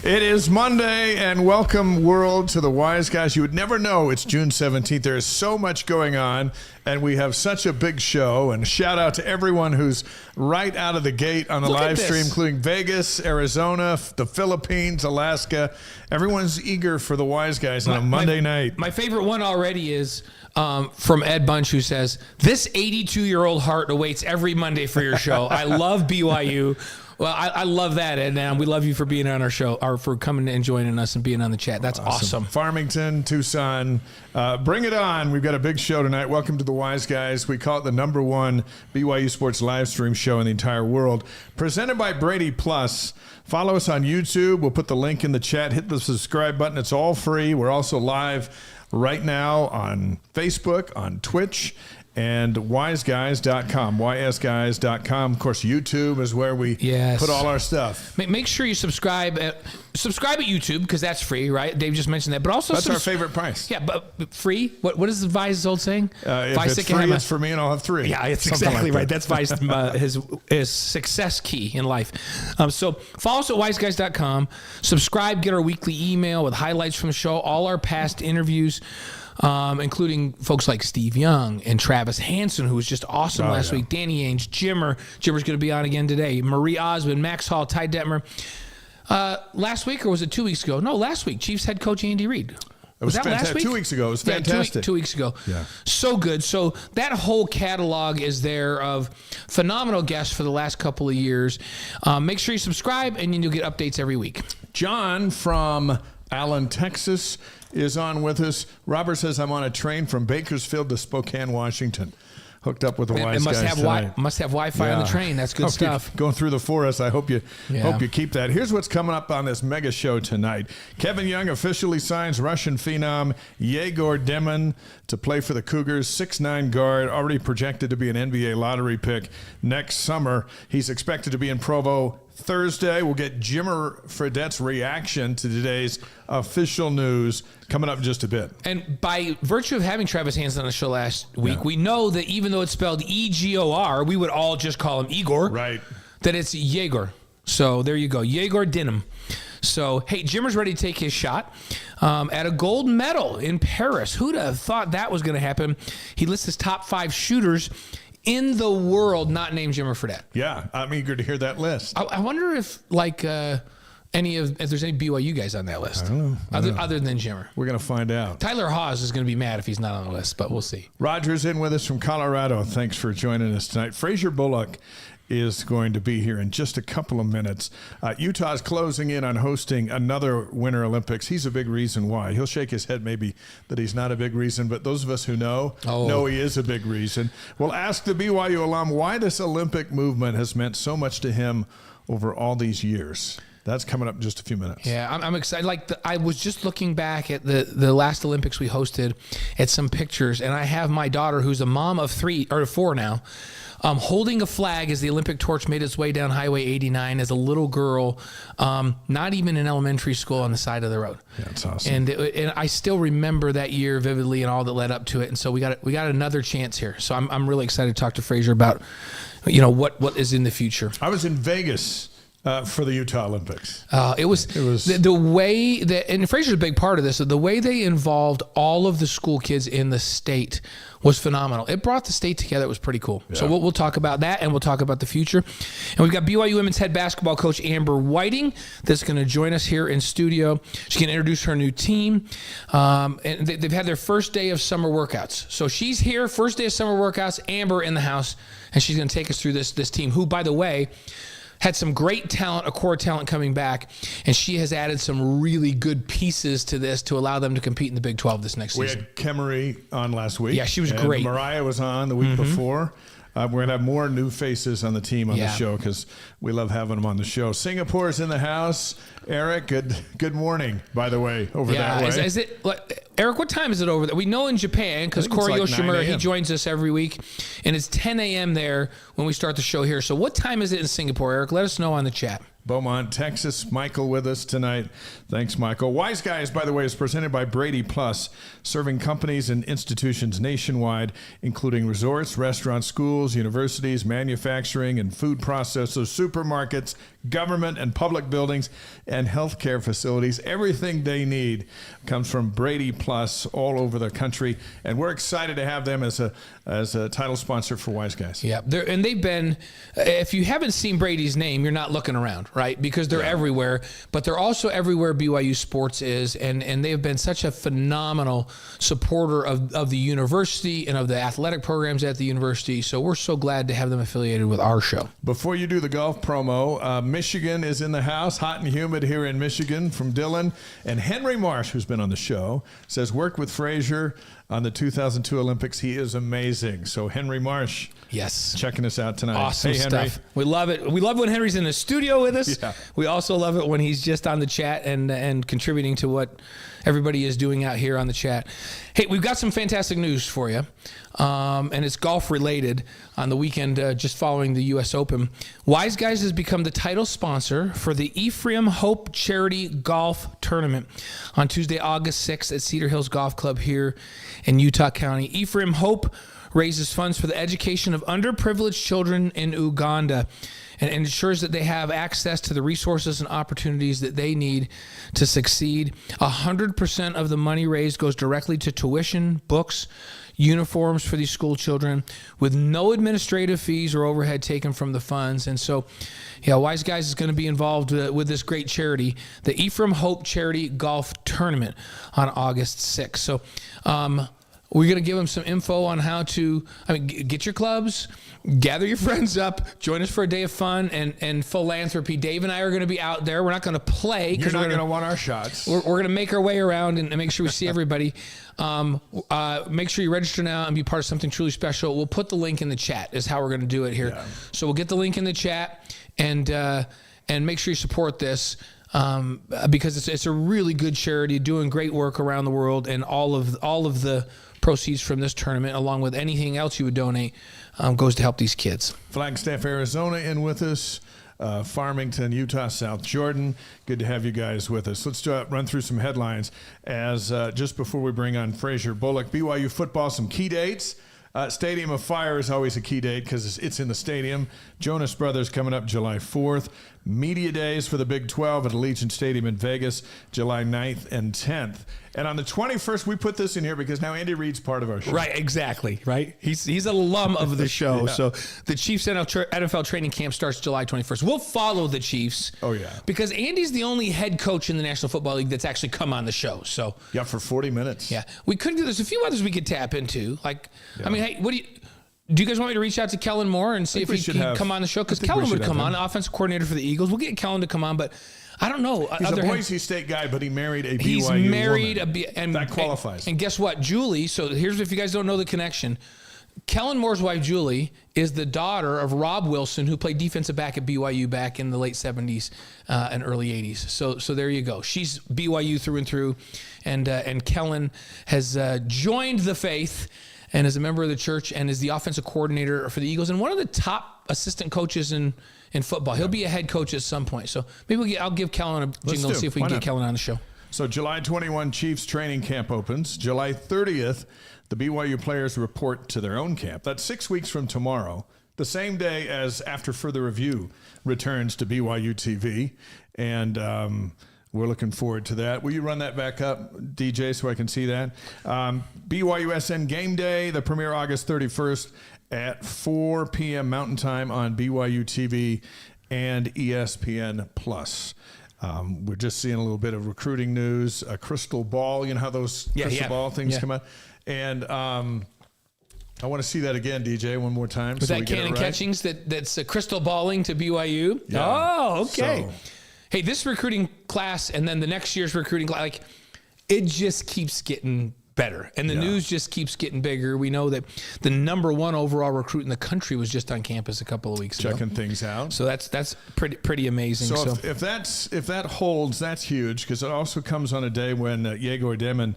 It is Monday, and welcome, world, to the Wise Guys. You would never know it's June 17th. There is so much going on, and we have such a big show. And shout out to everyone who's right out of the gate on the live stream, including Vegas, Arizona, the Philippines, Alaska. Everyone's eager for the Wise Guys on a Monday night. My favorite one already is from Ed Bunch, who says, "This 82-year-old heart awaits every Monday for your show. I love BYU." Well, I love that, and we love you for being on our show, or for coming and joining us and being on the chat. That's awesome. Farmington, Tucson, bring it on. We've got a big show tonight. Welcome to the Wise Guys. We call it the #1 BYU Sports live stream show in the entire world. Presented by BradyPlus. Follow us on YouTube. We'll put the link in the chat. Hit the subscribe button. It's all free. We're also live right now on Facebook, on Twitch, and wiseguys.com, ysguys.com. Of course, YouTube is where we put all our stuff. Make sure you subscribe at YouTube, because that's free, right? Dave just mentioned that. But also that's our favorite price. Yeah, but free. What is the Vice's old saying? If it's free, it's for me, and I'll have 3. Yeah, it's exactly right. That's Vice, his success key in life. So follow us at wiseguys.com. Subscribe. Get our weekly email with highlights from the show. All our past interviews. Including folks like Steve Young and Travis Hansen, who was just awesome last week. Danny Ainge, Jimmer's going to be on again today. Marie Osmond, Max Hall, Ty Detmer. Last week, or was it 2 weeks ago? No, last week, Chiefs head coach Andy Reid. Was that last week? 2 weeks ago. It was fantastic. Yeah, 2 weeks ago. Yeah. So good. So that whole catalog is there of phenomenal guests for the last couple of years. Make sure you subscribe, and you'll get updates every week. John from Allen, Texas, is on with us. Robert says, I'm on a train from Bakersfield to Spokane, Washington. Hooked up with the Wise Guys tonight. Must have Wi-Fi on the train. That's good stuff. Going through the forest. I hope you keep that. Here's what's coming up on this mega show tonight. Kevin Young officially signs Russian phenom Egor Demin to play for the Cougars. 6'9" guard, already projected to be an NBA lottery pick next summer. He's expected to be in Provo Thursday. We'll get Jimmer Fredette's reaction to today's official news coming up in just a bit. And by virtue of having Travis Hansen on the show last week, we know that even though it's spelled E-G-O-R, we would all just call him Igor. Right. That it's Egor. So there you go. Egor Demin. So, hey, Jimmer's ready to take his shot at a gold medal in Paris. Who'd have thought that was going to happen? He lists his top 5 shooters in the world not named Jimmer Fredette. Yeah, I'm eager to hear that list. I wonder if, if there's any BYU guys on that list. I don't know. Other than Jimmer. We're going to find out. Tyler Hawes is going to be mad if he's not on the list, but we'll see. Roger's in with us from Colorado. Thanks for joining us tonight. Fraser Bullock is going to be here in just a couple of minutes. Utah's closing in on hosting another Winter Olympics. He's a big reason why. He'll shake his head maybe that he's not a big reason, but those of us who know he is a big reason. We'll ask the BYU alum why this Olympic movement has meant so much to him over all these years. That's coming up in just a few minutes. Yeah, I'm excited. I was just looking back at the last Olympics we hosted at some pictures, and I have my daughter, who's a mom of 4 now, holding a flag as the Olympic torch made its way down Highway 89 as a little girl, not even in elementary school, on the side of the road. Yeah, that's awesome. And I still remember that year vividly and all that led up to it. And so we got another chance here. So I'm really excited to talk to Fraser about, what is in the future. I was in Vegas for the Utah Olympics. It was the way that, and Fraser's a big part of this, the way they involved all of the school kids in the state was phenomenal. It brought the state together. It was pretty cool. Yeah. So we'll talk about that, and we'll talk about the future. And we've got BYU women's head basketball coach Amber Whiting that's going to join us here in studio. She's going to introduce her new team. And they've had their first day of summer workouts. So she's here, first day of summer workouts, Amber in the house, and she's going to take us through this team, who, by the way, had some great talent, a core talent coming back, and she has added some really good pieces to this to allow them to compete in the Big 12 this next season. We had Kemery on last week. Yeah, she was great. Mariah was on the week before. We're going to have more new faces on the team on the show because we love having them on the show. Singapore's in the house. Eric, good morning, by the way, over that way. Is it, Eric, what time is it over there? We know in Japan, because Corey Yoshimura, he joins us every week, and it's 10 a.m. there when we start the show here. So what time is it in Singapore, Eric? Let us know on the chat. Beaumont, Texas. Michael with us tonight. Thanks, Michael. Wise Guys, by the way, is presented by BradyPlus, serving companies and institutions nationwide, including resorts, restaurants, schools, universities, manufacturing and food processors, supermarkets, government and public buildings, and healthcare facilities. Everything they need comes from BradyPlus all over the country, and we're excited to have them as a title sponsor for Wise Guys. Yeah, and they've been, if you haven't seen Brady's name, you're not looking around, right? Because they're everywhere, but they're also everywhere BYU sports is, and they have been such a phenomenal supporter of the university and of the athletic programs at the university, so we're so glad to have them affiliated with our show. Before you do the golf promo, Michigan is in the house, hot and humid here in Michigan from Dylan, and Henry Marsh, who's been on the show, says work with Fraser on the 2002 Olympics. He is amazing. So Henry Marsh, yes, checking us out tonight. Awesome hey, Henry. stuff. We love it. We love when Henry's in the studio with us. Yeah. We also love it when he's just on the chat and contributing to what everybody is doing out here on the chat. Hey, we've got some fantastic news for you, and it's golf related. On the weekend just following the U.S. Open, Wise Guys has become the title sponsor for the Ephraim Hope Charity Golf Tournament on Tuesday, August 6th at Cedar Hills Golf Club here in Utah County. Ephraim Hope raises funds for the education of underprivileged children in Uganda and ensures that they have access to the resources and opportunities that they need to succeed. 100% of the money raised goes directly to tuition, books, uniforms for these school children, with no administrative fees or overhead taken from the funds. And so, yeah, Wise Guys is going to be involved with this great charity, the Ephraim Hope Charity Golf Tournament on August 6th. So, we're going to give them some info on how to, get your clubs, gather your friends up, join us for a day of fun and philanthropy. Dave and I are going to be out there. We're not going to play. You're not going to want our shots. We're going to make our way around and make sure we see everybody. Make sure you register now and be part of something truly special. We'll put the link in the chat is how we're going to do it here. Yeah. So we'll get the link in the chat and make sure you support this. Because it's a really good charity doing great work around the world, and all of the proceeds from this tournament, along with anything else you would donate, goes to help these kids. Flagstaff, Arizona in with us. Farmington, Utah, South Jordan. Good to have you guys with us. Let's run through some headlines as just before we bring on Fraser Bullock. BYU football, some key dates. Stadium of Fire is always a key date because it's in the stadium. Jonas Brothers coming up July 4th. Media Days for the Big 12 at Allegiant Stadium in Vegas, July 9th and 10th. And on the 21st, we put this in here because now Andy Reid's part of our show. Right, exactly, right? He's an alum of the show. Yeah. So the Chiefs NFL training camp starts July 21st. We'll follow the Chiefs. Oh, yeah. Because Andy's the only head coach in the National Football League that's actually come on the show. So yeah, for 40 minutes. Yeah. We could do this. A few others we could tap into. Hey, do you guys want me to reach out to Kellen Moore and see if he can come on the show? Because Kellen would come on, offensive coordinator for the Eagles. We'll get Kellen to come on, but I don't know. He's a Boise State guy, but he married a BYU He's married woman. And that qualifies. And guess what? Julie, so here's if you guys don't know the connection. Kellen Moore's wife, Julie, is the daughter of Rob Wilson, who played defensive back at BYU back in the late 70s and early 80s. So there you go. She's BYU through and through. And Kellen has joined the faith and is a member of the church and is the offensive coordinator for the Eagles and one of the top assistant coaches in football. He'll be a head coach at some point. So maybe I'll give Kellen a jingle and see if we can get Kellen on the show. So July 21, Chiefs training camp opens. July 30th, the BYU players report to their own camp. That's 6 weeks from tomorrow, the same day as After Further Review returns to BYU TV. And we're looking forward to that. Will you run that back up, DJ, so I can see that? BYUSN Game Day, the premiere August 31st at 4 p.m. Mountain Time on BYU TV and ESPN+. We're just seeing a little bit of recruiting news, a crystal ball. You know how those crystal ball things come out? And I want to see that again, DJ, one more time. Was that Cannon Catchings that's a crystal balling to BYU? Yeah. Oh, okay. So, hey, this recruiting class and then the next year's recruiting class, it just keeps getting better. And the news just keeps getting bigger. We know that the number 1 overall recruit in the country was just on campus a couple of weeks ago. Checking things out. So that's pretty amazing. So if that holds, that's huge, because it also comes on a day when Egor Demin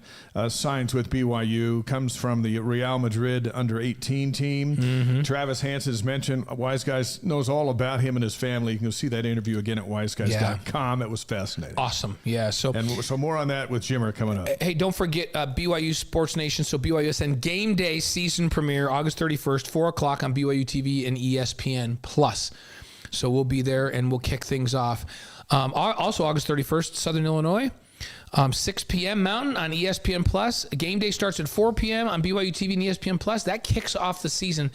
signs with BYU, comes from the Real Madrid under-18 team. Mm-hmm. Travis Hansen has mentioned, Wise Guys knows all about him and his family. You can see that interview again at wiseguys.com. It was fascinating. Awesome. Yeah. So more on that with Jimmer coming up. Hey, don't forget BYU Sports Nation. So BYUSN Game Day season premiere August 31st, 4 o'clock on BYU TV and ESPN Plus. So we'll be there and we'll kick things off. Also August 31st, Southern Illinois, 6 p.m. Mountain on ESPN Plus. Game Day starts at 4 p.m. on BYU TV and ESPN Plus. That kicks off the season.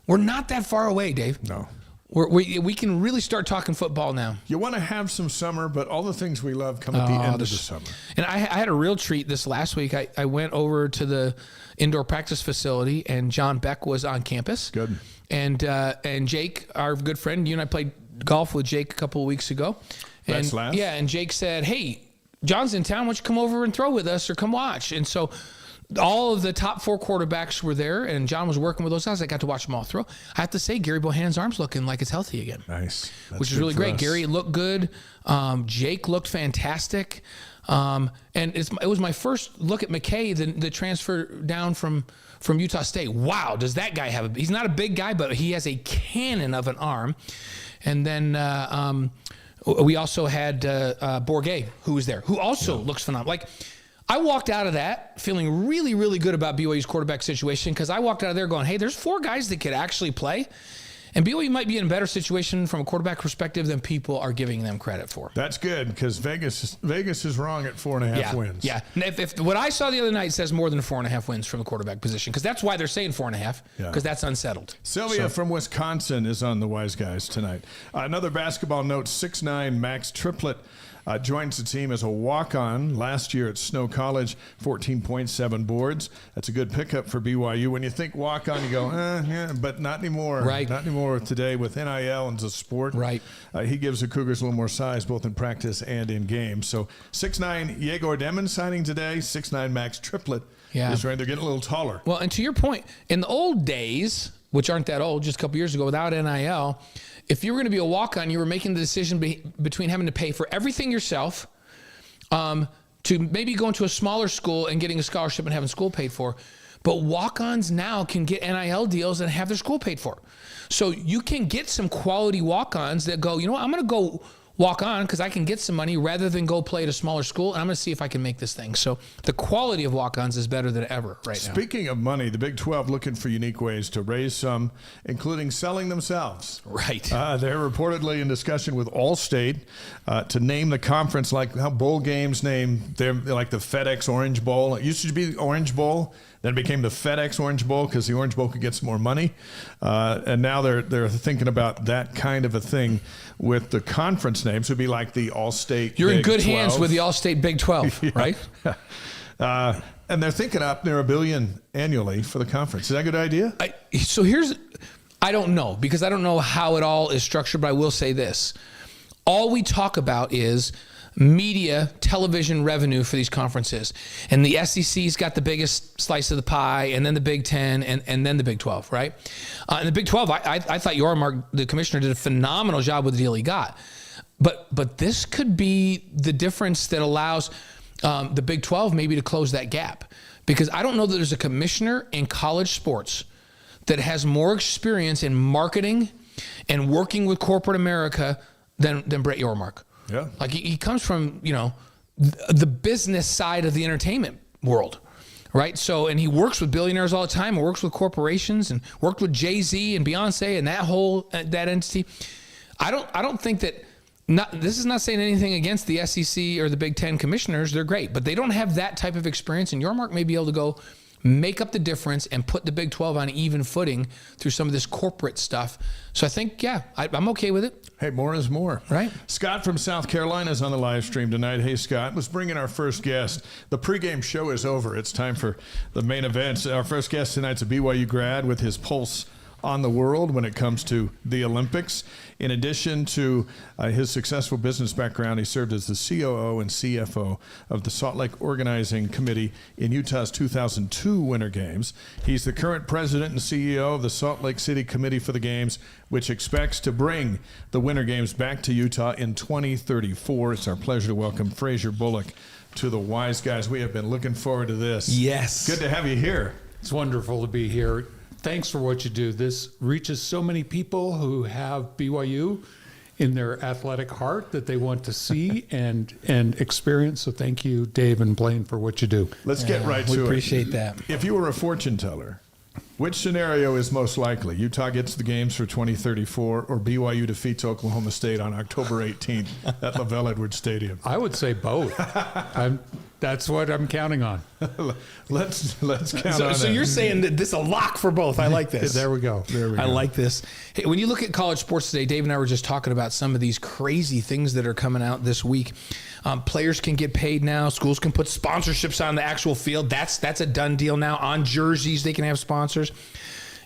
We're not that far away, Dave. No. We can really start talking football now. You want to have some summer, but all the things we love come at the end of the summer. And I had a real treat this last week. I went over to the indoor practice facility, and John Beck was on campus. Good. And Jake, our good friend, you and I played golf with Jake a couple of weeks ago. And and Jake said, "Hey, John's in town. Why don't you come over and throw with us or come watch?" And so all of the top 4 quarterbacks were there, and John was working with those guys. I got to watch them all throw. I have to say, Gary Bohannon's arm's looking like it's healthy again. Nice. Which is really great. Gary looked good. Jake looked fantastic. And it was my first look at McKay, the transfer down from Utah State. Wow, does that guy have he's not a big guy, but he has a cannon of an arm. And then we also had Bourget, who was there, who also looks phenomenal. Like, I walked out of that feeling really, really good about BYU's quarterback situation, because I walked out of there going, hey, there's 4 guys that could actually play. And BYU might be in a better situation from a quarterback perspective than people are giving them credit for. That's good, because Vegas is wrong at 4.5 wins. Yeah. If what I saw the other night says more than 4.5 wins from the quarterback position, because that's why they're saying 4.5, because that's unsettled. Sylvia from Wisconsin is on the Wise Guys tonight. Another basketball note: 6'9" Max Triplett joins the team as a walk-on last year at Snow College, 14.7 boards. That's a good pickup for BYU. When you think walk-on, you go, yeah, but not anymore. Right. Not anymore today with NIL and the sport. Right. He gives the Cougars a little more size, both in practice and in game. So 6'9" Egor Demin signing today, 6'9" Max Triplett is right. They're getting a little taller. Well, and to your point, in the old days, which aren't that old, just a couple years ago, without NIL, if you were going to be a walk-on, you were making the decision between having to pay for everything yourself, to maybe going to a smaller school and getting a scholarship and having school paid for. But walk-ons now can get NIL deals and have their school paid for. So you can get some quality walk-ons that go, you know what, I'm going to go walk on because I can get some money rather than go play at a smaller school, and I'm going to see if I can make this thing. So the quality of walk-ons is better than ever right now. Speaking of money, the Big 12 looking for unique ways to raise some, including selling themselves. Right. They're reportedly in discussion with Allstate to name the conference like how bowl games name. They're like the FedEx Orange Bowl. It used to be the Orange Bowl. Then it became the FedEx Orange Bowl because the Orange Bowl could get some more money. And now they're thinking about that kind of a thing with the conference names. It would be like the All-State You're Big in good 12. hands with the All-State Big 12, right? And they're thinking up near $1 billion annually for the conference. Is that a good idea? I don't know, because I don't know how it all is structured, but I will say this. All we talk about is media, television revenue for these conferences. And the SEC's got the biggest slice of the pie, and then the Big 10, and then the Big 12, right? And the Big 12, I thought Yormark, the commissioner, did a phenomenal job with the deal he got. But this could be the difference that allows the Big 12 maybe to close that gap. Because I don't know that there's a commissioner in college sports that has more experience in marketing and working with corporate America than Brett Yormark. Yeah. Like he comes from, the business side of the entertainment world, right? So, and he works with billionaires all the time, and works with corporations, and worked with Jay-Z and Beyonce and that entity. I don't think that, this is not saying anything against the SEC or the Big 10 commissioners. They're great, but they don't have that type of experience, and Yormark may be able to go make up the difference and put the Big 12 on an even footing through some of this corporate stuff. So I think, I'm okay with it. Hey, more is more. Right. Scott from South Carolina is on the live stream tonight. Hey, Scott. Let's bring in our first guest. The pregame show is over. It's time for the main events. Our first guest tonight's a BYU grad with his pulse on the world when it comes to the Olympics. In addition to his successful business background, he served as the COO and CFO of the Salt Lake Organizing Committee in Utah's 2002 Winter Games. He's the current president and CEO of the Salt Lake City Committee for the Games, which expects to bring the Winter Games back to Utah in 2034. It's our pleasure to welcome Fraser Bullock to the Wise Guys. We have been looking forward to this. Yes. Good to have you here. It's wonderful to be here. Thanks for what you do. This reaches so many people who have BYU in their athletic heart that they want to see and experience. So thank you, Dave and Blaine, for what you do. Let's get right to it. We appreciate that. If you were a fortune teller, which scenario is most likely? Utah gets the games for 2034 or BYU defeats Oklahoma State on October 18th at LaVell Edwards Stadium? I would say both. That's what I'm counting on. Let's count on So it. you're saying that this is a lock for both. I like this. There we go. I like this. Hey, when you look at college sports today, Dave and I were just talking about some of these crazy things that are coming out this week. Players can get paid now. Schools can put sponsorships on the actual field. That's a done deal now. On jerseys, they can have sponsors.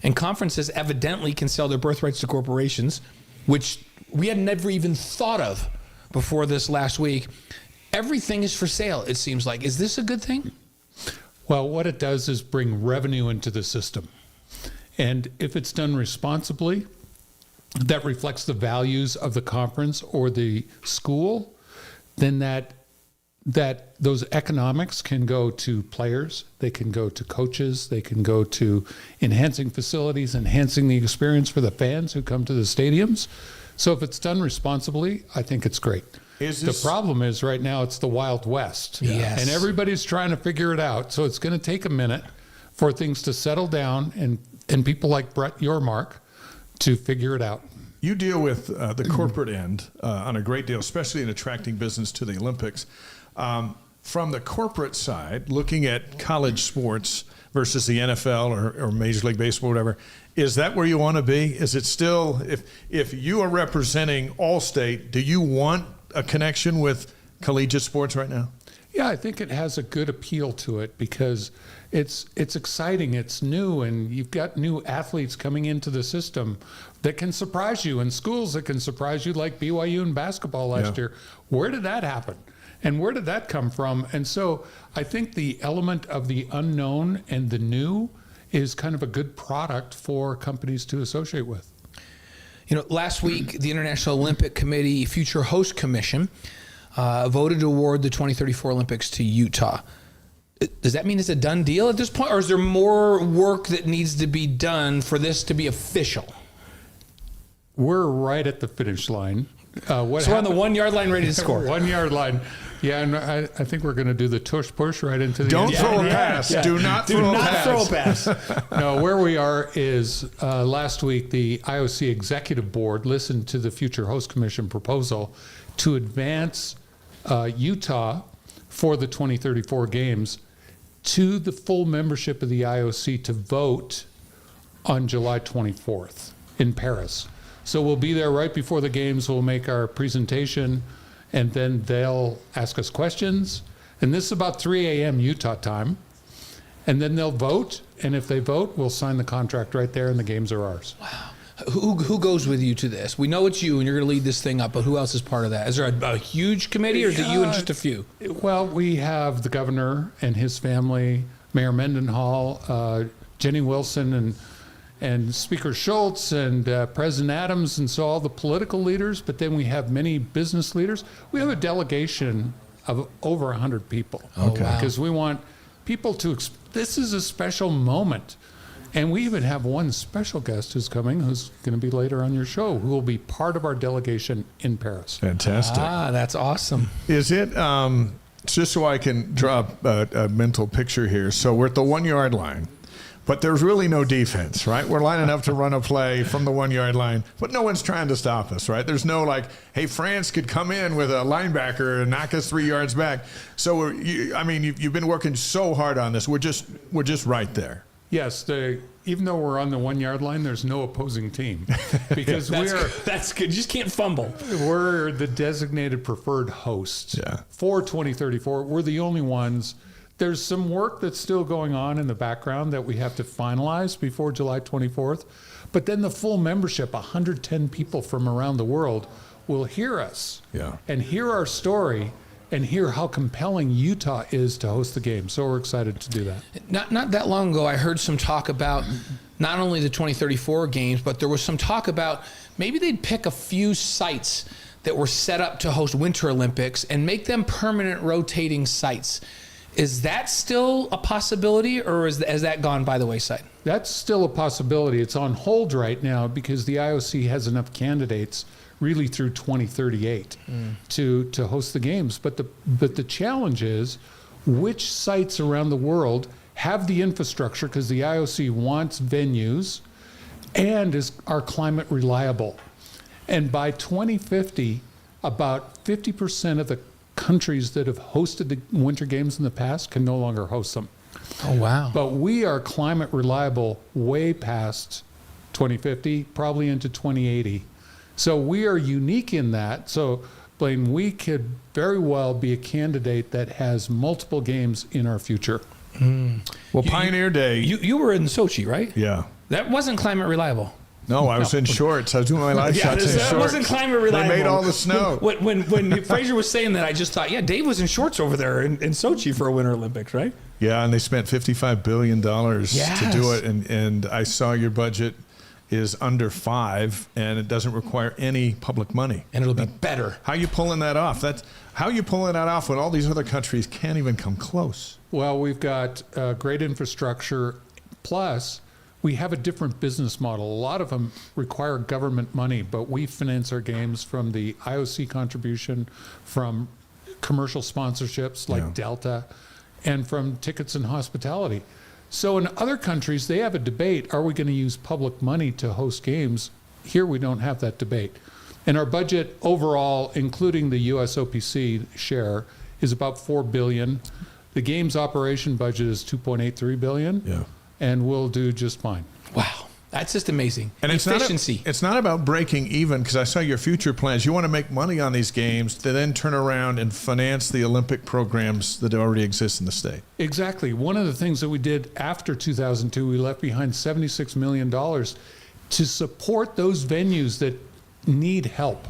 And conferences evidently can sell their birthrights to corporations, which we had never even thought of before this last week. Everything is for sale, it seems like. Is this a good thing? Well, what it does is bring revenue into the system. And if it's done responsibly, that reflects the values of the conference or the school, then that those economics can go to players, they can go to coaches, they can go to enhancing facilities, enhancing the experience for the fans who come to the stadiums. So if it's done responsibly, I think it's great. The problem is right now it's the Wild West. Yes. And everybody's trying to figure it out. So it's going to take a minute for things to settle down and people like Brett Yormark to figure it out. You deal with the corporate end on a great deal, especially in attracting business to the Olympics. From the corporate side, looking at college sports versus the NFL or Major League Baseball, whatever, is that where you want to be? Is it still, if you are representing Allstate, do you want a connection with collegiate sports right now? Yeah, I think it has a good appeal to it because it's exciting, it's new, and you've got new athletes coming into the system that can surprise you, and schools that can surprise you, like BYU in basketball last year. Where did that happen? And where did that come from? And so I think the element of the unknown and the new is kind of a good product for companies to associate with. You know, last week, the International Olympic Committee Future Host Commission voted to award the 2034 Olympics to Utah. Does that mean it's a done deal at this point, or is there more work that needs to be done for this to be official? We're right at the finish line. So we're on the 1 yard line ready to score. 1 yard line. Yeah, and I think we're going to do the tush push right into the Don't end. throw a pass. Yeah. Do not throw a pass. No, where we are is last week the IOC Executive Board listened to the Future Host Commission proposal to advance Utah for the 2034 games to the full membership of the IOC to vote on July 24th in Paris. So we'll be there right before the games. We'll make our presentation, and then they'll ask us questions. And this is about 3 a.m. Utah time. And then they'll vote. And if they vote, we'll sign the contract right there, and the games are ours. Wow. Who goes with you to this? We know it's you, and you're going to lead this thing up, but who else is part of that? Is there a huge committee, or is it you and just a few? Well, we have the governor and his family, Mayor Mendenhall, Jenny Wilson, and Speaker Schultz and President Adams, and so all the political leaders, but then we have many business leaders. We have a delegation of over 100 people. Okay. Wow. Because we want people to, this is a special moment. And we even have one special guest who's coming, who's going to be later on your show, who will be part of our delegation in Paris. Fantastic. That's awesome. Is it, just so I can draw a mental picture here, so we're at the 1 yard line. But there's really no defense, right? We're lining up to run a play from the 1 yard line, but no one's trying to stop us, right? There's no like, hey, France could come in with a linebacker and knock us 3 yards back. So, you've been working so hard on this. We're just right there. Yes, even though we're on the 1 yard line, there's no opposing team because that's good. You just can't fumble. We're the designated preferred host for 2034. We're the only ones. There's some work that's still going on in the background that we have to finalize before July 24th, But then the full membership, 110 people from around the world, will hear us and hear our story and hear how compelling Utah is to host the game. So we're excited to do that. Not that long ago, I heard some talk about not only the 2034 games, but there was some talk about maybe they'd pick a few sites that were set up to host Winter Olympics and make them permanent rotating sites. Is that still a possibility, or has that gone by the wayside? That's still a possibility. It's on hold right now because the IOC has enough candidates really through 2038 to host the games. But the challenge is which sites around the world have the infrastructure, because the IOC wants venues and are climate reliable. And by 2050, about 50% of the countries that have hosted the Winter Games in the past can no longer host them. Oh, wow. But we are climate reliable way past 2050, probably into 2080. So we are unique in that. So, Blaine, we could very well be a candidate that has multiple games in our future. Well, Pioneer Day. You were in Sochi, right? Yeah. That wasn't climate reliable. No, I was in shorts. I was doing my live shots in shorts. That wasn't climate reliable. They made all the snow. When Fraser was saying that, I just thought, yeah, Dave was in shorts over there in Sochi for a Winter Olympics, right? Yeah, and they spent $55 billion to do it. And I saw your budget is under 5, and it doesn't require any public money. And it'll be better. How are you pulling that off? How are you pulling that off when all these other countries can't even come close? Well, we've got great infrastructure, plus we have a different business model. A lot of them require government money, but we finance our games from the IOC contribution, from commercial sponsorships like Delta, and from tickets and hospitality. So in other countries, they have a debate, are we going to use public money to host games? Here we don't have that debate. And our budget overall, including the US OPC share, is about $4 billion. The games operation budget is $2.83 billion. Yeah. And we'll do just fine. Wow. That's just amazing. And efficiency. It's not about breaking even, because I saw your future plans. You want to make money on these games to then turn around and finance the Olympic programs that already exist in the state. Exactly. One of the things that we did after 2002, we left behind $76 million to support those venues that need help.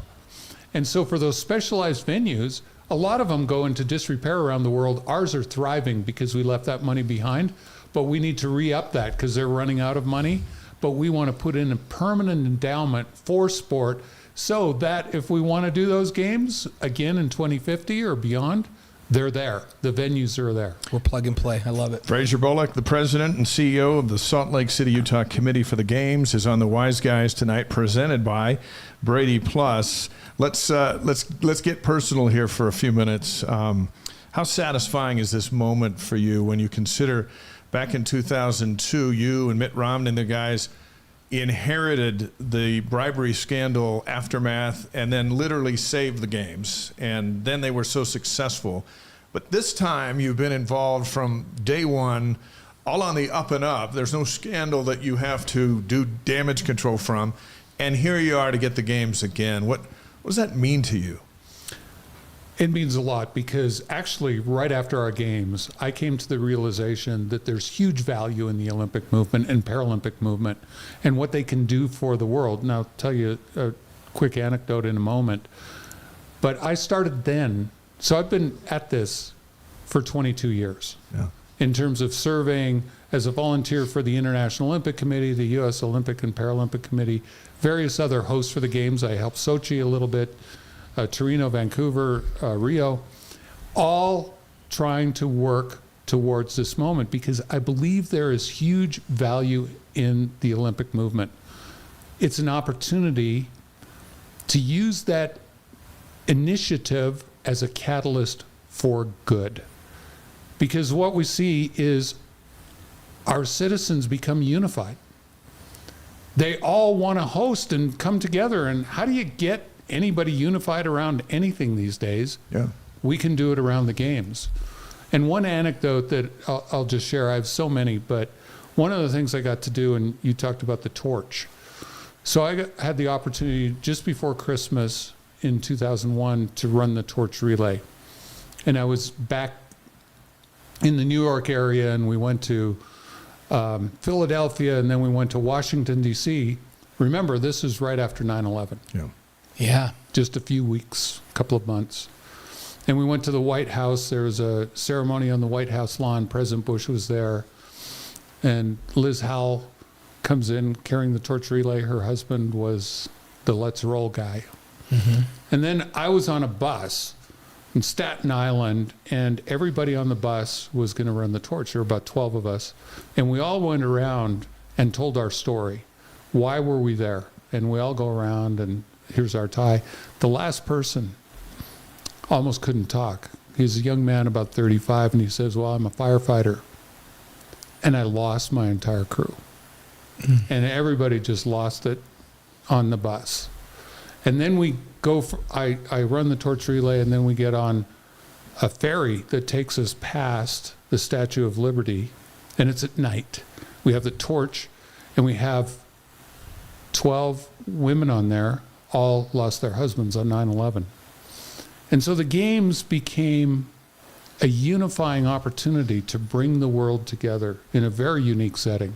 And so for those specialized venues, a lot of them go into disrepair around the world. Ours are thriving because we left that money behind, but we need to re-up that because they're running out of money. But we want to put in a permanent endowment for sport so that if we want to do those games again in 2050 or beyond, they're there. The venues are there. We're plug and play. I love it. Fraser Bullock, the president and CEO of the Salt Lake City, Utah Committee for the Games, is on the Wise Guys tonight, presented by BradyPlus. Let's get personal here for a few minutes. How satisfying is this moment for you when you consider back in 2002, you and Mitt Romney and the guys inherited the bribery scandal aftermath and then literally saved the games. And then they were so successful. But this time you've been involved from day one, all on the up and up. There's no scandal that you have to do damage control from. And here you are to get the games again. What does that mean to you? It means a lot because actually right after our games, I came to the realization that there's huge value in the Olympic movement and Paralympic movement and what they can do for the world. And I'll tell you a quick anecdote in a moment. But I started then. So I've been at this for 22 years in terms of serving as a volunteer for the International Olympic Committee, the U.S. Olympic and Paralympic Committee, various other hosts for the games. I helped Sochi a little bit. Torino, Vancouver, Rio, all trying to work towards this moment because I believe there is huge value in the Olympic movement. It's an opportunity to use that initiative as a catalyst for good. Because what we see is our citizens become unified. They all want to host and come together. And how do you get anybody unified around anything these days? Yeah. We can do it around the games. And one anecdote that I'll just share, I have so many, but one of the things I got to do, and you talked about the torch. So I had the opportunity just before Christmas in 2001 to run the torch relay. And I was back in the New York area, and we went to Philadelphia, and then we went to Washington, D.C. Remember, this is right after 9/11. Yeah. Yeah. Just a few weeks, a couple of months. And we went to the White House. There was a ceremony on the White House lawn. President Bush was there. And Liz Howell comes in carrying the torch relay. Her husband was the Let's Roll guy. Mm-hmm. And then I was on a bus in Staten Island, and everybody on the bus was going to run the torch. There were about 12 of us. And we all went around and told our story. Why were we there? And we all go around, and here's our tie. The last person almost couldn't talk. He's a young man, about 35, and he says, well, I'm a firefighter. And I lost my entire crew. And everybody just lost it on the bus. And then we go, I run the torch relay, and then we get on a ferry that takes us past the Statue of Liberty, and it's at night. We have the torch, and we have 12 women on there, all lost their husbands on 9/11. And so the games became a unifying opportunity to bring the world together in a very unique setting.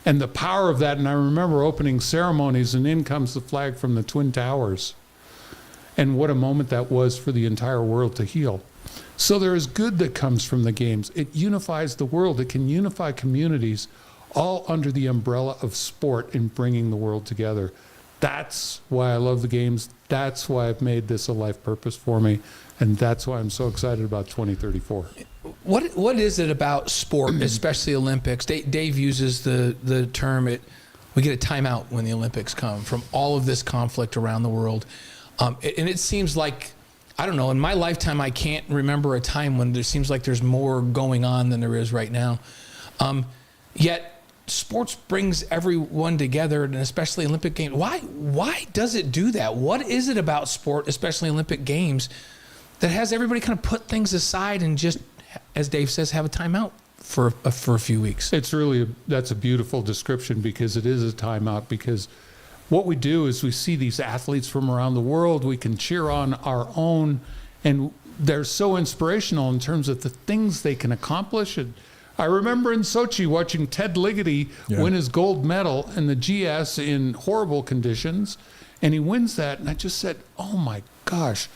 And the power of that, and I remember opening ceremonies, and in comes the flag from the Twin Towers. And what a moment that was for the entire world to heal. So there is good that comes from the games. It unifies the world. It can unify communities, all under the umbrella of sport and bringing the world together. That's why I love the games. That's why I've made this a life purpose for me. And that's why I'm so excited about 2034. What is it about sport, especially Olympics? Dave uses the term, we get a timeout when the Olympics come from all of this conflict around the world. And it seems like, I don't know, in my lifetime, I can't remember a time when there seems like there's more going on than there is right now. Yet sports brings everyone together, and especially Olympic Games. Why does it do that? What is it about sport, especially Olympic Games, that has everybody kind of put things aside and just, as Dave says, have a timeout for a few weeks? It's really, that's a beautiful description, because it is a timeout. Because what we do is we see these athletes from around the world. We can cheer on our own, and they're so inspirational in terms of the things they can accomplish. And I remember in Sochi watching Ted Ligety win his gold medal in the GS in horrible conditions, and he wins that, and I just said, oh my gosh,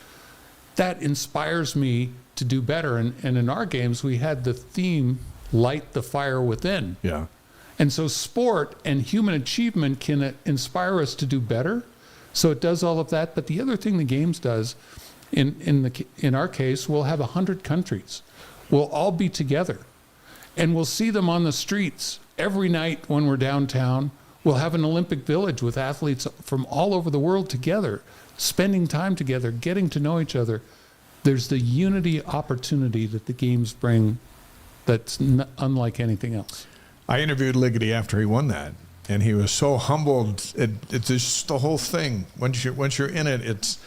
that inspires me to do better. And in our games, we had the theme, Light the Fire Within. Yeah. And so sport and human achievement can inspire us to do better. So it does all of that. But the other thing the games does, in our case, we'll have 100 countries. We'll all be together. And we'll see them on the streets every night when we're downtown. We'll have an Olympic Village with athletes from all over the world together, spending time together, getting to know each other. There's the unity opportunity that the games bring that's unlike anything else. I interviewed Ligety after he won that, and he was so humbled. It's just the whole thing. Once you're in it,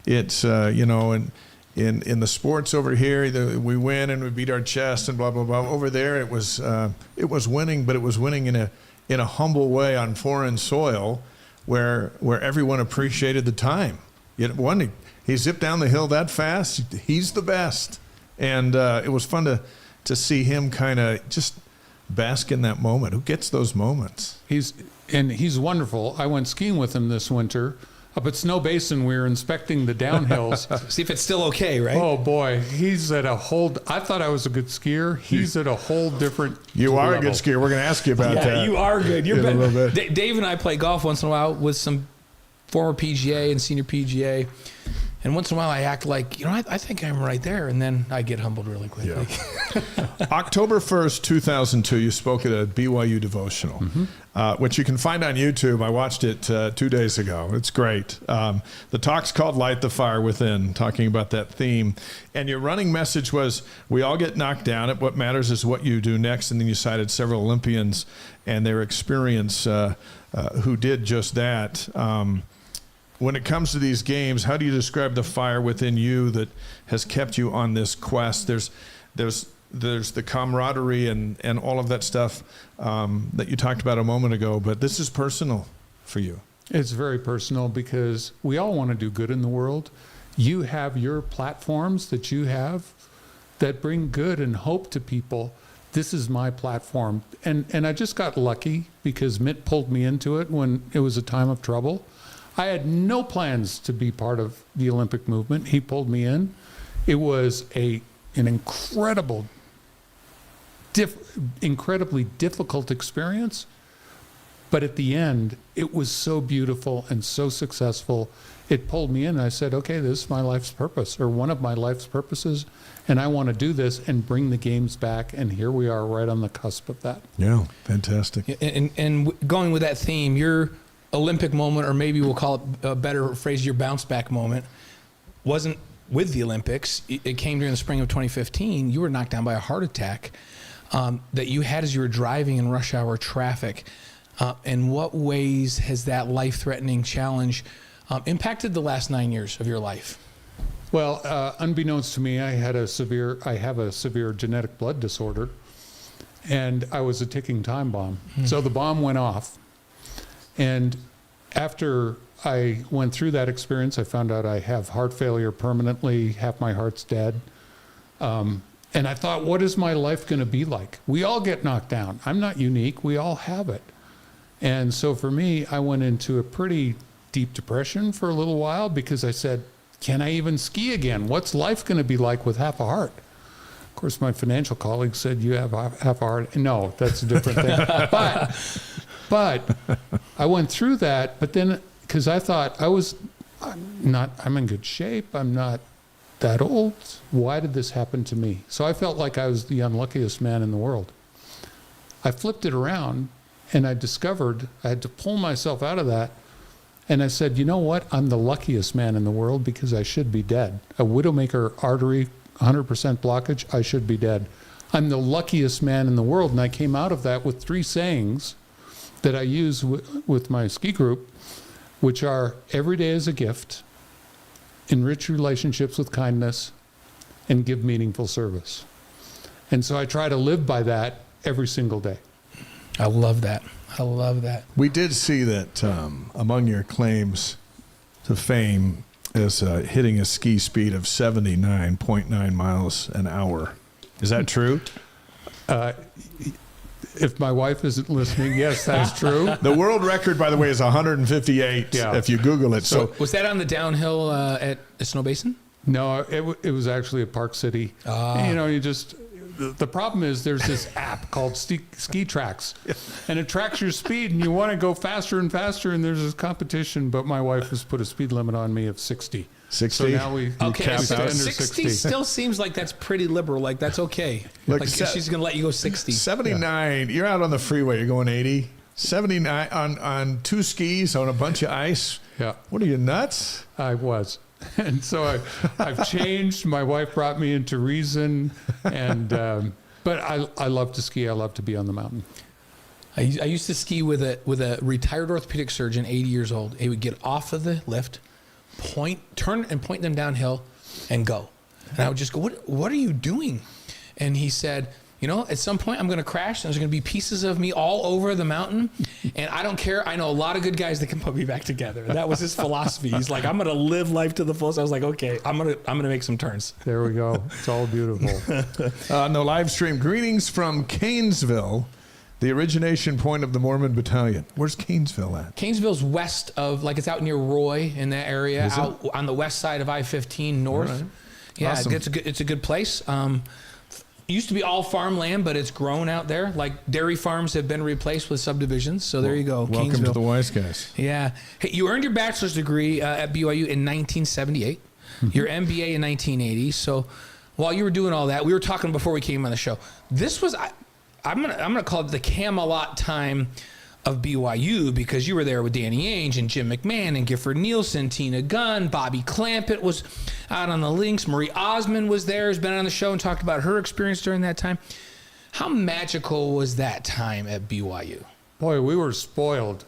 it's you know, and in the sports over here, we win and we beat our chest and blah blah blah. Over there, it was winning, but it was winning in a humble way on foreign soil, where everyone appreciated the time. He zipped down the hill that fast. He's the best, and it was fun to see him kind of just bask in that moment. Who gets those moments? He's wonderful. I went skiing with him this winter up at Snow Basin. We were inspecting the downhills. See if it's still okay, right? Oh boy, he's at a whole. I thought I was a good skier. He's at a whole different. You are level. a good skier. We're going to ask you about that. Yeah, you are good. You're in a little bit. Dave and I play golf once in a while with some former PGA and senior PGA. And once in a while, I act like, I think I'm right there. And then I get humbled really quickly. Yeah. October 1st, 2002, you spoke at a BYU devotional, which you can find on YouTube. I watched it 2 days ago. It's great. The talk's called Light the Fire Within, talking about that theme. And your running message was, we all get knocked down. What matters is what you do next. And then you cited several Olympians and their experience who did just that. When it comes to these games, how do you describe the fire within you that has kept you on this quest? There's the camaraderie and all of that stuff that you talked about a moment ago, but this is personal for you. It's very personal, because we all want to do good in the world. You have your platforms that you have that bring good and hope to people. this is my platform. And I just got lucky because Mitt pulled me into it when it was a time of trouble. I had no plans to be part of the Olympic movement. He pulled me in. It was an incredibly difficult experience. But at the end, it was so beautiful and so successful. It pulled me in. And I said, okay, this is my life's purpose, or one of my life's purposes. And I want to do this and bring the games back. And here we are right on the cusp of that. Yeah, fantastic. And going with that theme, your Olympic moment, or maybe we'll call it a better phrase, your bounce back moment, wasn't with the Olympics. It came during the spring of 2015. You were knocked down by a heart attack that you had as you were driving in rush hour traffic. In what ways has that life-threatening challenge impacted the last 9 years of your life? Well, unbeknownst to me, I have a severe genetic blood disorder, and I was a ticking time bomb. So the bomb went off, and after I went through that experience, I found out I have heart failure permanently. Half my heart's dead. And I thought, what is my life going to be like? We all get knocked down. I'm not unique. We all have it. And so for me, I went into a pretty deep depression for a little while because I said, can I even ski again? What's life going to be like with half a heart? Of course, my financial colleague said, you have half a heart. No, that's a different thing. But I went through that, but then, because I thought I'm in good shape. I'm not that old. Why did this happen to me? So I felt like I was the unluckiest man in the world. I flipped it around and I discovered I had to pull myself out of that. And I said, you know what? I'm the luckiest man in the world because I should be dead. A widowmaker artery, 100% blockage, I should be dead. I'm the luckiest man in the world. And I came out of that with 3 sayings that I use with my ski group, which are every day is a gift, enrich relationships with kindness, and give meaningful service. And so I try to live by that every single day. I love that. I love that. We did see that among your claims to fame is hitting a ski speed of 79.9 miles an hour. Is that true? If my wife isn't listening, yes, that's true. The world record, by the way, is 158 if you Google it. So was that on the downhill at Snow Basin? No, it was actually at Park City. You know, the problem is there's this app called Ski Tracks, and it tracks your speed, and you want to go faster and faster, and there's this competition, but my wife has put a speed limit on me of 60. 60? So now we okay, so under 60 still seems like that's pretty liberal. Like, that's okay. Look, like, she's going to let you go 60. 79, you're out on the freeway, you're going 80. 79 on 2 skis on a bunch of ice. Yeah. What are you, nuts? I was. And so I've changed. My wife brought me into reason, and but I love to ski. I love to be on the mountain. I used to ski with a retired orthopedic surgeon, 80 years old. He would get off of the lift, turn and point them downhill, and go. And I would just go, what are you doing? And he said, you know, at some point I'm going to crash, and there's going to be pieces of me all over the mountain, and I don't care. I know a lot of good guys that can put me back together. That was his philosophy. He's like, I'm going to live life to the fullest. I was like, okay, I'm going to make some turns. There we go. It's all beautiful. No live stream. Greetings from Canesville, the origination point of the Mormon Battalion. Where's Canesville at? Canesville's west of, like, it's out near Roy in that area, out on the west side of I-15 north. Right. Yeah, awesome. It's a good place. It used to be all farmland, but it's grown out there. Like, dairy farms have been replaced with subdivisions. So there you go. Welcome Canesville. to the Wise Guys. Yeah. Hey, you earned your bachelor's degree at BYU in 1978. Your MBA in 1980. So while you were doing all that, we were talking before we came on the show. This was, I'm gonna call it the Camelot time of BYU, because you were there with Danny Ainge and Jim McMahon and Gifford Nielsen, Tina Gunn, Bobby Clampett was out on the links. Marie Osmond was there, has been on the show and talked about her experience during that time. How magical was that time at BYU? Boy, we were spoiled.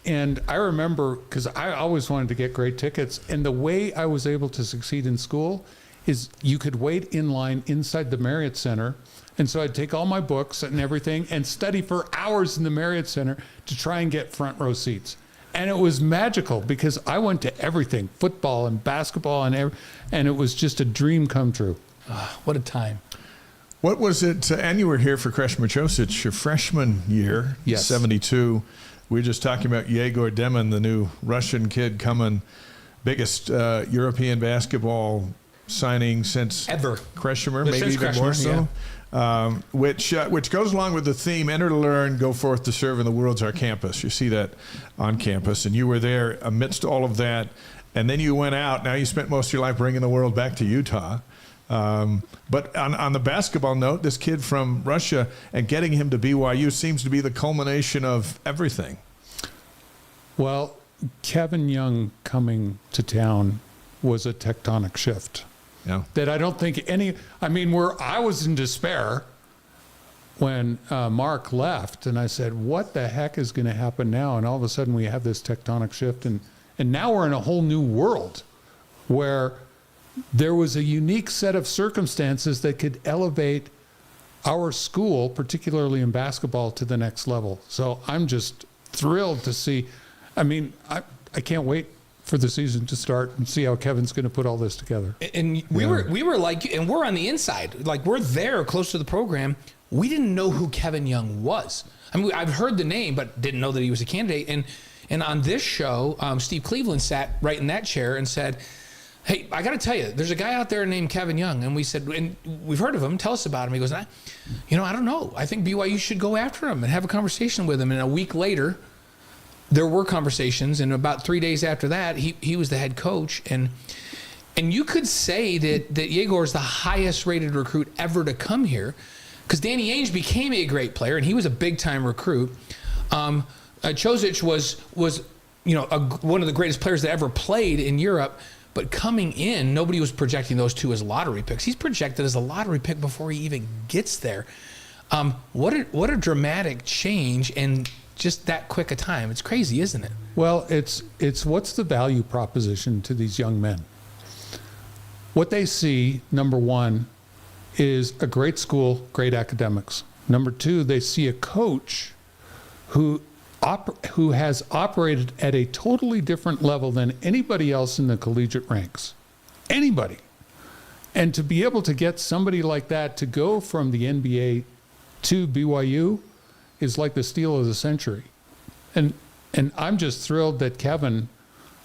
And I remember, because I always wanted to get great tickets, and the way I was able to succeed in school is you could wait in line inside the Marriott Center. And so I'd take all my books and everything and study for hours in the Marriott Center to try and get front row seats. And it was magical because I went to everything, football and basketball, and it was just a dream come true. What a time. What was it? And you were here for Krešimir Ćosić, your freshman year, Yes. 72. We were just talking about Egor Demin, the new Russian kid coming, biggest European basketball signing since Ever. Krešimir, But maybe since even Krešimir, more so. Which goes along with the theme, enter to learn, go forth to serve, and the world's our campus. You see that on campus, and you were there amidst all of that, and then you went out. Now you spent most of your life bringing the world back to Utah. But on the basketball note, this kid from Russia and getting him to BYU seems to be the culmination of everything. Well, Kevin Young coming to town was a tectonic shift. Yeah. That I don't think where I was in despair when Mark left, and I said, what the heck is going to happen now? And all of a sudden we have this tectonic shift, and now we're in a whole new world where there was a unique set of circumstances that could elevate our school, particularly in basketball, to the next level. So I'm just thrilled to see. I can't wait for the season to start and see how Kevin's going to put all this together. And we were like, and we're on the inside, like we're there close to the program. We didn't know who Kevin Young was. I've heard the name, but didn't know that he was a candidate. And on this show, Steve Cleveland sat right in that chair and said, hey, I got to tell you, there's a guy out there named Kevin Young. And we said, and we've heard of him. Tell us about him. He goes, I don't know. I think BYU should go after him and have a conversation with him. And a week later, there were conversations. And about 3 days after that, he was the head coach. And you could say that Egor is the highest rated recruit ever to come here, because Danny Ainge became a great player, and he was a big-time recruit. Ćosić was one of the greatest players that ever played in Europe. But coming in, nobody was projecting those two as lottery picks. He's projected as a lottery pick before he even gets there. What a dramatic change in just that quick a time. It's crazy, isn't it? Well, it's what's the value proposition to these young men? What they see, number one, is a great school, great academics. Number two, they see a coach who has operated at a totally different level than anybody else in the collegiate ranks. Anybody. And to be able to get somebody like that to go from the NBA to BYU is like the steal of the century. And I'm just thrilled that Kevin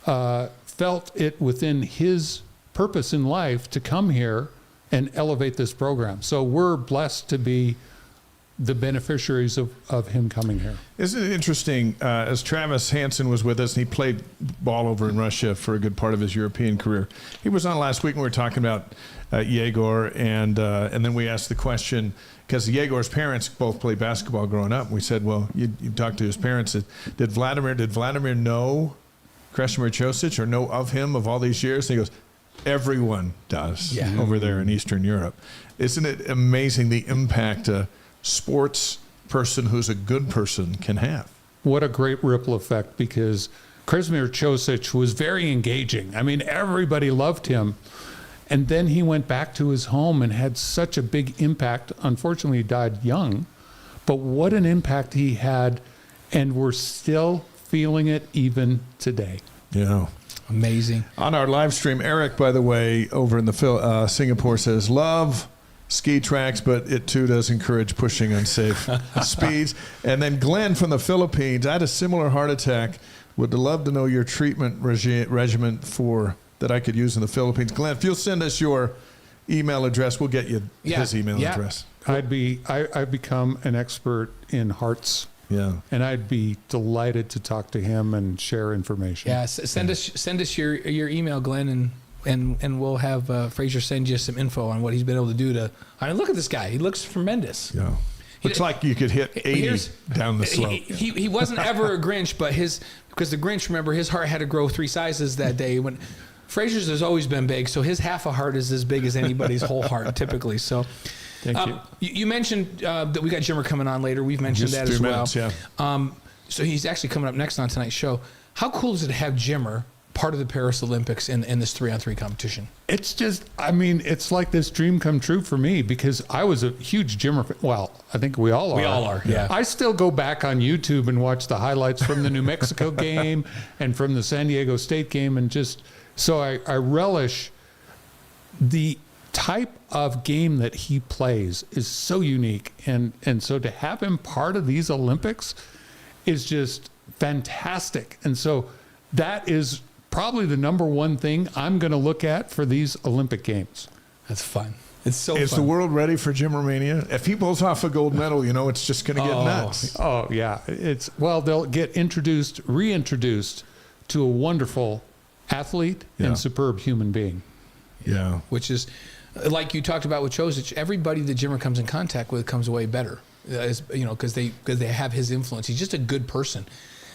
felt it within his purpose in life to come here and elevate this program. So we're blessed to be the beneficiaries of him coming here. Isn't it interesting, as Travis Hansen was with us, and he played ball over in Russia for a good part of his European career. He was on last week, and we were talking about Egor, and then we asked the question, because Egor's parents both played basketball growing up. We said, well, you talked to his parents. Did Vladimir know Krešimir Ćosić or know of him of all these years? And he goes, everyone does over there in Eastern Europe. Isn't it amazing the impact a sports person who's a good person can have? What a great ripple effect, because Krešimir Ćosić was very engaging. Everybody loved him. And then he went back to his home and had such a big impact. Unfortunately, he died young. But what an impact he had, and we're still feeling it even today. Yeah. Amazing. On our live stream, Eric, by the way, over in the Singapore says, love ski tracks, but it too does encourage pushing unsafe speeds. And then Glenn from the Philippines, I had a similar heart attack. Would love to know your treatment regimen that I could use in the Philippines. Glenn, if you'll send us your email address, we'll get you his email address. I've become an expert in hearts. Yeah. And I'd be delighted to talk to him and share information. Yeah, send us your email, Glenn, and we'll have Fraser send you some info on what he's been able to do to. Look at this guy. He looks tremendous. Yeah. Looks like you could hit 80 down the slope. He wasn't ever a Grinch, but because the Grinch, remember, his heart had to grow 3 sizes that day. When Fraser's has always been big, so his half a heart is as big as anybody's whole heart typically. So. Thank you. You mentioned that we got Jimmer coming on later. We've mentioned that as well. Minutes, yeah. So he's actually coming up next on tonight's show. How cool is it to have Jimmer part of the Paris Olympics in this 3-on-3 competition? It's just, it's like this dream come true for me, because I was a huge Jimmer fan. Well, I think we all are. We all are, yeah. I still go back on YouTube and watch the highlights from the New Mexico game and from the San Diego State game, and just so I relish the type of game that he plays is so unique. And so to have him part of these Olympics is just fantastic. And so that is probably the number one thing I'm going to look at for these Olympic Games. That's fun. It's so Is fun. the world ready for Jimmermania? If he pulls off a gold medal, it's just going to get nuts. Oh yeah. They'll get reintroduced to a wonderful athlete and superb human being. Yeah. Which is, like you talked about with Chosich, everybody that Jimmer comes in contact with comes away better, because they have his influence. He's just a good person,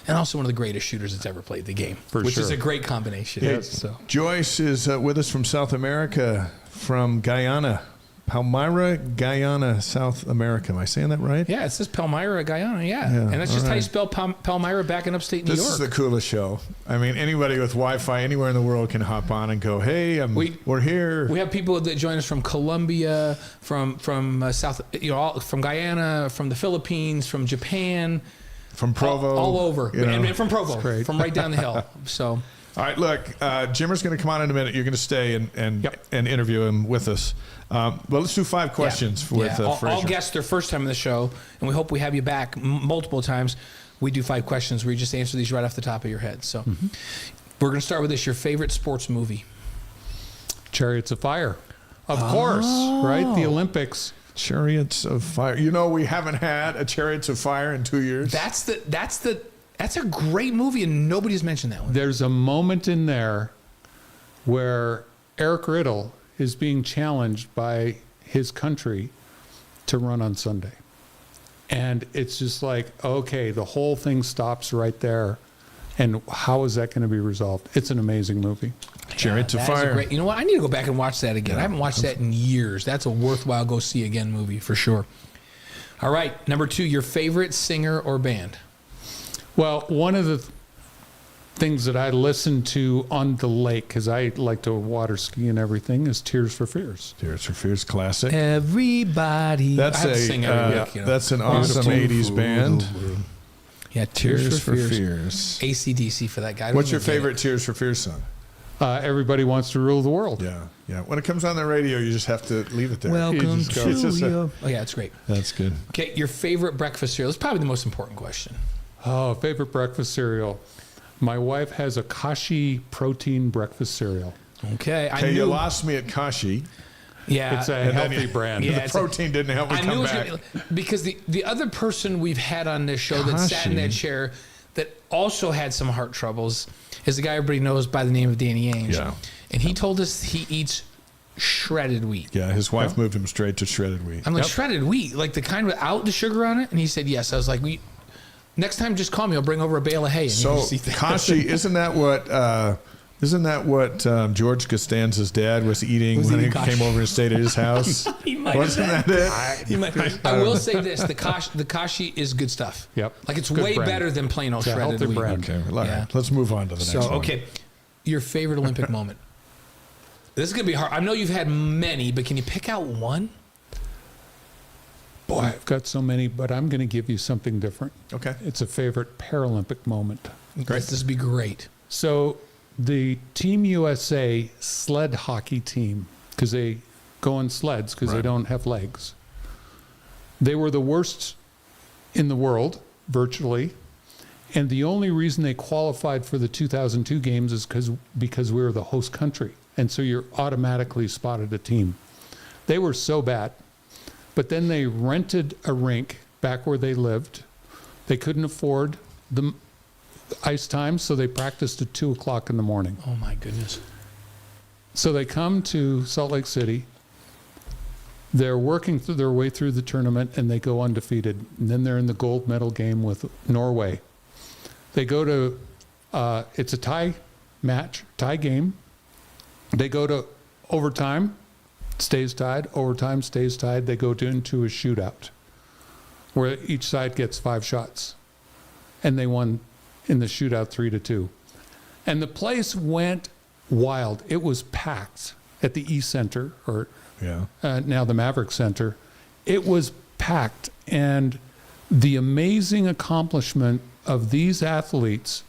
and also one of the greatest shooters that's ever played the game, which is a great combination. Hey, Joyce is with us from South America, from Guyana. Palmyra, Guyana, South America. Am I saying that right? Yeah, it says Palmyra, Guyana, and that's just how you spell Palmyra back in upstate New York. This is the coolest show. I mean, anybody with Wi-Fi anywhere in the world can hop on and go, hey, we're here. We have people that join us from Colombia, from South, from Guyana, from the Philippines, from Japan. From Provo. All over. And from Provo, from right down the hill. So... All right, look, Jimmer's going to come on in a minute. You're going to stay and interview him with us. But let's do 5 questions with Fraser. All guests their first time on the show, and we hope we have you back multiple times. We do 5 questions where you just answer these right off the top of your head. So we're going to start with this. Your favorite sports movie? Chariots of Fire. Of course, right? The Olympics. Chariots of Fire. We haven't had a Chariots of Fire in 2 years. That's a great movie, and nobody's mentioned that one. There's a moment in there where Eric Riddle is being challenged by his country to run on Sunday. And it's just like, okay, the whole thing stops right there. And how is that going to be resolved? It's an amazing movie. Chariots of Fire. You know what? I need to go back and watch that again. I haven't watched that in years. That's a worthwhile go see again movie for sure. All right, number 2, your favorite singer or band? Well, one of the things that I listen to on the lake, because I like to water ski and everything, is Tears for Fears. Tears for Fears classic. Everybody. That's that's an awesome 80s band. Yeah, Tears for Fears. AC/DC for that guy. What's your favorite Tears for Fears song? Everybody Wants to Rule the World. Yeah. When it comes on the radio, you just have to leave it there. Welcome to you. Oh, yeah, it's great. That's good. Okay, your favorite breakfast cereal. It's probably the most important question. Oh, favorite breakfast cereal. My wife has a Kashi protein breakfast cereal. Okay. You lost me at Kashi. Yeah. It's a healthy brand. Yeah, the protein didn't help me come back. Because the other person we've had on this show that sat in that chair that also had some heart troubles is a guy everybody knows by the name of Danny Ainge. Yeah. And he told us he eats shredded wheat. Yeah, his wife moved him straight to shredded wheat. I'm like, shredded wheat? Like the kind without the sugar on it? And he said, yes. I was like, next time, just call me. I'll bring over a bale of hay. And so, Kashi, isn't that what George Costanza's dad was eating when he came over and stayed at his house? Wasn't that it? I will say this: the Kashi is good stuff. Yep, like it's good way brand. better than plain old shredded wheat. Brand. Okay, right. Let's move on to the next one. Okay, your favorite Olympic moment. This is gonna be hard. I know you've had many, but can you pick out one? Boy, I've got so many, but I'm going to give you something different. Okay. It's a favorite Paralympic moment. Great. This would be great. So the Team USA sled hockey team, because they go on sleds because they don't have legs, they were the worst in the world, virtually. And the only reason they qualified for the 2002 games is because we were the host country. And so you're automatically spotted a team. They were so bad. But then they rented a rink back where they lived. They couldn't afford the ice time, so they practiced at 2 o'clock in the morning. Oh, my goodness. So they come to Salt Lake City. They're working through their way through the tournament, and they go undefeated. And then they're in the gold medal game with Norway. They go to, it's a tie game. They go to overtime. Stays tied, overtime stays tied. They go into a shootout where each side gets 5 shots. And they won in the shootout 3-2. And the place went wild. It was packed at the E Center, or now the Maverick Center. It was packed. And the amazing accomplishment of these athletes,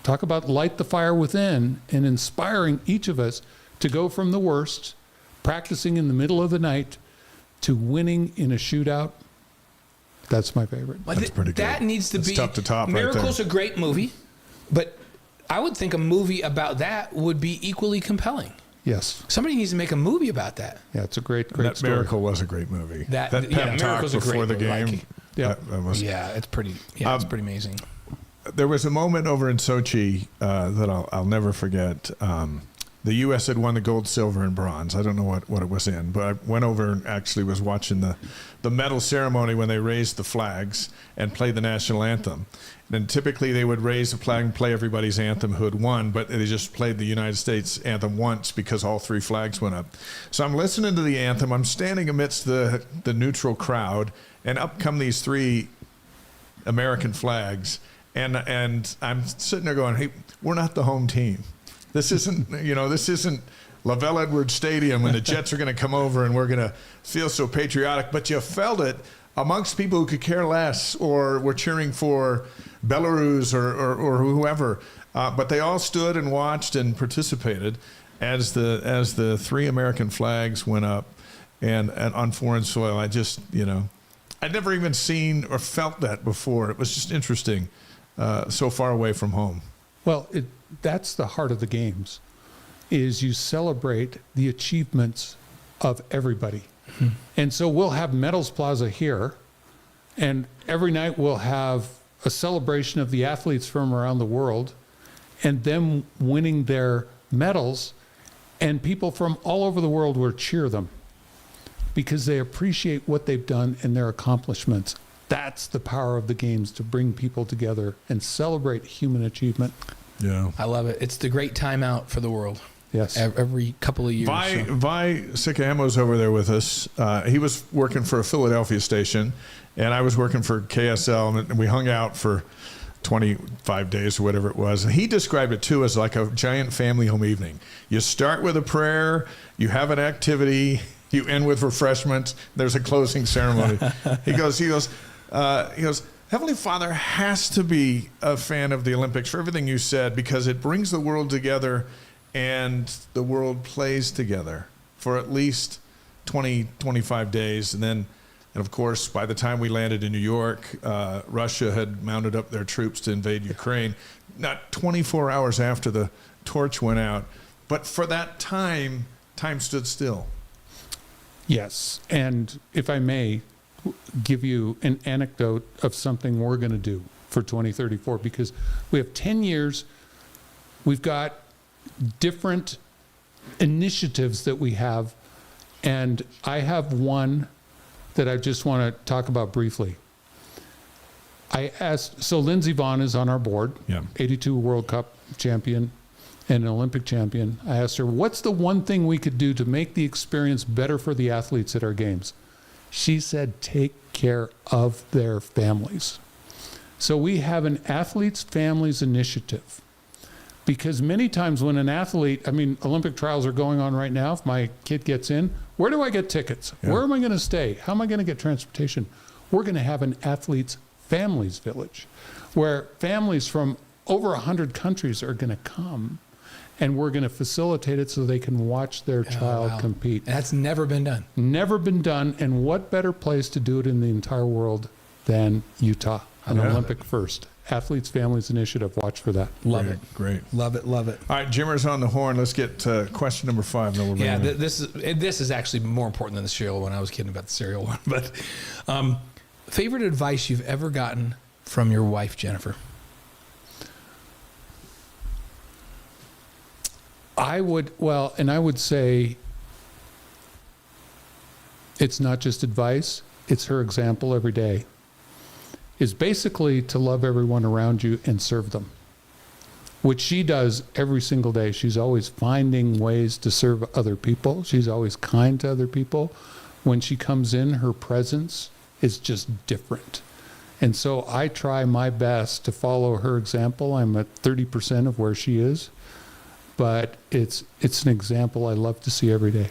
talk about light the fire within and inspiring each of us to go from the worst practicing in the middle of the night to winning in a shootout, that's my favorite. That's pretty good. That needs to That's be top to top right Miracle's there. a great movie, but I would think a movie about that would be equally compelling. Yes. Somebody needs to make a movie about that. Yeah, it's a great That story. Miracle was a great movie. That- pep yeah, talk Miracle's a before great the movie. game. Yeah. That was, Yeah, it's pretty. Yeah, it's pretty amazing. There was a moment over in Sochi that I'll never forget. The U.S. had won the gold, silver, and bronze. I don't know what it was in, but I went over and actually was watching the medal ceremony when they raised the flags and played the national anthem. And typically they would raise the flag and play everybody's anthem who had won, but they just played the United States anthem once because all three flags went up. So I'm listening to the anthem. I'm standing amidst the neutral crowd, and up come these three American flags. And I'm sitting there going, hey, we're not the home team. This isn't Lavelle Edwards Stadium and the Jets are going to come over and we're going to feel so patriotic. But you felt it amongst people who could care less or were cheering for Belarus or whoever. But they all stood and watched and participated as the three American flags went up and on foreign soil. I just, I'd never even seen or felt that before. It was just interesting, so far away from home. Well, that's the heart of the games, is you celebrate the achievements of everybody. Mm-hmm. And so we'll have Medals Plaza here, and every night we'll have a celebration of the athletes from around the world and them winning their medals, and people from all over the world will cheer them because they appreciate what they've done and their accomplishments. That's the power of the games, to bring people together and celebrate human achievement. Yeah, I love it. It's the great timeout for the world. Yes. Every couple of years. Vi Sikamo's over there with us. He was working for a Philadelphia station, and I was working for KSL, and we hung out for 25 days or whatever it was. And he described it, too, as like a giant family home evening. You start with a prayer, you have an activity, you end with refreshments, there's a closing ceremony. He goes, Heavenly Father has to be a fan of the Olympics for everything you said, because it brings the world together and the world plays together for at least 20, 25 days. And of course, by the time we landed in New York, Russia had mounted up their troops to invade Ukraine, not 24 hours after the torch went out. But for that time stood still. Yes. And if I may give you an anecdote of something we're going to do for 2034, because we have 10 years, we've got different initiatives that we have, and I have one that I just want to talk about briefly. I asked, so Lindsey Vonn is on our board, 82 World Cup champion and an Olympic champion. I asked her, what's the one thing we could do to make the experience better for the athletes at our games? She said, take care of their families. So we have an Athletes Families Initiative, because many times when an athlete, Olympic trials are going on right now. If my kid gets in, where do I get tickets? Yeah. Where am I going to stay? How am I going to get transportation? We're going to have an Athletes Families Village where families from over 100 countries are going to come, and we're going to facilitate it so they can watch their child compete. And that's never been done. Never been done. And what better place to do it in the entire world than Utah, an Olympic first. Athletes Families Initiative. Watch for that. Love it. Great. Love it. Love it. All right, Jimmer's on the horn. Let's get question number 5. Then we'll this is actually more important than the cereal one. I was kidding about the cereal one. But favorite advice you've ever gotten from your wife, Jennifer? I would say it's not just advice, it's her example every day, is basically to love everyone around you and serve them, which she does every single day. She's always finding ways to serve other people. She's always kind to other people. When she comes in, her presence is just different. And so I try my best to follow her example. I'm at 30% of where she is, but it's an example I love to see every day.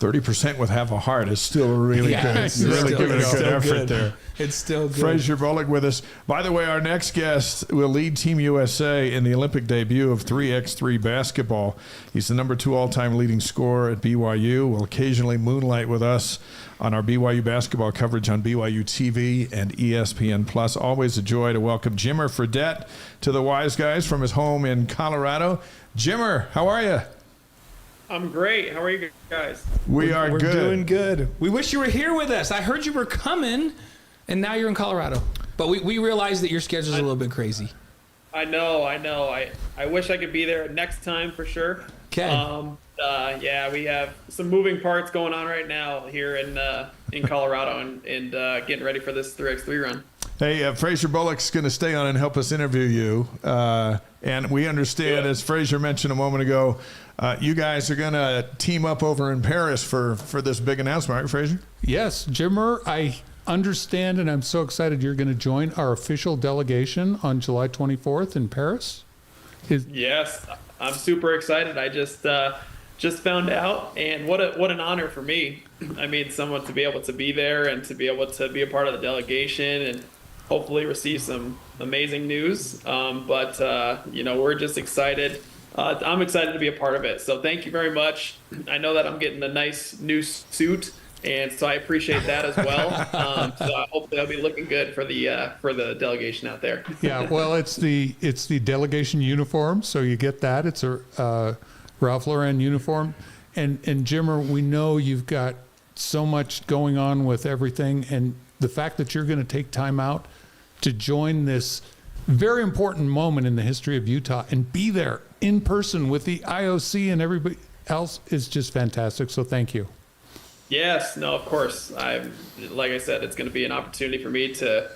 30% with half a heart is still really good. It's You're really still giving a good. good Still effort good. there. It's still good. Fraser Bullock with us. By the way, our next guest will lead Team USA in the Olympic debut of 3x3 basketball. He's the #2 all-time leading scorer at BYU. Will occasionally moonlight with us on our BYU basketball coverage on BYU TV and ESPN+. Always a joy to welcome Jimmer Fredette to the Wise Guys from his home in Colorado. Jimmer, how are you? I'm great. How are you guys? We're We're good. doing good. We wish you were here with us. I heard you were coming, and now you're in Colorado. But we realize that your schedule's a little bit crazy. I know. I wish I could be there next time for sure. Okay. Yeah, we have some moving parts going on right now here in Colorado and getting ready for this 3x3 run. Hey, Fraser Bullock's going to stay on and help us interview you. And we understand, as Fraser mentioned a moment ago, you guys are going to team up over in Paris for this big announcement, right, Fraser? Yes, Jimmer, I understand, and I'm so excited you're going to join our official delegation on July 24th in Paris. Yes, I'm super excited. I just found out, and what an honor for me. I mean, someone to be able to be there and to be able to be a part of the delegation and hopefully receive some amazing news. We're just excited. I'm excited to be a part of it. So thank you very much. I know that I'm getting a nice new suit, and so I appreciate that as well. So hopefully I'll be looking good for the delegation out there. Yeah, well, it's the delegation uniform, so you get that. It's a Ralph Lauren uniform. And Jimmer, we know you've got so much going on with everything, and the fact that you're going to take time out to join this very important moment in the history of Utah and be there in person with the IOC and everybody else is just fantastic. So thank you. Yes, no, of course. Like I said, it's going to be an opportunity for me to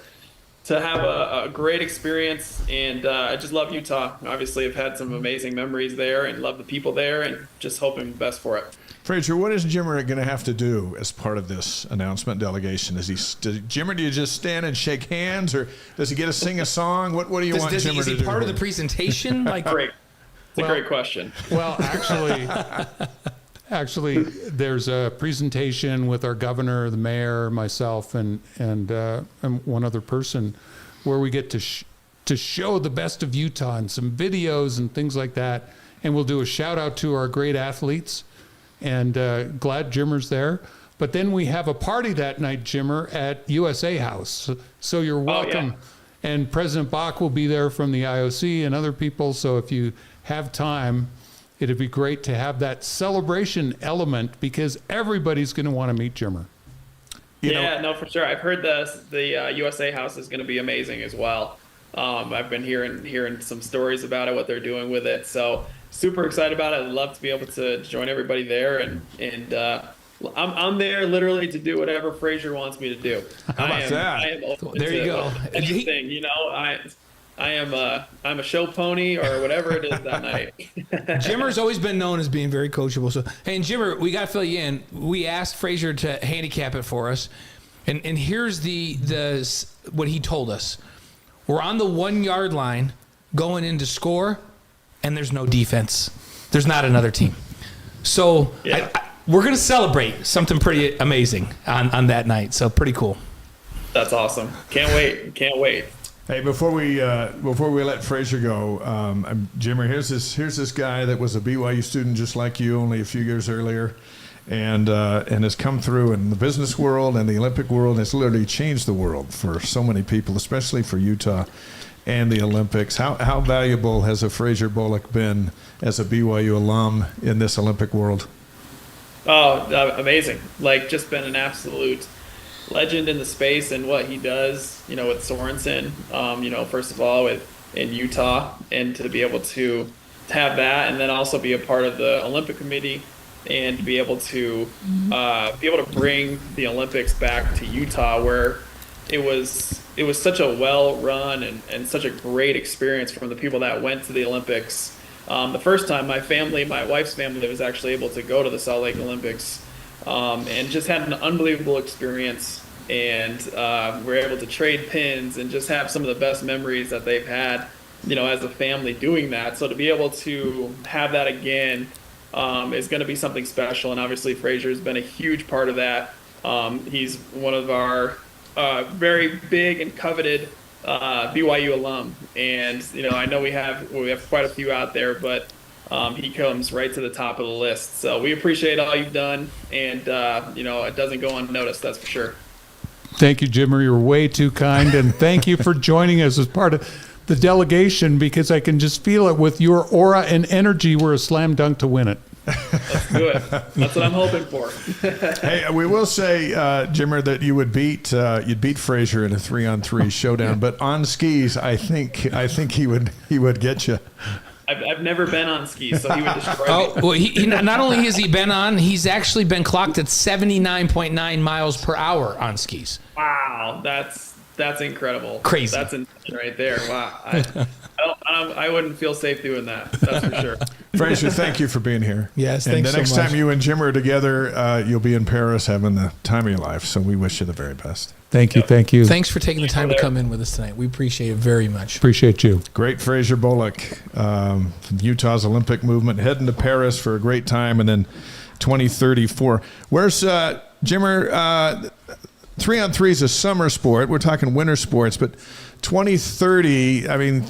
have a great experience, and I just love Utah. Obviously, I've had some amazing memories there and love the people there, and just hoping the best for it. Fraser, what is Jimmer going to have to do as part of this announcement delegation? Jimmer, do you just stand and shake hands, or does he get to sing a song? What do you want Jimmer to do? Is he part of the presentation? Great. It's a great question. Well, actually, there's a presentation with our governor, the mayor, myself, and one other person, where we get to show the best of Utah and some videos and things like that. And we'll do a shout out to our great athletes. And glad Jimmer's there. But then we have a party that night, Jimmer, at USA House. So you're welcome. Oh, yeah. And President Bach will be there from the IOC and other people. So if you have time, it'd be great to have that celebration element, because everybody's going to want to meet Jimmer. No, for sure. I've heard the USA House is going to be amazing as well. I've been hearing some stories about it, what they're doing with it. So super excited about it. I'd love to be able to join everybody there, and I'm there literally to do whatever Fraser wants me to do. How about that? I am open There you to go. anything. I'm a show pony or whatever it is that night. Jimmer's always been known as being very coachable. So, hey, and Jimmer, we got to fill you in. We asked Fraser to handicap it for us, and here's the what he told us. We're on the 1 yard line going in to score, and there's no defense. There's not another team. So Yeah. we're going to celebrate something pretty amazing on that night. So pretty cool. That's awesome. Can't wait. Hey, before we let Fraser go, Jimmer, here's this guy that was a BYU student just like you, only a few years earlier, and has come through in the business world and the Olympic world, and has literally changed the world for so many people, especially for Utah and the Olympics. How valuable has a Fraser Bullock been as a BYU alum in this Olympic world? Oh, amazing. Just been an absolute legend in the space and what he does, with Sorensen, first of all in Utah, and to be able to have that, and then also be a part of the Olympic Committee, and to be able to bring the Olympics back to Utah, where it was such a well-run and such a great experience from the people that went to the Olympics. The first time my wife's family was actually able to go to the Salt Lake Olympics, and just had an unbelievable experience, and we're able to trade pins and just have some of the best memories that they've had, as a family doing that. So to be able to have that again is going to be something special. And obviously, Fraser's been a huge part of that. He's one of our very big and coveted BYU alum, and I know we have quite a few out there, but he comes right to the top of the list. So we appreciate all you've done, and it doesn't go unnoticed, that's for sure. Thank you, Jimmer. You're way too kind, and thank you for joining us as part of the delegation, because I can just feel it with your aura and energy. We're a slam dunk to win it. Let's do it. That's what I'm hoping for. Hey, we will say, Jimmer, that you would beat Fraser in a 3-on-3 showdown, but on skis, I think he would get you. I've never been on skis, so he would destroy me. Well, he not only has he been on, he's actually been clocked at 79.9 miles per hour on skis. Wow, that's incredible. Crazy. That's insane right there. Wow. I wouldn't feel safe doing that. That's for sure. Fraser, thank you for being here. Yes, and thanks the next so much. time you and Jimmer are together, you'll be in Paris having the time of your life. So we wish you the very best. Thank you. Thank you. Thanks for taking the time to come in with us tonight. We appreciate it very much. Appreciate you. Great Fraser Bullock, from Utah's Olympic movement, heading to Paris for a great time, and then 2034. Where's Jimmer? 3-on-3 is a summer sport. We're talking winter sports, but 2030. I mean,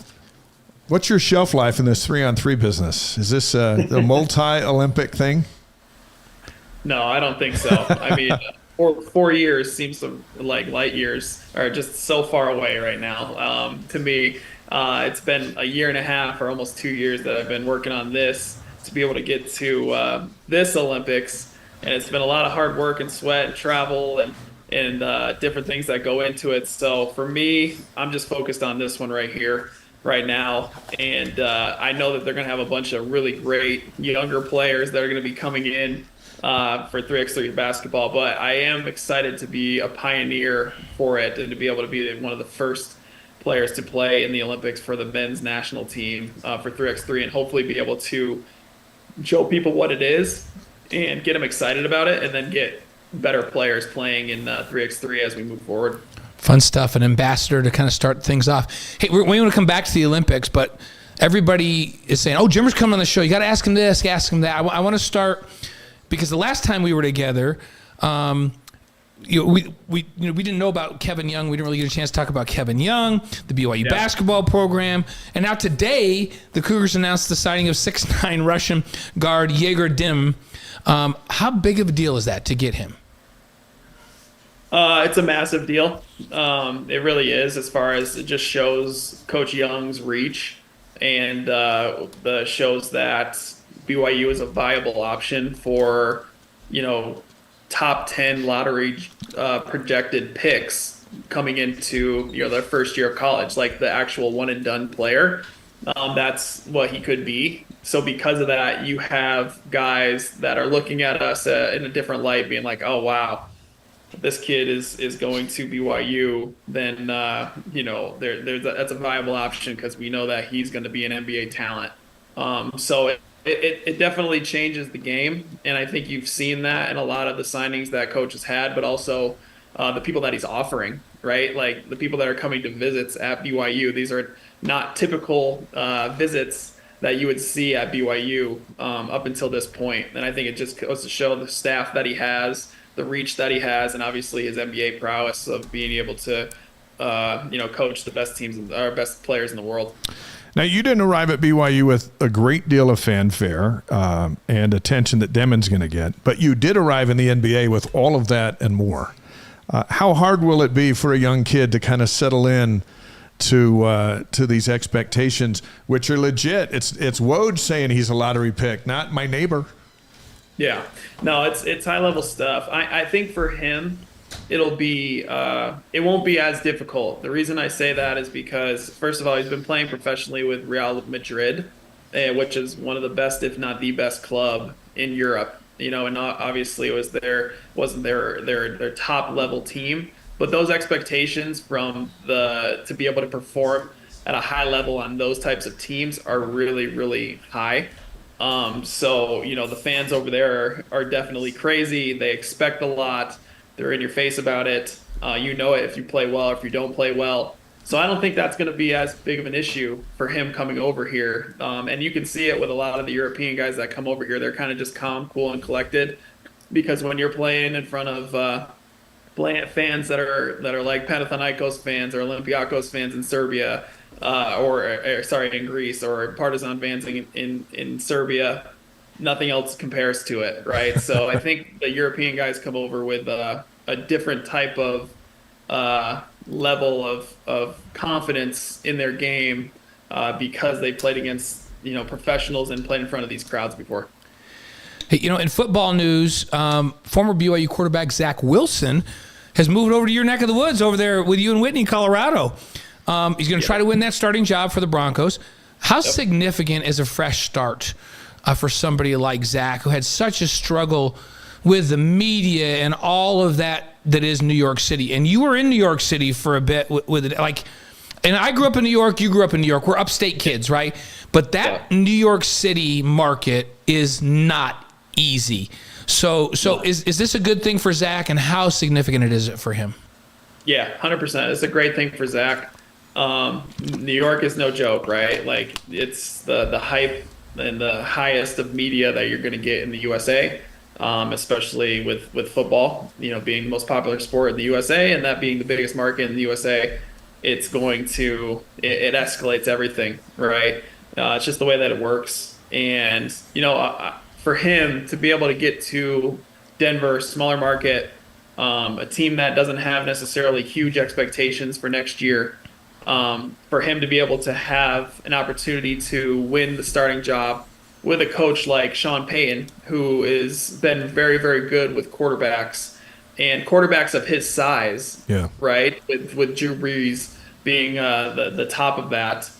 what's your shelf life in this 3-on-3 business? Is this a multi-Olympic thing? No, I don't think so. I mean, 4 years seems like light years, or just so far away right now. To me, it's been a year and a half or almost 2 years that I've been working on this to be able to get to this Olympics, and it's been a lot of hard work and sweat and travel and different things that go into it. So for me, I'm just focused on this one right here, right now. And I know that they're going to have a bunch of really great younger players that are going to be coming in for 3x3 basketball. But I am excited to be a pioneer for it and to be able to be one of the first players to play in the Olympics for the men's national team for 3x3, and hopefully be able to show people what it is and get them excited about it, and then get better players playing in 3x3 as we move forward. Fun stuff. An ambassador to kind of start things off. Hey, we want to come back to the Olympics, but everybody is saying, "Oh, Jimmer's coming on the show. You got to ask him this, ask him that." I want to start because the last time we were together, we didn't know about Kevin Young. We didn't really get a chance to talk about Kevin Young, the BYU basketball program, and now today the Cougars announced the signing of 6'9" Russian guard Egor Demin. How big of a deal is that to get him? It's a massive deal. It really is, as far as it just shows Coach Young's reach, and shows that BYU is a viable option for, top 10 lottery projected picks coming into their first year of college, like the actual one and done player. That's what he could be. So because of that, you have guys that are looking at us in a different light, being like, "Oh wow, this kid is going to BYU." Then that's a viable option because we know that he's going to be an NBA talent. So it definitely changes the game, and I think you've seen that in a lot of the signings that Coach has had, but also the people that he's offering, right? Like the people that are coming to visits at BYU. These are not typical visits that you would see at BYU up until this point. And I think it just goes to show the staff that he has, the reach that he has, and obviously his NBA prowess of being able to coach the best teams or best players in the world. Now, you didn't arrive at BYU with a great deal of fanfare and attention that Demin's going to get, but you did arrive in the NBA with all of that and more. How hard will it be for a young kid to kind of settle in to these expectations, which are legit? It's Woj saying he's a lottery pick, not my neighbor. Yeah, no, it's high level stuff. I think for him, it'll be it won't be as difficult. The reason I say that is because, first of all, he's been playing professionally with Real Madrid, which is one of the best, if not the best club in Europe. And obviously it wasn't their top level team, but those expectations from to be able to perform at a high level on those types of teams are really, really high. So the fans over there are definitely crazy. They expect a lot. They're in your face about it. It if you play well or if you don't play well. So I don't think that's going to be as big of an issue for him coming over here. And you can see it with a lot of the European guys that come over here. They're kind of just calm, cool, and collected, because when you're playing in front of fans that are like Panathinaikos fans or Olympiakos fans in Serbia, in Greece, or Partizan fans in Serbia, nothing else compares to it, right? So I think the European guys come over with a different type of level of confidence in their game because they played against professionals and played in front of these crowds before. Hey, in football news, former BYU quarterback Zach Wilson has moved over to your neck of the woods over there with you and Whitney, Colorado. He's going to try to win that starting job for the Broncos. How significant is a fresh start for somebody like Zach, who had such a struggle with the media and all of that is New York City? And you were in New York City for a bit with it. And I grew up in New York, you grew up in New York. We're upstate kids, right? But that New York City market is not easy. So is this a good thing for Zach, and how significant is it for him? Yeah, 100%. It's a great thing for Zach. New York is no joke, right? Like, it's the hype and the highest of media that you're going to get in the USA, especially with football, being the most popular sport in the USA, and that being the biggest market in the USA. It escalates everything, right? It's just the way that it works. And, for him to be able to get to Denver, smaller market, a team that doesn't have necessarily huge expectations for next year, for him to be able to have an opportunity to win the starting job with a coach like Sean Payton, who has been very, very good with quarterbacks, and quarterbacks of his size, right? With Drew Brees being the top of that.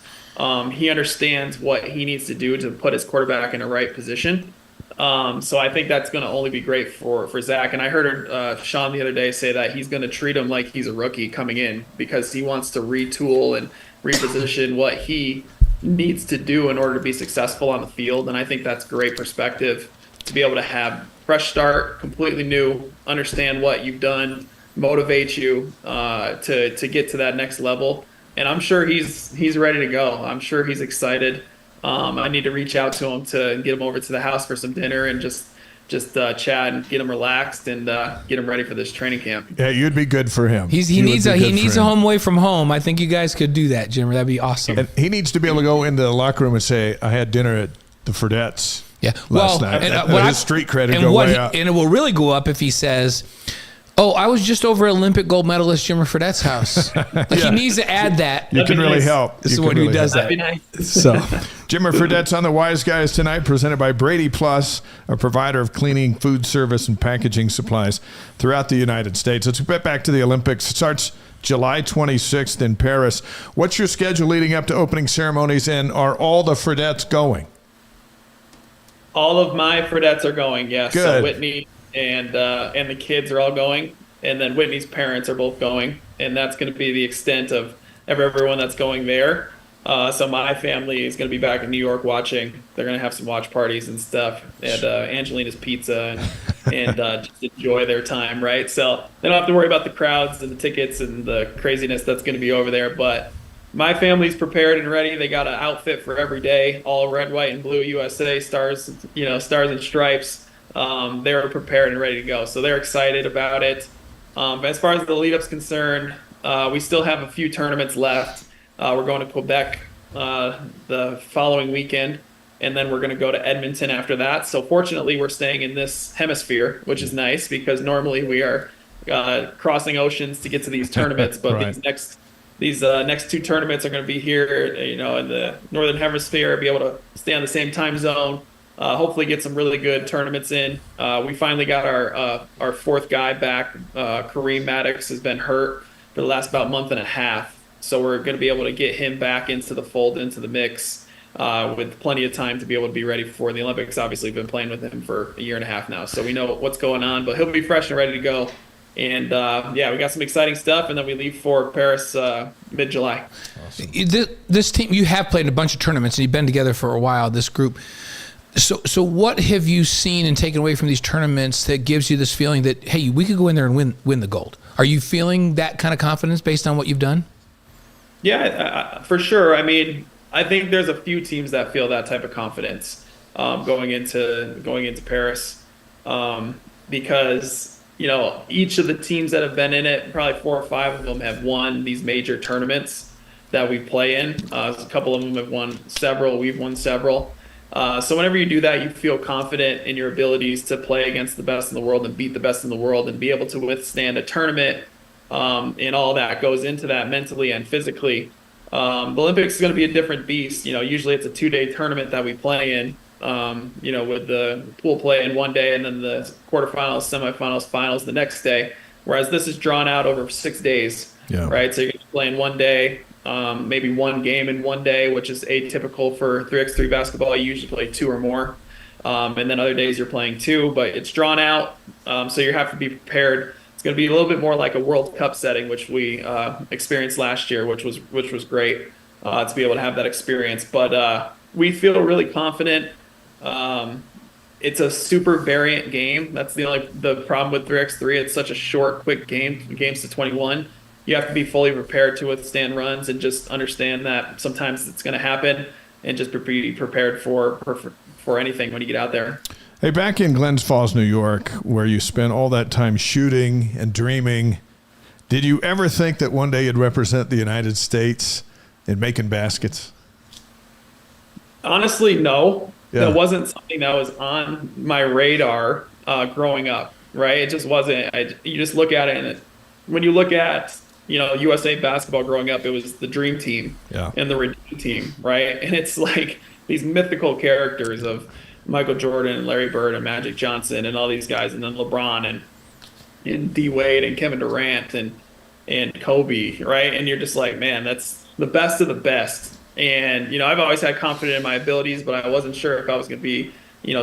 He understands what he needs to do to put his quarterback in the right position. So I think that's going to only be great for Zach. And I heard Sean the other day say that he's going to treat him like he's a rookie coming in, because he wants to retool and reposition what he needs to do in order to be successful on the field. And I think that's great perspective, to be able to have fresh start, completely new, understand what you've done, motivate you to get to that next level. And I'm sure he's ready to go. I'm sure he's excited. I need to reach out to him to get him over to the house for some dinner and just chat and get him relaxed and get him ready for this training camp. Yeah, you'd be good for him. He needs a home away from home. I think you guys could do that, Jimmer. That'd be awesome. And he needs to be able to go into the locker room and say, "I had dinner at the Fredettes." Yeah, last night. His street credit go way up. And it will really go up if he says, "Oh, I was just over Olympic gold medalist Jimmer Fredette's house." He needs to add that. You can really help. This is when he does that. That'd be nice. So, Jimmer Fredette's on the Wise Guys tonight, presented by BradyPlus, a provider of cleaning, food service, and packaging supplies throughout the United States. Let's get back to the Olympics. It starts July 26th in Paris. What's your schedule leading up to opening ceremonies, and are all the Fredettes going? All of my Fredettes are going, yes. Good. So Whitney and the kids are all going, and then Whitney's parents are both going, and that's going to be the extent of everyone that's going there. So my family is going to be back in New York watching. They're going to have some watch parties and stuff at Angelina's Pizza and just enjoy their time, right? So they don't have to worry about the crowds and the tickets and the craziness that's going to be over there. But my family's prepared and ready. They got an outfit for every day, all red, white, and blue USA stars, stars and stripes. They're prepared and ready to go. So they're excited about it. As far as the lead-up's concerned, we still have a few tournaments left. We're going to Quebec the following weekend, and then we're going to go to Edmonton after that. So fortunately, we're staying in this hemisphere, which is nice, because normally we are crossing oceans to get to these tournaments. But right. these next two tournaments are going to be here, in the northern hemisphere, be able to stay on the same time zone. Hopefully get some really good tournaments in. We finally got our fourth guy back. Kareem Maddox has been hurt for the last about month and a half. So we're going to be able to get him back into the fold, into the mix, with plenty of time to be able to be ready for the Olympics. Obviously, we've been playing with him for a year and a half now, so we know what's going on. But he'll be fresh and ready to go. And, we got some exciting stuff, and then we leave for Paris mid-July. Awesome. This team, you have played in a bunch of tournaments, and you've been together for a while, this group. So what have you seen and taken away from these tournaments that gives you this feeling that, hey, we could go in there and win the gold? Are you feeling that kind of confidence based on what you've done? Yeah, for sure. I mean, I think there's a few teams that feel that type of confidence going into Paris, because each of the teams that have been in it, probably 4 or 5 of them have won these major tournaments that we play in. A couple of them have won several. We've won several. So whenever you do that, you feel confident in your abilities to play against the best in the world and beat the best in the world and be able to withstand a tournament. And all that goes into that mentally and physically. The Olympics is going to be a different beast. Usually it's a 2-day tournament that we play in, with the pool play in one day and then the quarterfinals, semifinals, finals the next day. Whereas this is drawn out over 6 days, right? So you're going to play in one day, maybe one game in one day, which is atypical for 3x3 basketball. You usually play 2 or more. And then other days you're playing 2, but it's drawn out. So you have to be prepared. It's going to be a little bit more like a World Cup setting, which we experienced last year, which was great to be able to have that experience. But we feel really confident. It's a super variant game. That's the problem with 3x3. It's such a short, quick game, games to 21. You have to be fully prepared to withstand runs and just understand that sometimes it's going to happen, and just be prepared for anything when you get out there. Hey, back in Glens Falls, New York, where you spent all that time shooting and dreaming, did you ever think that one day you'd represent the United States in making baskets? Honestly, no. Yeah. That wasn't something that was on my radar growing up, right? It just wasn't. You just look at it, and when you look at USA basketball growing up, it was the Dream Team and the Redeem Team, right? And it's like these mythical characters of Michael Jordan and Larry Bird and Magic Johnson and all these guys, and then LeBron and D Wade and Kevin Durant and Kobe, right? And you're just like, man, that's the best of the best. And I've always had confidence in my abilities, but I wasn't sure if I was going to be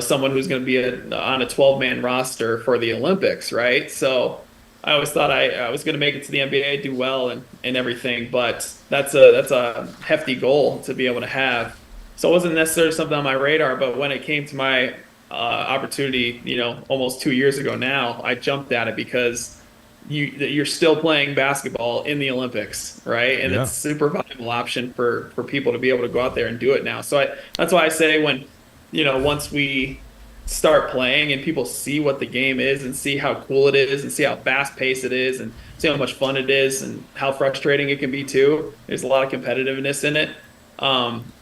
someone who's going to be on a 12-man roster for the Olympics, right? So I always thought I was going to make it to the NBA, do well and everything, but that's a hefty goal to be able to have. So it wasn't necessarily something on my radar, but when it came to my opportunity, almost 2 years ago now, I jumped at it because you're still playing basketball in the Olympics, right? And it's a super valuable option for people to be able to go out there and do it now. So that's why I say when, once we start playing and people see what the game is and see how cool it is and see how fast paced it is and see how much fun it is and how frustrating it can be too. There's a lot of competitiveness in it.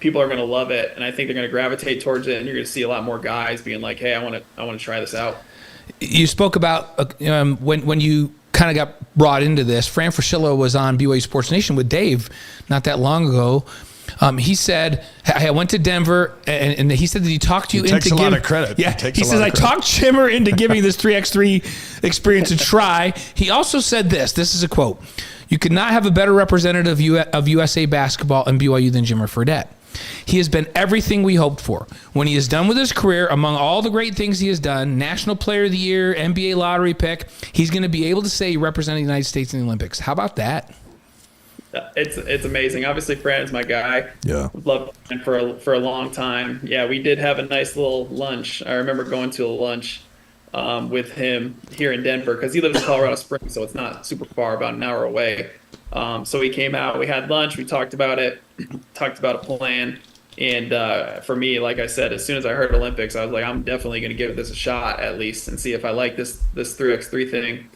People are going to love it, and I think they're going to gravitate towards it, and you're going to see a lot more guys being like, hey, I want to try this out. You spoke about when you kind of got brought into this. Fran Fraschilla was on BYU Sports Nation with Dave not that long ago. He said, hey, I went to Denver, and he said that he talked you into giving... Takes a lot of credit. Yeah, he says, I talked Jimmer into giving this 3x3 experience a try. He also said this is a quote, "You could not have a better representative of USA basketball and BYU than Jimmer Fredette. He has been everything we hoped for. When he is done with his career, among all the great things he has done, National Player of the Year, NBA lottery pick, he's going to be able to say he represented the United States in the Olympics." How about that? It's amazing. Obviously, Fran is my guy. Yeah. We've loved him for a long time. Yeah, we did have a nice little lunch. I remember going to a lunch with him here in Denver because he lives in Colorado Springs, so it's not super far, about an hour away. So he came out, we had lunch, we talked about it, talked about a plan. And for me, like I said, as soon as I heard Olympics, I was like, I'm definitely going to give this a shot at least and see if I like this 3x3 thing.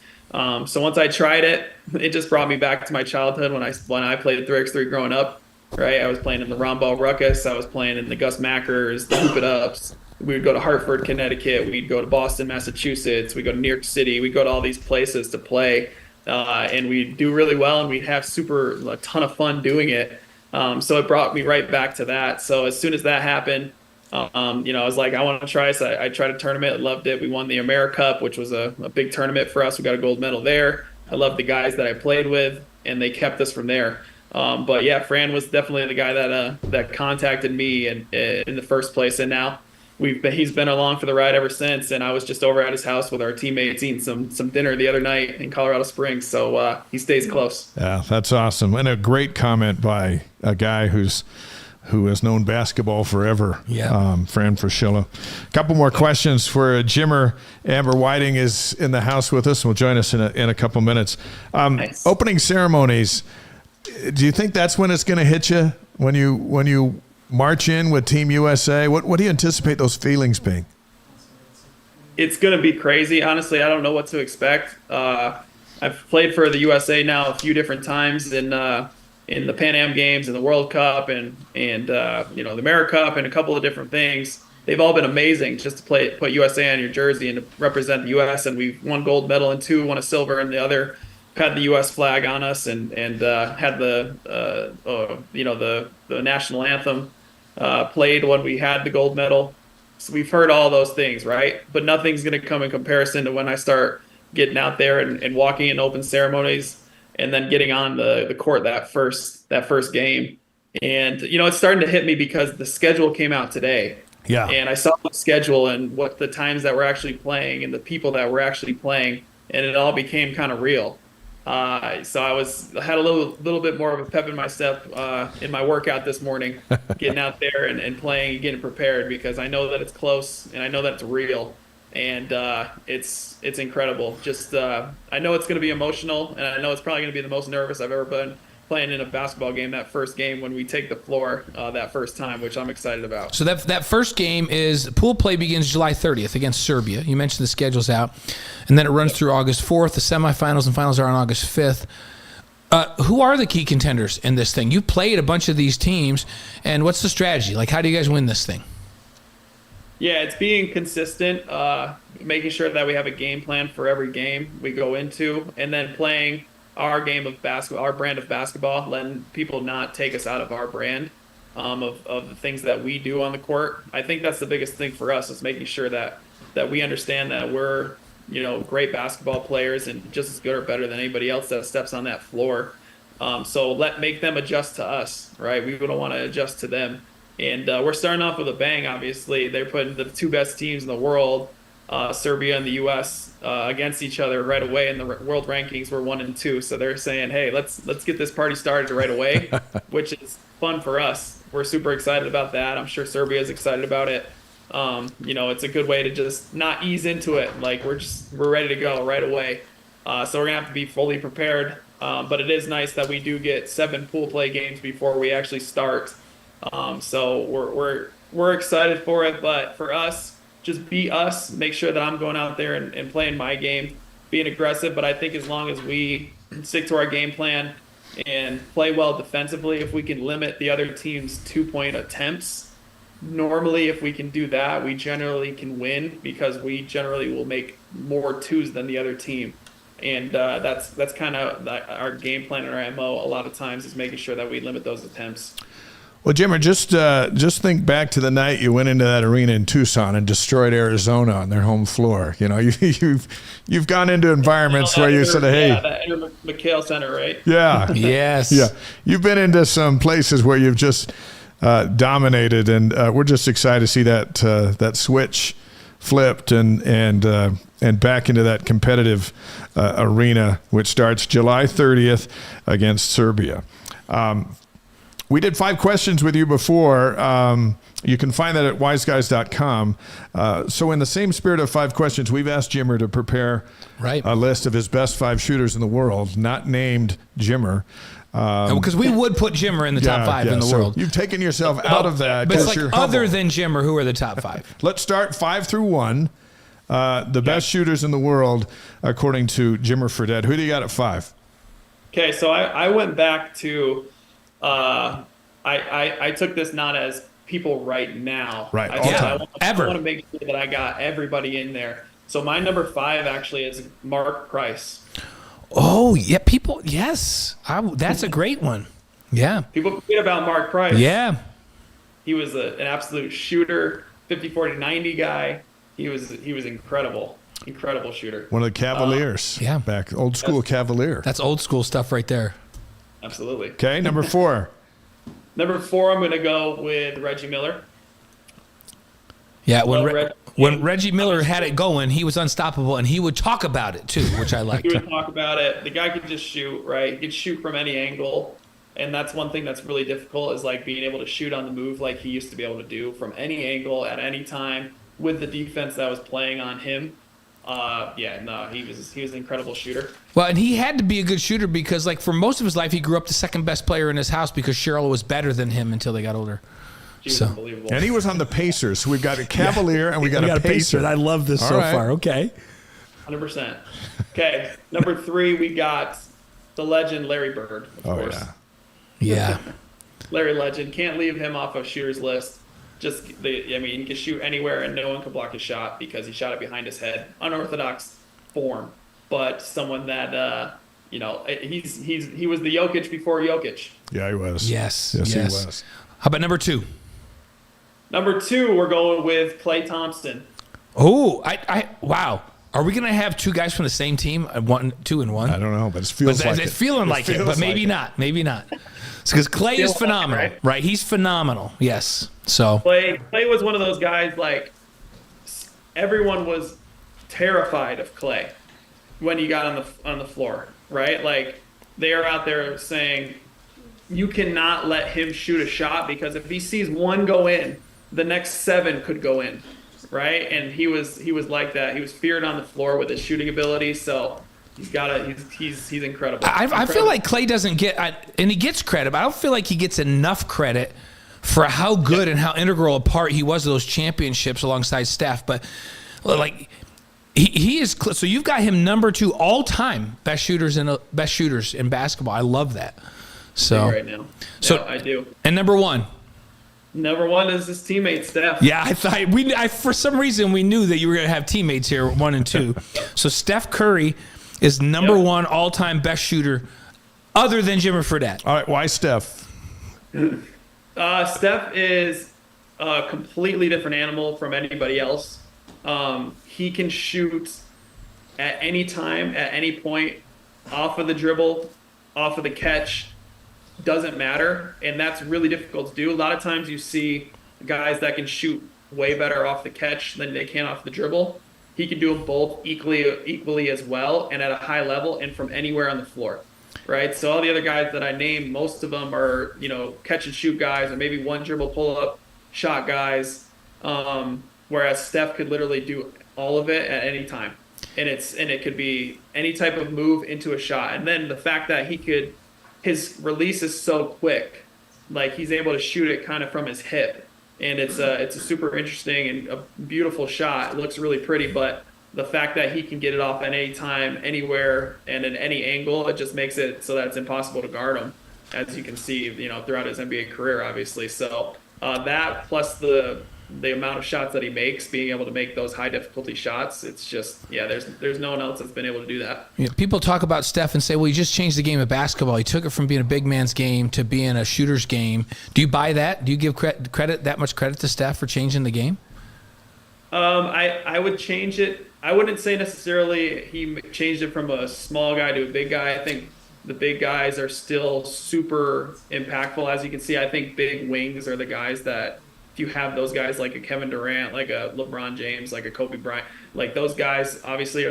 So once I tried it, it just brought me back to my childhood when I played 3x3 growing up, right? I was playing in the Ron Ball Ruckus. I was playing in the Gus Mackers, the Hoop It Ups. We would go to Hartford, Connecticut. We'd go to Boston, Massachusetts. We'd go to New York City. We'd go to all these places to play. And we'd do really well, and we'd have a ton of fun doing it. So it brought me right back to that. So as soon as that happened, I was like, I want to try. So I tried a tournament, loved it. We won the AmeriCup, which was a big tournament for us. We got a gold medal there. I loved the guys that I played with, and they kept us from there. But yeah, Fran was definitely the guy that contacted me in the first place, and now he's been along for the ride ever since. And I was just over at his house with our teammates eating some dinner the other night in Colorado Springs. So he stays close. Yeah, that's awesome, and a great comment by a guy who has known basketball forever. Yeah. Fran Fraschilla. A couple more questions for Jimmer. Amber Whiting is in the house with us and will join us in a couple minutes. Nice. Opening ceremonies. Do you think that's when it's going to hit you when you march in with Team USA? What do you anticipate those feelings being? It's going to be crazy. Honestly, I don't know what to expect. I've played for the USA now a few different times in the Pan Am Games and the World Cup and the America Cup and a couple of different things. They've all been amazing just to put USA on your jersey and to represent the U.S. And we've won gold medal in 2, won a silver in the other, had the U.S. flag on us and had the national anthem played when we had the gold medal. So we've heard all those things, right? But nothing's going to come in comparison to when I start getting out there and walking in open ceremonies and then getting on the court that first game. And, it's starting to hit me because the schedule came out today. Yeah. And I saw the schedule and what the times that we're actually playing and the people that were actually playing, and it all became kind of real. So I had a little bit more of a pep in my step in my workout this morning, getting out there and playing and getting prepared because I know that it's close and I know that it's real, and it's incredible. Just I know it's going to be emotional, and I know it's probably going to be the most nervous I've ever been playing in a basketball game, that first game when we take the floor that first time, which I'm excited about. So that first game is pool play begins July 30th against Serbia. You mentioned the schedule's out, and then it runs through August 4th. The semifinals and finals are on August 5th. Who are the key contenders in this thing? You played a bunch of these teams, and what's the strategy? Like, how do you guys win this thing? Yeah, it's being consistent, making sure that we have a game plan for every game we go into, and then playing our game of basketball, our brand of basketball, letting people not take us out of our brand of the things that we do on the court. I think that's the biggest thing for us is making sure that we understand that we're, great basketball players and just as good or better than anybody else that steps on that floor. So make them adjust to us, right? We don't want to adjust to them. And we're starting off with a bang, obviously. They're putting the 2 best teams in the world, Serbia and the U.S., against each other right away in the world rankings. We're 1 and 2, so they're saying, "Hey, let's get this party started right away," which is fun for us. We're super excited about that. I'm sure Serbia is excited about it. It's a good way to just not ease into it. Like we're ready to go right away. So we're gonna have to be fully prepared. But it is nice that we do get 7 pool play games before we actually start. So we're excited for it. But for us, just be us, make sure that I'm going out there and playing my game, being aggressive. But I think as long as we stick to our game plan and play well defensively, if we can limit the other team's 2-point attempts, normally if we can do that, we generally can win because we generally will make more 2s than the other team. And that's kind of our game plan and our MO a lot of times is making sure that we limit those attempts. Well, Jimmer, just think back to the night you went into that arena in Tucson and destroyed Arizona on their home floor. You've gone into environments where you said, "Hey, that Enter McHale Center, right?" Yeah, Yes. yeah. You've been into some places where you've just dominated, and we're just excited to see that switch flipped and back into that competitive arena, which starts July 30th against Serbia. We did 5 questions with you before. You can find that at wiseguys.com. So in the same spirit of 5 questions, we've asked Jimmer to prepare a list of his best 5 shooters in the world, not named Jimmer. Because we would put Jimmer in the top 5 in the world. You've taken yourself out of that. But it's like you're other humble. than Jimmer, who are the top 5? Let's start 5 through 1. The best shooters in the world, according to Jimmer Fredette. Who do you got at 5? Okay, so I went back to I took this not as people right now. Right, I time. I want to make sure that I got everybody in there. So my number 5 actually is Mark Price. Oh, yeah, people, yes. That's a great one. Yeah. People forget about Mark Price. Yeah. He was an absolute shooter, 50, 40, 90 guy. He was incredible. Incredible shooter. One of the Cavaliers. Yeah. Back, old school Cavalier. That's old school stuff right there. Absolutely. Okay, number 4. Number 4, I'm going to go with Reggie Miller. Yeah, when Reggie Miller had it going, he was unstoppable, and he would talk about it too, which I liked. He would talk about it. The guy could just shoot, right? He could shoot from any angle, and that's one thing that's really difficult is like being able to shoot on the move like he used to be able to do from any angle at any time with the defense that was playing on him. he was an incredible shooter. Well, and he had to be a good shooter because, like, for most of his life, he grew up the second best player in his house because Cheryl was better than him until they got older. She was unbelievable. And he was on the Pacers. So we've got a Cavalier and we got a Pacer. I love this so far. Okay. 100%. Okay, number 3, we got the legend Larry Bird, of course. Yeah. Larry Legend. Can't leave him off of shooter's list. He can shoot anywhere and no one can block his shot because he shot it behind his head. Unorthodox form, but someone that he was the Jokic before Jokic. Yeah, he was. Yes, he was. How about number 2? Number 2, we're going with Klay Thompson. Oh, wow. Are we going to have 2 guys from the same team? 1, 2, and 1? I don't know, but it feels like it's feeling like it, but maybe not. Maybe not. Because Klay is phenomenal, right? He's phenomenal. Yes. So Klay was one of those guys, like, everyone was terrified of Klay when he got on the floor, right? Like, they are out there saying, you cannot let him shoot a shot because if he sees one go in, the next 7 could go in, right? And he was like that. He was feared on the floor with his shooting ability. So he's incredible. I feel like Klay doesn't get, and he gets credit, but I don't feel like he gets enough credit for how good and how integral a part he was of those championships alongside Steph. But like he is, so you've got him number 2 all time best shooters in basketball. I love that. So right now, so I do. And number 1. Number 1 is his teammate Steph. Yeah, I thought for some reason we knew that you were going to have teammates here, 1 and 2. So Steph Curry is number 1 all-time best shooter, other than Jimmer Fredette. All right, why Steph? Steph is a completely different animal from anybody else. He can shoot at any time, at any point, off of the dribble, off of the catch. Doesn't matter, and that's really difficult to do. A lot of times you see guys that can shoot way better off the catch than they can off the dribble. He can do them both equally as well and at a high level and from anywhere on the floor, right? So all the other guys that I named, most of them are, catch and shoot guys or maybe one dribble pull-up shot guys, whereas Steph could literally do all of it at any time. And it could be any type of move into a shot. And then the fact that his release is so quick, like he's able to shoot it kind of from his hip, and it's a super interesting and a beautiful shot. It looks really pretty, but the fact that he can get it off at any time, anywhere, and in any angle, it just makes it so that it's impossible to guard him, as you can see, throughout his NBA career, obviously. So that plus the amount of shots that he makes, being able to make those high difficulty shots, it's just, there's no one else that's been able to do that. Yeah, people talk about Steph and say, well, he just changed the game of basketball. He took it from being a big man's game to being a shooter's game. Do you buy that? Do you give that much credit to Steph for changing the game? I would change it. I wouldn't say necessarily he changed it from a small guy to a big guy. I think the big guys are still super impactful. As you can see, I think big wings are the guys that, if you have those guys like a Kevin Durant, like a LeBron James, like a Kobe Bryant, like those guys obviously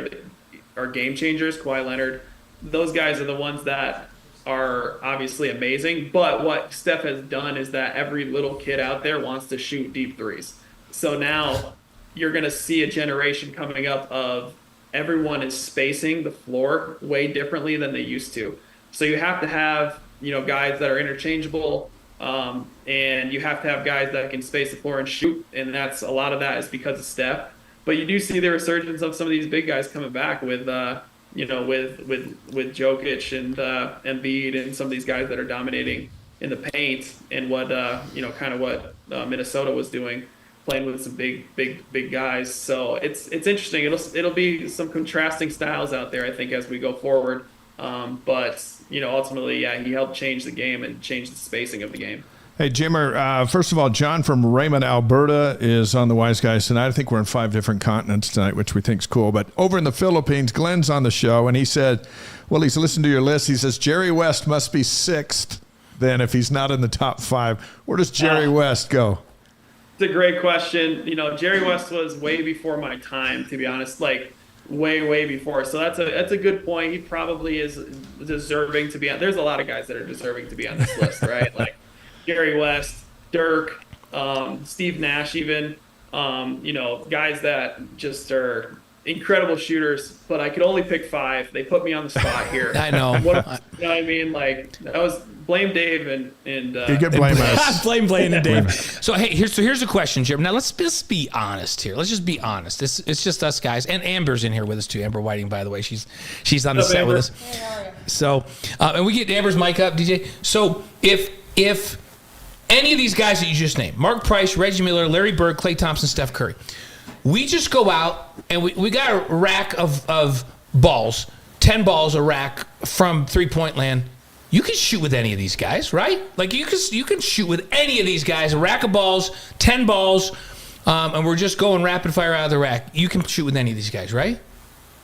are game changers. Kawhi Leonard, those guys are the ones that are obviously amazing. But what Steph has done is that every little kid out there wants to shoot deep threes. So now you're going to see a generation coming up of everyone is spacing the floor way differently than they used to. So you have to have, guys that are interchangeable, and you have to have guys that can space the floor and shoot, and a lot of that is because of Steph. But you do see the resurgence of some of these big guys coming back with Jokic and Embiid and some of these guys that are dominating in the paint, and what Minnesota was doing, playing with some big guys. So it's interesting. It'll be some contrasting styles out there, I think, as we go forward. But ultimately, he helped change the game and change the spacing of the game. Hey, Jimmer, first of all, John from Raymond, Alberta is on the Wise Guys tonight. I think we're in 5 different continents tonight, which we think is cool. But over in the Philippines, Glenn's on the show, and he said, well, he's listened to your list. He says, Jerry West must be 6th then if he's not in the top 5. Where does Jerry West go? It's a great question. Jerry West was way before my time, to be honest, like way before. So that's a good point. He probably is deserving to be on. There's a lot of guys that are deserving to be on this list, right? Like Jerry West, Dirk, Steve Nash, even, guys that just are incredible shooters, but I could only pick 5. They put me on the spot here. I know. You know what I mean? Like, that was blame Dave and You can blame us. blame Blaine and Dave. So here's a question, Jim. Now let's just be honest here. Let's just be honest. It's just us guys, and Amber's in here with us too. Amber Whiting, by the way, she's on the set with us. So and we get Amber's mic up, DJ. So if any of these guys that you just named, Mark Price, Reggie Miller, Larry Bird, Klay Thompson, Steph Curry, we just go out and we got a rack of balls, 10 balls a rack from three-point land. You can shoot with any of these guys, right? Like you can shoot with any of these guys, a rack of balls, 10 balls, and we're just going rapid fire out of the rack. You can shoot with any of these guys, right?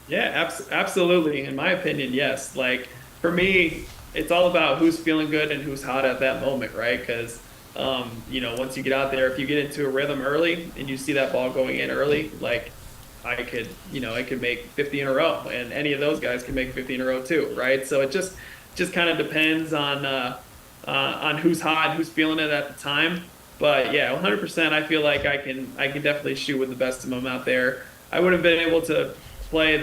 Yeah, absolutely. In my opinion, yes. Like, for me, it's all about who's feeling good and who's hot at that moment, right? Because, once you get out there, if you get into a rhythm early and you see that ball going in early, like, I could make 50 in a row, and any of those guys can make 50 in a row too, right? So it just kind of depends on who's hot, who's feeling it at the time. But yeah, 100%. I feel like I can definitely shoot with the best of them out there. I would have been able to play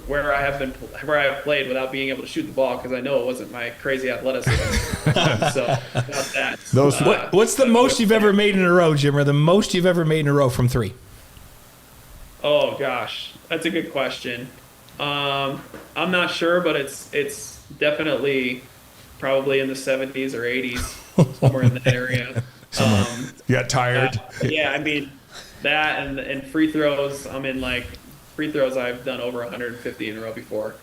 where I have played without being able to shoot the ball, because I know it wasn't my crazy athleticism. So about that. What's the most you've ever made in a row, Jimmer? The most you've ever made in a row from 3? Oh gosh, that's a good question. I'm not sure, but it's definitely probably in the 70s or 80s, somewhere in that area. You got tired? Yeah, I mean, that and free throws, free throws I've done over 150 in a row before.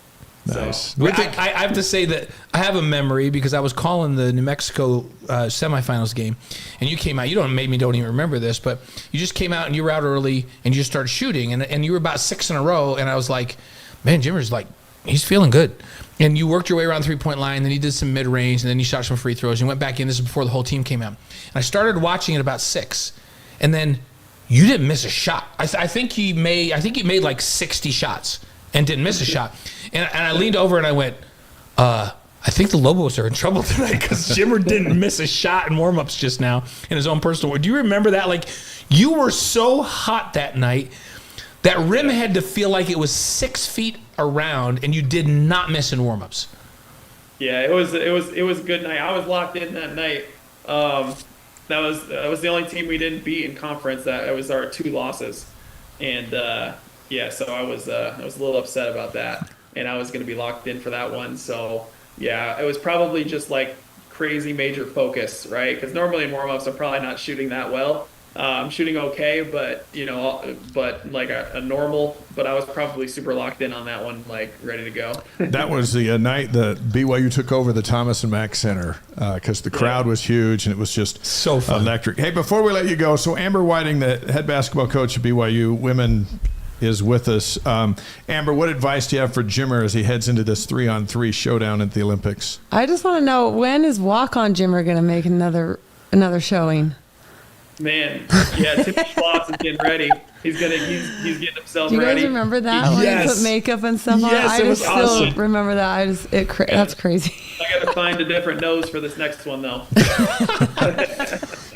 Nice. So, I have to say that I have a memory because I was calling the New Mexico semifinals game, and you came out. You don't even remember this, but you just came out and you were out early and you just started shooting, and you were about 6 in a row, and I was like, man, Jimmer's like, he's feeling good. And you worked your way around the 3-point line, then you did some mid-range, and then you shot some free throws. You went back in. This is before the whole team came out. And I started watching at about 6, and then you didn't miss a shot. I think he made like 60 shots and didn't miss a shot. And I leaned over and I went, I think the Lobos are in trouble tonight because Jimmer didn't miss a shot in warm-ups just now in his own personal way. Do you remember that? Like, you were so hot that night. That rim had to feel like it was 6 feet around, and you did not miss in warm-ups. Yeah, it was a good night. I was locked in that night. That was the only team we didn't beat in conference. That was our 2 losses, and so I was a little upset about that, and I was going to be locked in for that one. So yeah, it was probably just like crazy major focus, right? Because normally in warm-ups I'm probably not shooting that well. I'm shooting okay, but like a normal. But I was probably super locked in on that one, like ready to go. That was the night that BYU took over the Thomas and Mack Center because the crowd was huge and it was just so fun. Electric. Hey, before we let you go, so Amber Whiting, the head basketball coach at BYU women, is with us. Amber, what advice do you have for Jimmer as he heads into this 3-on-3 showdown at the Olympics? I just want to know, when is walk-on Jimmer going to make another showing? Man, yeah, Timmy Schloss is getting ready. He's getting himself Do you ready. guys remember that when he put makeup and stuff on? Yes, I it was just awesome. still remember that. That's crazy. I got to find a different nose for this next one, though.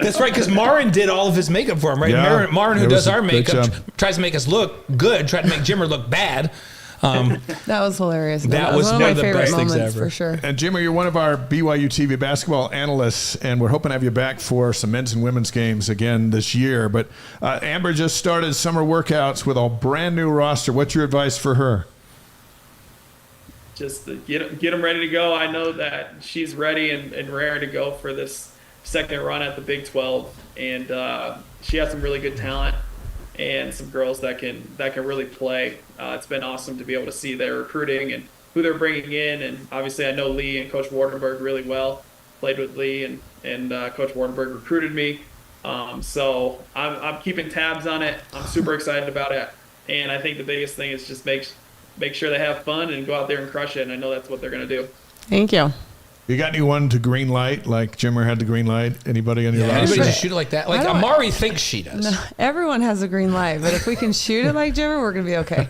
That's right, because Marin did all of his makeup for him, right? Yeah, Marin, who it does was a our great makeup, job. tries to make us look good, tried to make Jimmer look bad. That was hilarious. That was one one of of my the favorite best things moments ever. for sure. And Jimmer, you're one of our BYU TV basketball analysts, and we're hoping to have you back for some men's and women's games again this year. But Amber just started summer workouts with a brand new roster. What's your advice for her? Just get them ready to go. I know that she's ready and raring to go for this second run at the Big 12, and she has some really good talent and some girls that can really play. It's been awesome to be able to see their recruiting and who they're bringing in, and obviously I know Lee and Coach Wardenberg really well. Played with Lee and Coach Wardenberg recruited me, so I'm keeping tabs on it. I'm super excited about it, and I think the biggest thing is just make sure they have fun and go out there and crush it. And I know that's what they're going to do. Thank you. You got anyone to green light like Jimmer had the green light? Anybody on your Anybody roster? just shoot it like that? Like I don't- Amari thinks she does. No, everyone has a green light, but if we can shoot it like Jimmer, we're gonna be okay.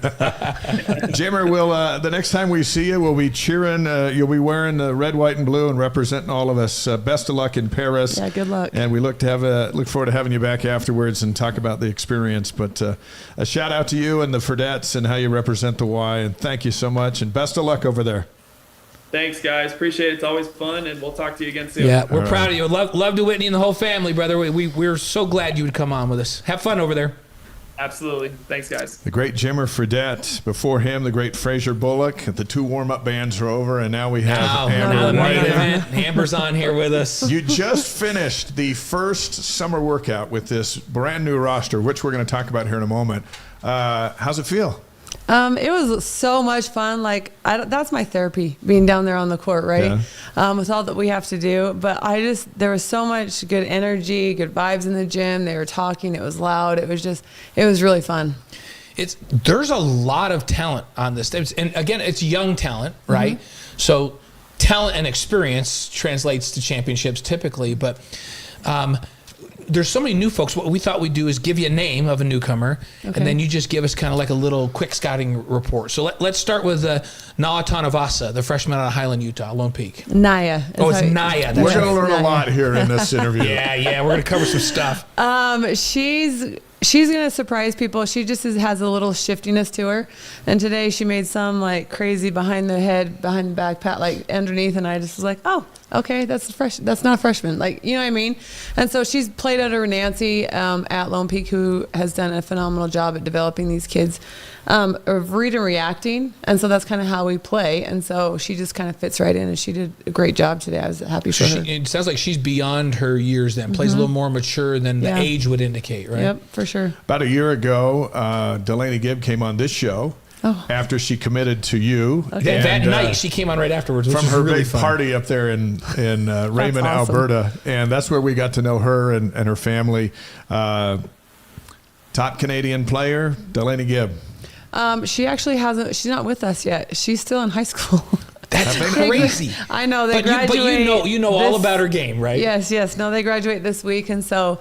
Jimmer, will the next time we see you, we'll be cheering. You'll be wearing the red, white, and blue and representing all of us. Best of luck in Paris. Yeah, good luck. And we look forward to having you back afterwards and talk about the experience. But a shout out to you and the Fredettes and how you represent the Y. And thank you so much. And best of luck over there. Thanks, guys. Appreciate it. It's always fun, and we'll talk to you again soon. Yeah, we're proud of you. Love to Whitney and the whole family, brother. We're so glad you would come on with us. Have fun over there. Absolutely. Thanks, guys. The great Jimmer Fredette. Before him, the great Fraser Bullock. The 2 warm-up bands are over, and now we have Now Amber the main White. event. Amber's on here with us. You just finished the first summer workout with this brand new roster, which we're going to talk about here in a moment. How's it feel? It was so much fun. Like that's my therapy, being down there on the court, right? With all that we have to do. But there was so much good energy, good vibes in the gym. They were talking. It was loud. It was really fun. There's a lot of talent on this. And again, it's young talent, right? So talent and experience translates to championships typically, but there's so many new folks. What we thought we'd do is give you a name of a newcomer, and then you just give us kind of like a little quick scouting report. So let's start with Nala Tanavasa, the freshman out of Highland, Utah, Lone Peak. Naya. Oh, it's Naya. We're That's going to right. learn a lot here in this interview. Yeah, we're going to cover some stuff. She's gonna surprise people. She just has a little shiftiness to her, and today she made some like crazy behind the back pat like underneath, and I just was like, oh, okay, that's not a freshman, like, you know what I mean. And so she's played under Nancy at Lone Peak, who has done a phenomenal job at developing these kids of read and reacting, and so that's kind of how we play. And so she just kind of fits right in, and she did a great job today. I was happy for her. It sounds like she's beyond her years. Then plays a little more mature than the age would indicate, right? Yep, for sure. About a year ago, Delaney Gibb came on this show after she committed to you. Okay. That night she came on right afterwards, which from was her really big fun. party up there in Raymond, awesome. Alberta, and that's where we got to know her and her family. Top Canadian player, Delaney Gibb. She actually hasn't. She's not with us yet. She's still in high school. That's They crazy. I know they But graduate. you know all about her game, right? Yes. No, they graduate this week, and so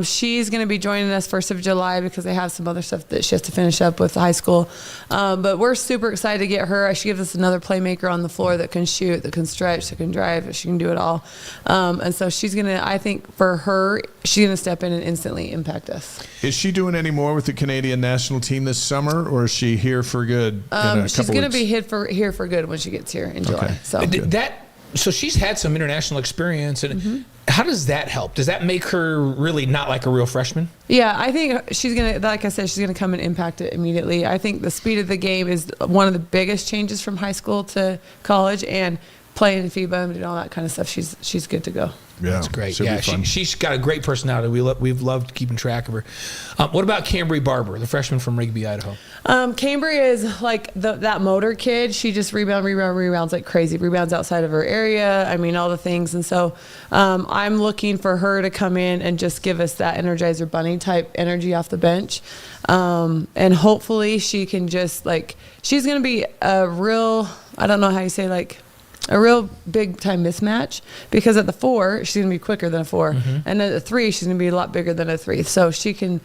she's going to be joining us 1st of July because they have some other stuff that she has to finish up with high school. But we're super excited to get her. She gives us another playmaker on the floor that can shoot, that can stretch, that can drive. She can do it all. And so she's going to. I think for her, she's going to step in and instantly impact us. Is she doing any more with the Canadian national team this summer, or is she here for good? She's going to be here for good when she gets here in July. Okay. So she's had some international experience, and how does that help? Does that make her really not like a real freshman? Yeah, I think she's going to, like I said, she's going to come and impact it immediately. I think the speed of the game is one of the biggest changes from high school to college, and playing FIBA and all that kind of stuff. She's good to go. Yeah, That's great. should Yeah, be fun. she's got a great personality. We've loved keeping track of her. What about Cambry Barber, the freshman from Rigby, Idaho? Cambry is like that motor kid. She just rebounds like crazy. Rebounds outside of her area. I mean, all the things. And so I'm looking for her to come in and just give us that Energizer Bunny type energy off the bench. And hopefully she can just she's going to be a real, I don't know how you say, a real big time mismatch, because at the 4 she's gonna be quicker than a 4, and at the 3 she's gonna be a lot bigger than a 3. So she can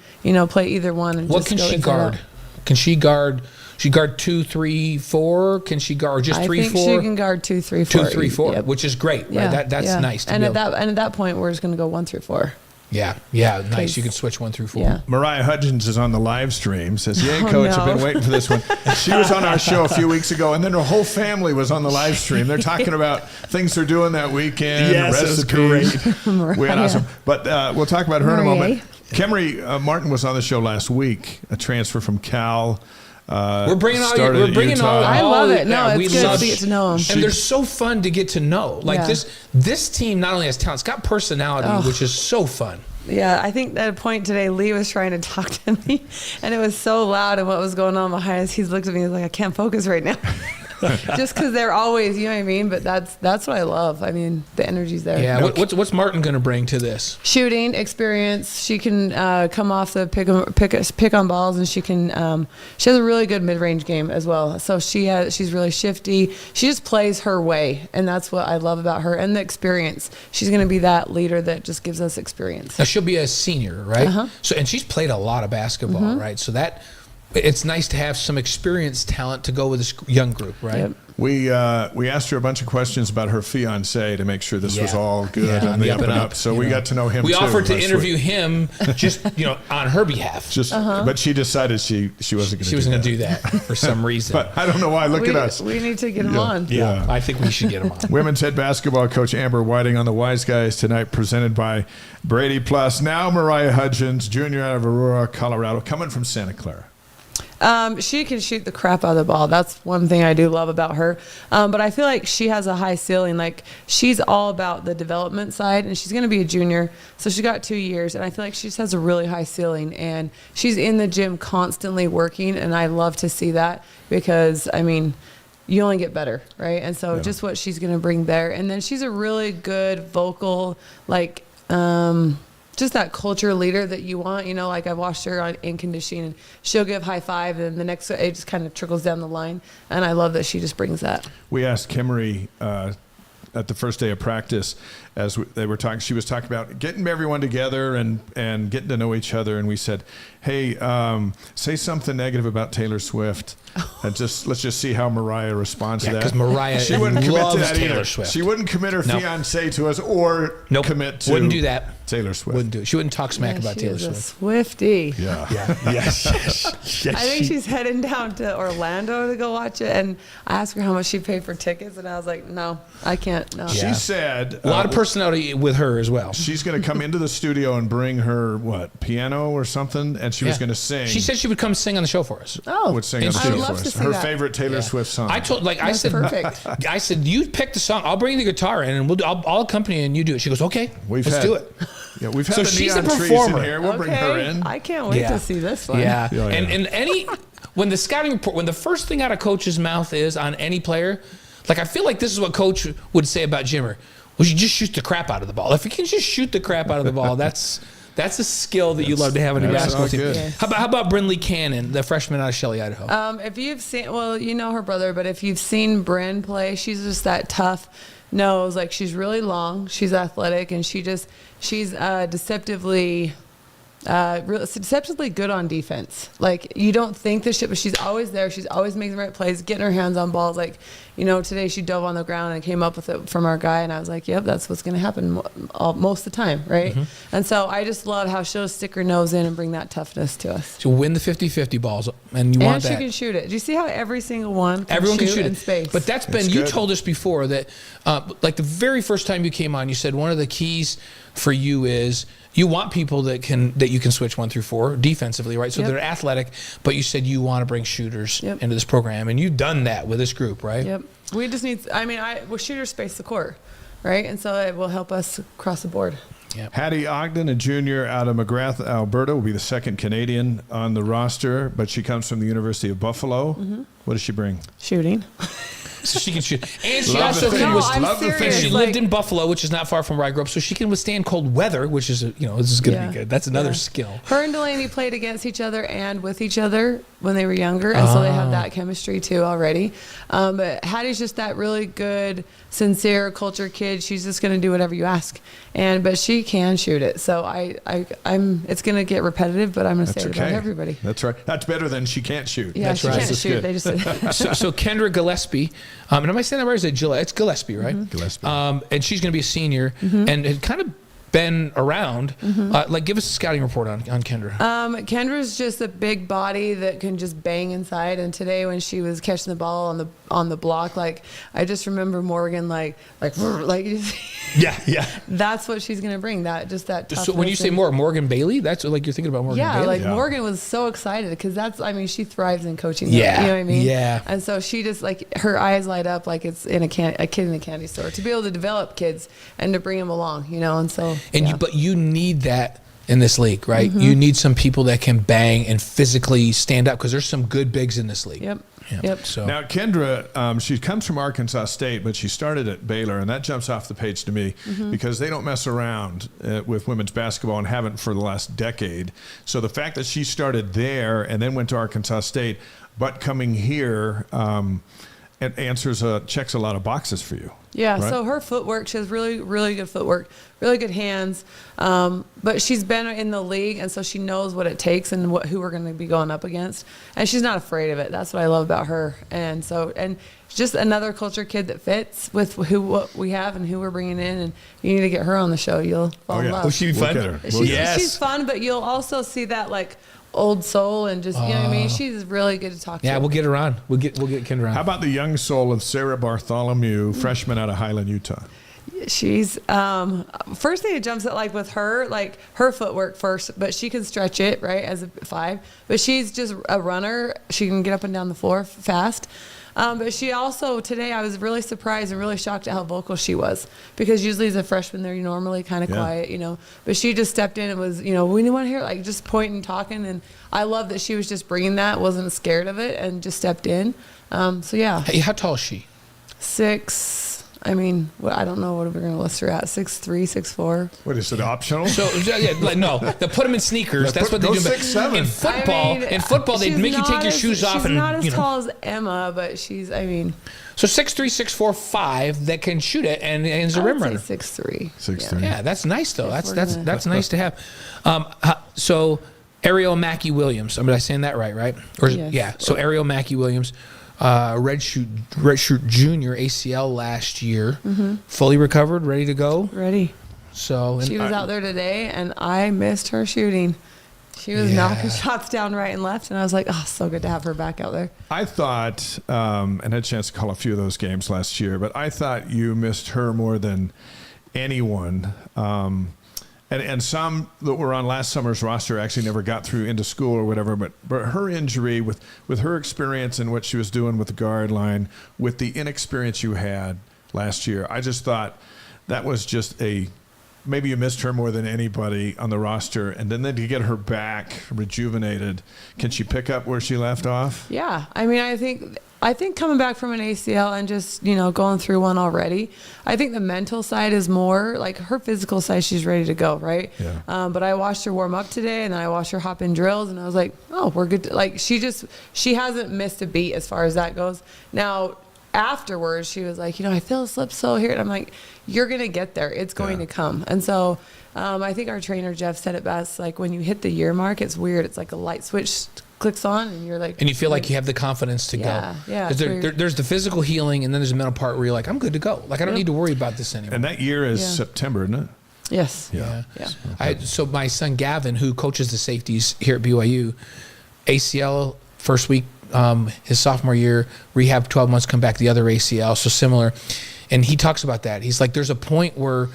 play either one. And What just can go she inside guard? out. Can she guard? She guard 2, 3, 4. Can she guard just 3, 4? I think she can guard 2, 3, 4. 2, 3, 4, Yep. which is great, right? Yeah, That's yeah. nice. And at that point, we're just gonna go 1 through 4. Yeah, nice. You can switch 1 through 4. Yeah. Mariah Hudgens is on the live stream. Says, "Yay, coach! no. I've been waiting for this one." She was on our show a few weeks ago, and then her whole family was on the live stream. They're talking about things they're doing that weekend. Yes, it was recipes. We had awesome. But we'll talk about her in a moment. Mariah. Kemry Martin was on the show last week. A transfer from Cal. We're bringing all. started We're at bringing Utah. all. I love it. No, we it's good love to get to know them. And they're so fun to get to know. Like Yeah. this team not only has talent, it's got personality, which is so fun. Yeah, I think at a point today, Lee was trying to talk to me, and it was so loud, and what was going on behind us, he's looked at me and was like, I can't focus right now. just because they're always, you know what I mean. But that's what I love. I mean, the energy's there. Yeah. What's Martin going to bring to this? Shooting experience. She can come off the pick on balls, and she has a really good mid-range game as well. So she's really shifty. She just plays her way, and that's what I love about her, and the experience. She's going to be that leader that just gives us experience. Now she'll be a senior, right? Uh-huh. So, and she's played a lot of basketball, right? So it's nice to have some experienced talent to go with this young group, right? Yep. We asked her a bunch of questions about her fiance to make sure this was all good on and the the up and up. So we got to know him. We too offered to last interview week. him, just on her behalf. But she decided she wasn't going to. She wasn't going to do that for some reason. But I don't know why. Look at us. We need to get him on. Yeah, I think we should get him on. Women's head basketball coach Amber Whiting on the Wise Guys tonight, presented by BradyPlus. Now Mariah Hudgens, junior out of Aurora, Colorado, coming from Santa Clara. She can shoot the crap out of the ball. That's one thing I do love about her. But I feel like she has a high ceiling. Like, she's all about the development side, and she's going to be a junior. So she got 2 years, and I feel like she just has a really high ceiling. And she's in the gym constantly working, and I love to see that because, I mean, you only get better, right? And so just what she's going to bring there. And then she's a really good vocal, like, just that culture leader that you want, like I watched her in conditioning, and she'll give high five, and the next it just kind of trickles down the line, and I love that she just brings that. We asked Kimmery at the first day of practice, as they were talking, she was talking about getting everyone together and getting to know each other, and we said, hey, say something negative about Taylor Swift, and let's just see how Mariah responds to that. Because Mariah she wouldn't commit loves to that Taylor either. Swift. She wouldn't commit her fiance to us or commit to wouldn't do that. Taylor Swift. Wouldn't do it. She wouldn't talk smack about she Taylor is a Swift. Swiftie. Yeah. Yes. I think she's heading down to Orlando to go watch it, and I asked her how much she paid for tickets, and I was like, no, I can't. No. She said A lot of personality with her as well. she's going to come into the studio and bring her piano or something, and she was going to sing. She said she would come sing on the show for us. Oh, would sing on the I show would for love to us. see Her that. favorite Taylor Swift song. I told, I That's said, perfect. I said, you pick the song. I'll bring the guitar in, and I'll accompany you, and you do it. She goes, okay, let's do it. Yeah, we've had So the she's a neon trees performer. in here. We'll bring her in. I can't wait to see this one. Yeah. Yeah, yeah. And when the scouting report, when the first thing out of coach's mouth is on any player, like I feel like this is what coach would say about Jimmer. Well, you just shoot the crap out of the ball. If you can just shoot the crap out of the ball, that's a skill that you love to have on your that's basketball all team. good. Yes. How about Brinley Cannon, the freshman out of Shelley, Idaho? If you've seen, well, you know her brother, but if you've seen Bryn play, she's just that tough nose. Like, she's really long, she's athletic, and she's deceptively good on defense. Like, you don't think this shit, but she's always there. She's always making the right plays, getting her hands on balls. Like, today she dove on the ground and came up with it from our guy, and I was like, yep, that's what's going to happen most of the time, right? And so I just love how she'll stick her nose in and bring that toughness to us. To win the 50-50 balls, and you want And she that. can shoot it. Do you see how every single one Everyone can shoot in it. space? But that's been, you told us before that, like the very first time you came on, you said one of the keys for you is you want people that you can switch 1 through 4 defensively, right? So they're athletic, but you said you want to bring shooters into this program, and you've done that with this group, right? Yep. We just need, shooters space the court, right? And so it will help us across the board. Yep. Hattie Ogden, a junior out of McGrath, Alberta, will be the second Canadian on the roster, but she comes from the University of Buffalo. What does she bring? Shooting. So she can shoot. And she Love also the can thing. withstand. Love the And thing. she Like- lived in Buffalo, which is not far from where I grew up, so she can withstand cold weather, which is, this is going to be good. That's another skill. Her and Delaney played against each other and with each other when they were younger, and so they have that chemistry too already. But Hattie's just that really good, sincere culture kid. She's just going to do whatever you ask, but she can shoot it. So I'm. It's going to get repetitive, but I'm going to say it about everybody. That's right. That's better than she can't shoot. Yeah, That's she right. can't That's shoot. good. They just So Kendra Gillespie, and am I saying that right? Or is it Gillespie? It's Gillespie, right? Gillespie. And she's going to be a senior, and had kind of been around. Give us a scouting report on Kendra. Kendra's just a big body that can just bang inside. And today, when she was catching the ball on the block, like, I just remember Morgan like yeah. that's what she's gonna bring. That toughness. So when you say Morgan Bailey, that's like you're thinking about Morgan Bailey. Morgan was so excited because she thrives in coaching. Yeah, you know what I mean. yeah. And so she just her eyes light up like it's in a kid in a candy store to be able to develop kids and to bring them along, and so. But you need that in this league, right? You need some people that can bang and physically stand up because there's some good bigs in this league. Yep. Yep. So Now, Kendra, she comes from Arkansas State, but she started at Baylor, and that jumps off the page to me because they don't mess around with women's basketball and haven't for the last decade. So the fact that she started there and then went to Arkansas State, but coming here, it checks a lot of boxes for you. Yeah, right? so her footwork, she has really, really good footwork, really good hands. But she's been in the league, and so she knows what it takes and who we're going to be going up against. And she's not afraid of it. That's what I love about her. And just another culture kid that fits with what we have and who we're bringing in. And you need to get her on the show. You'll fall in love. Will she be We'll fun? get her. She's fun, but you'll also see that like old soul and just, you know what I mean? She's really good to talk to. yeah, we'll get her on. We'll get Kendra on. How about the young soul of Sarah Bartholomew, freshman out of Highland, Utah? She's first thing that jumps at like with her, like her footwork first, but she can stretch it right as a 5. But she's just a runner. She can get up and down the floor fast. But she also today I was really surprised and really shocked at how vocal she was, because usually as a freshman they're normally kind of quiet, you know. But she just stepped in and was, you know, we want to hear like just pointing, talking, and I love that she was just bringing that, wasn't scared of it, and just stepped in. So yeah. Hey, how tall is she? 6. I mean, I don't know what we're going to list her at. 6'3", 6'4". What is it, optional? So yeah, like, no, they put them in sneakers. That's what they go do. But 6'7". in football, they she's make you take not your as- shoes off she's and not as you know. tall as Emma, but she's, I mean, So 6'3", 6'4", 5 that can shoot it and is a I rim would runner. say 6'3". 6'3". Yeah, that's nice though. If That's we're gonna- nice to have. So Ariel Mackey Williams. Am I saying that right? Or Yes. yeah. So Ariel Mackey Williams, redshirt junior ACL last year, fully recovered, ready to go. Ready. So She was out there today, and I missed her shooting. She was knocking shots down right and left, and I was like, oh, so good to have her back out there. I thought, and had a chance to call a few of those games last year, but I thought you missed her more than anyone. And some that were on last summer's roster actually never got through into school or whatever, but her injury with her experience and what she was doing with the guard line, with the inexperience you had last year, I just thought that was just maybe you missed her more than anybody on the roster. And then to get her back rejuvenated, can she pick up where she left off? Yeah, I mean, I think coming back from an ACL and just, you know, going through one already, I think the mental side is more like her physical side. She's ready to go, right? Yeah. But I watched her warm up today, and then I watched her hop in drills, and I was like, oh, we're good. Like she hasn't missed a beat as far as that goes. Now, afterwards, she was like, you know, I feel a slip so here, and I'm like, you're gonna get there. It's going to come. And so I think our trainer Jeff said it best. Like when you hit the year mark, it's weird. It's like a light switch clicks on, and you're like, and you feel like you have the confidence to go. Yeah. 'Cause there's the physical healing, and then there's the mental part where you're like, I'm good to go. Like I don't need to worry about this anymore. And that year is September, isn't it? Yes. Yeah. So my son Gavin, who coaches the safeties here at BYU, ACL first week, his sophomore year, rehab 12 months, come back the other ACL, so similar. And he talks about that. He's like, there's a point where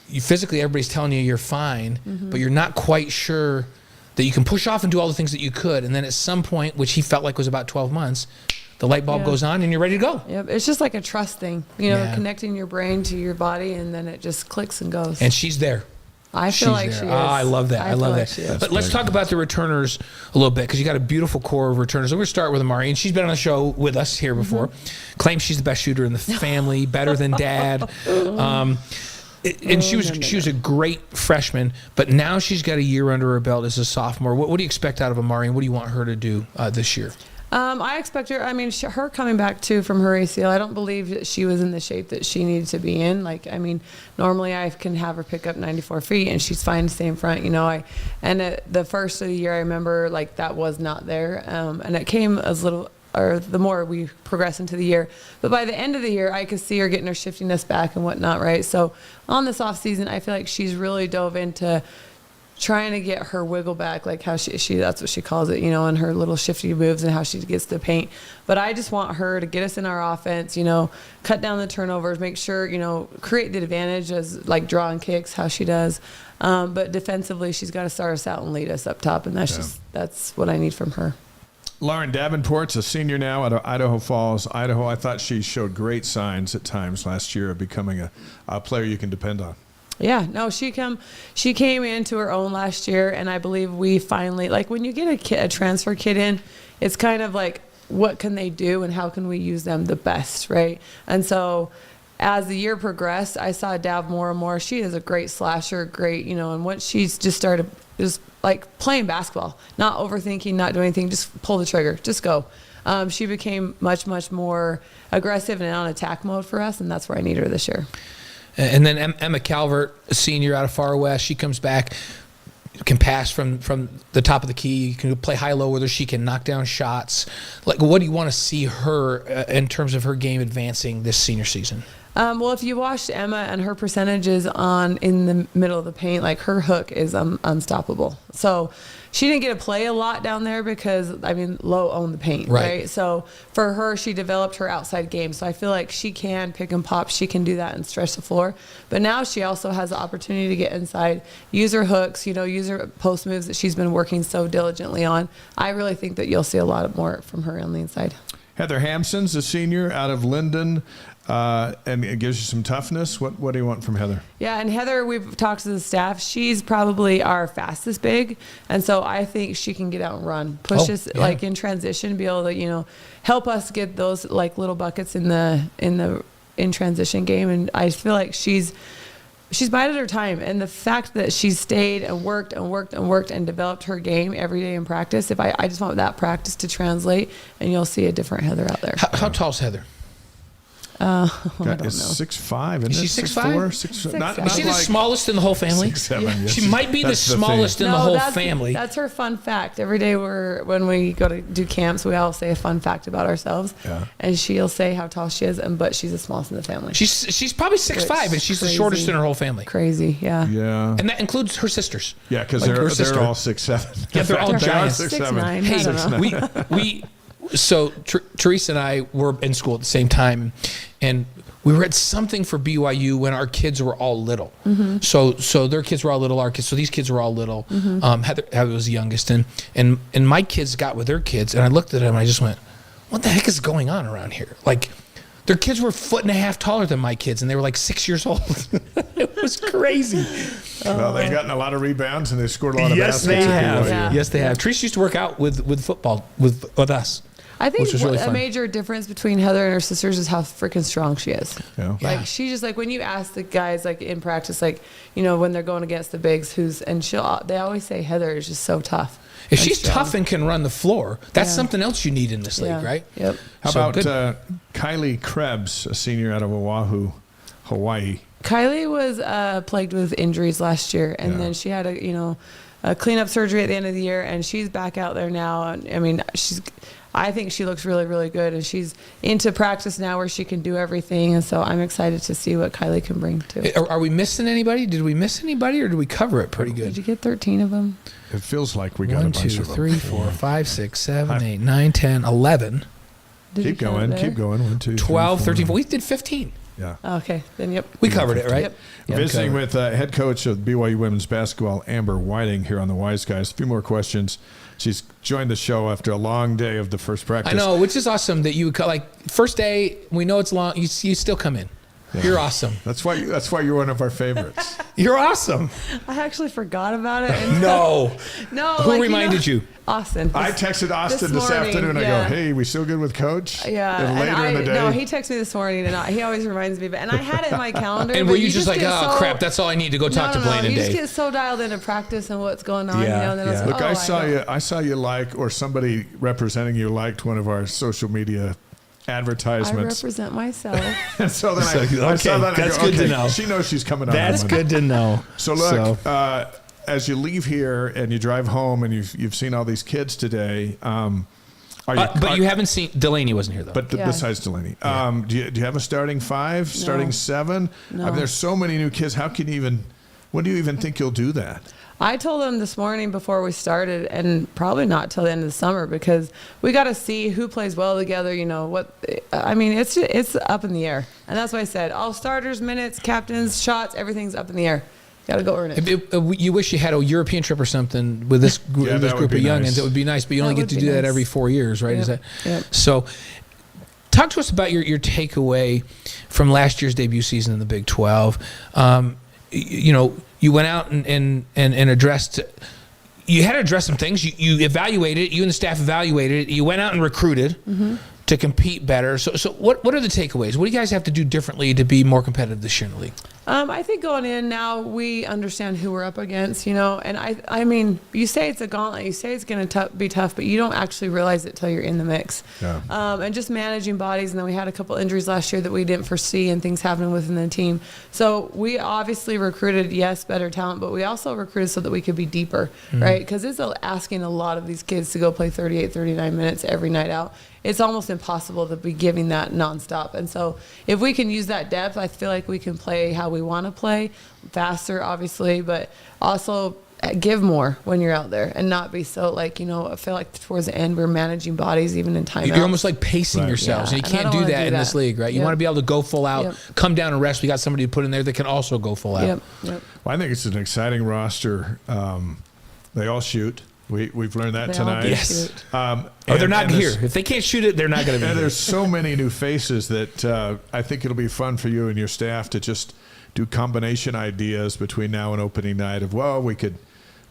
you physically everybody's telling you you're fine, but you're not quite sure that you can push off and do all the things that you could. And then at some point, which he felt like was about 12 months, the light bulb goes on and you're ready to go. Yep. It's just like a trust thing, you know, connecting your brain to your body, and then it just clicks and goes. And she's there. I feel like there. she is. Oh, I love that. I love that. She is. But let's talk about the returners a little bit, because you got a beautiful core of returners. We're going to start with Amari, and she's been on the show with us here before. Claims she's the best shooter in the family, better than dad. And she was a great freshman, but now she's got a year under her belt as a sophomore. What do you expect out of Amari, and what do you want her to do this year? I expect her. I mean, her coming back too from her ACL. I don't believe that she was in the shape that she needed to be in. Like, I mean, normally I can have her pick up 94 feet, and she's fine to stay in front. You know, the first of the year, I remember like that was not there, and it came as little. Or the more we progress into the year. But by the end of the year, I could see her getting her shiftiness back and whatnot, right? So on this off season, I feel like she's really dove into trying to get her wiggle back, like how she that's what she calls it, you know, and her little shifty moves and how she gets the paint. But I just want her to get us in our offense, you know, cut down the turnovers, make sure, you know, create the advantage as like drawing kicks, how she does. But defensively, she's got to start us out and lead us up top. And that's what I need from her. Lauren Davenport's a senior now out of Idaho Falls, Idaho. I thought she showed great signs at times last year of becoming a player you can depend on. Yeah, no, she came into her own last year, and I believe we finally, like when you get a transfer kid in, it's kind of like what can they do and how can we use them the best, right? And so as the year progressed, I saw Dav more and more. She is a great slasher, great, and once she's just started just like playing basketball, not overthinking, not doing anything, just pull the trigger, just go. She became much, much more aggressive and on attack mode for us, and that's where I need her this year. And then Emma Calvert, a senior out of Far West, she comes back, can pass from the top of the key, can play high-low with her, she can knock down shots. Like, what do you want to see her in terms of her game advancing this senior season? Well, if you watched Emma and her percentages in the middle of the paint, like her hook is unstoppable. So she didn't get to play a lot down there because, Low owned the paint, right? So for her, she developed her outside game. So I feel like she can pick and pop. She can do that and stretch the floor. But now she also has the opportunity to get inside, use her hooks, use her post moves that she's been working so diligently on. I really think that you'll see a lot more from her on the inside. Heather Hampson's a senior out of Linden. And it gives you some toughness. What do you want from Heather? Yeah, and Heather, we've talked to the staff. She's probably our fastest big, and so I think she can get out and run, push us like in transition, be able to help us get those like little buckets in transition game. And I feel like she's bided her time, and the fact that she's stayed and worked and developed her game every day in practice. If I just want that practice to translate, and you'll see a different Heather out there. How tall is Heather? I don't know. 6'5", isn't Is she it? 6'5"? 6'4", Not is she the smallest in the whole family? 6'7", yes. She might be the smallest in the whole family. That's her fun fact. Every day when we go to do camps, we all say a fun fact about ourselves. Yeah. And she'll say how tall she is, but she's the smallest in the family. She's probably 6'5", and she's the shortest in her whole family. Crazy, yeah. Yeah. And that includes her sisters. Yeah, because they're all 6'7". Yeah, they're all giants. 6'9". Hey, so Teresa and I were in school at the same time, and we were at something for BYU when our kids were all little. Mm-hmm. So their kids were all little, our kids. So these kids were all little. Mm-hmm. Heather was the youngest, and my kids got with their kids, and I looked at them and I just went, "What the heck is going on around here?" Like, their kids were 1.5 feet taller than my kids, and they were like 6 years old. It was crazy. Well, they've gotten a lot of rebounds, and they've scored a lot of baskets. Yes, they have. Yeah. Yes, they have. Teresa used to work out with football with us. I think really a major difference between Heather and her sisters is how freaking strong she is. Yeah. Like, she just, like, when you ask the guys, like, in practice, like, when they're going against the bigs, they always say Heather is just so tough. If she's tough and can run the floor, that's something else you need in this league, right? Yep. How about Kylie Krebs, a senior out of Oahu, Hawaii? Kylie was plagued with injuries last year, and then she had a cleanup surgery at the end of the year, and she's back out there now. And I think she looks really, really good, and she's into practice now where she can do everything. And so I'm excited to see what Kylie can bring too. Are we missing anybody? Did we miss anybody, or did we cover it pretty good? Did you get 13 of them? It feels like we got a bunch of them. 1, 2, 3, 4, 5, 6, 7, 8, 9, 10, 11. Keep going. 1, 2, 12, 3, 13. We did 15. Yeah. Okay. Then, yep. We covered it, right? Yep. Visiting with head coach of BYU women's basketball, Amber Whiting, here on the Wise Guys. A few more questions. She's joined the show after a long day of the first practice. I know, which is awesome that you first day. We know it's long. You still come in. Yeah. You're awesome. That's why you're one of our favorites. You're awesome. I actually forgot about it. No. Who reminded you? Austin. I texted Austin this afternoon. I go, "Hey, we still good with Coach?" Yeah. And later in the day. No, he texted me this morning, and he always reminds me. And I had it in my calendar. And were you just like, "Oh crap, that's all I need to go talk to Blaine and Dave"? You just get so dialed into practice and what's going on. And then I was like, look, I saw you or somebody representing you liked one of our social media advertisements. I represent myself. And so then I saw that. That's good to know. She knows she's coming on. That's good to know. So look, as you leave here and you drive home and you've seen all these kids today, but you haven't seen Delaney wasn't here though. But besides Delaney, do you have a starting 5, starting 7? No. There's so many new kids. How can you even? When do you even think you'll do that? I told them this morning before we started, and probably not till the end of the summer, because we got to see who plays well together. It's up in the air, and that's why I said all starters, minutes, captains, shots, everything's up in the air. Got to go earn it. You wish you had a European trip or something with this group of youngins. Nice. It would be nice, but you only get to do that every 4 years, right? Yep. Is that yep. So? Talk to us about your takeaway from last year's debut season in the Big 12. You went out and addressed you had to address some things. You evaluated it. You and the staff evaluated it. You went out and recruited to compete better. So what are the takeaways? What do you guys have to do differently to be more competitive this year in the league? I think going in now, we understand who we're up against, and I mean, you say it's a gauntlet, you say it's going to be tough, but you don't actually realize it till you're in the mix. Yeah. And just managing bodies, and then we had a couple injuries last year that we didn't foresee and things happening within the team. So we obviously recruited, yes, better talent, but we also recruited so that we could be deeper, right? Because it's asking a lot of these kids to go play 38, 39 minutes every night out. It's almost impossible to be giving that nonstop. And so if we can use that depth, I feel like we can play how we want to play, faster, obviously, but also give more when you're out there and not be so I feel like towards the end we're managing bodies even in timeouts. You're almost like pacing yourselves, and you can't do that in this league, right? You want to be able to go full out, come down and rest. We got somebody to put in there that can also go full out. Yep. Well, I think it's an exciting roster. They all shoot. We've learned that tonight. Yes. They're not here. If they can't shoot it, they're not going to be here. There's so many new faces that I think it'll be fun for you and your staff to just do combination ideas between now and opening night of, well, we could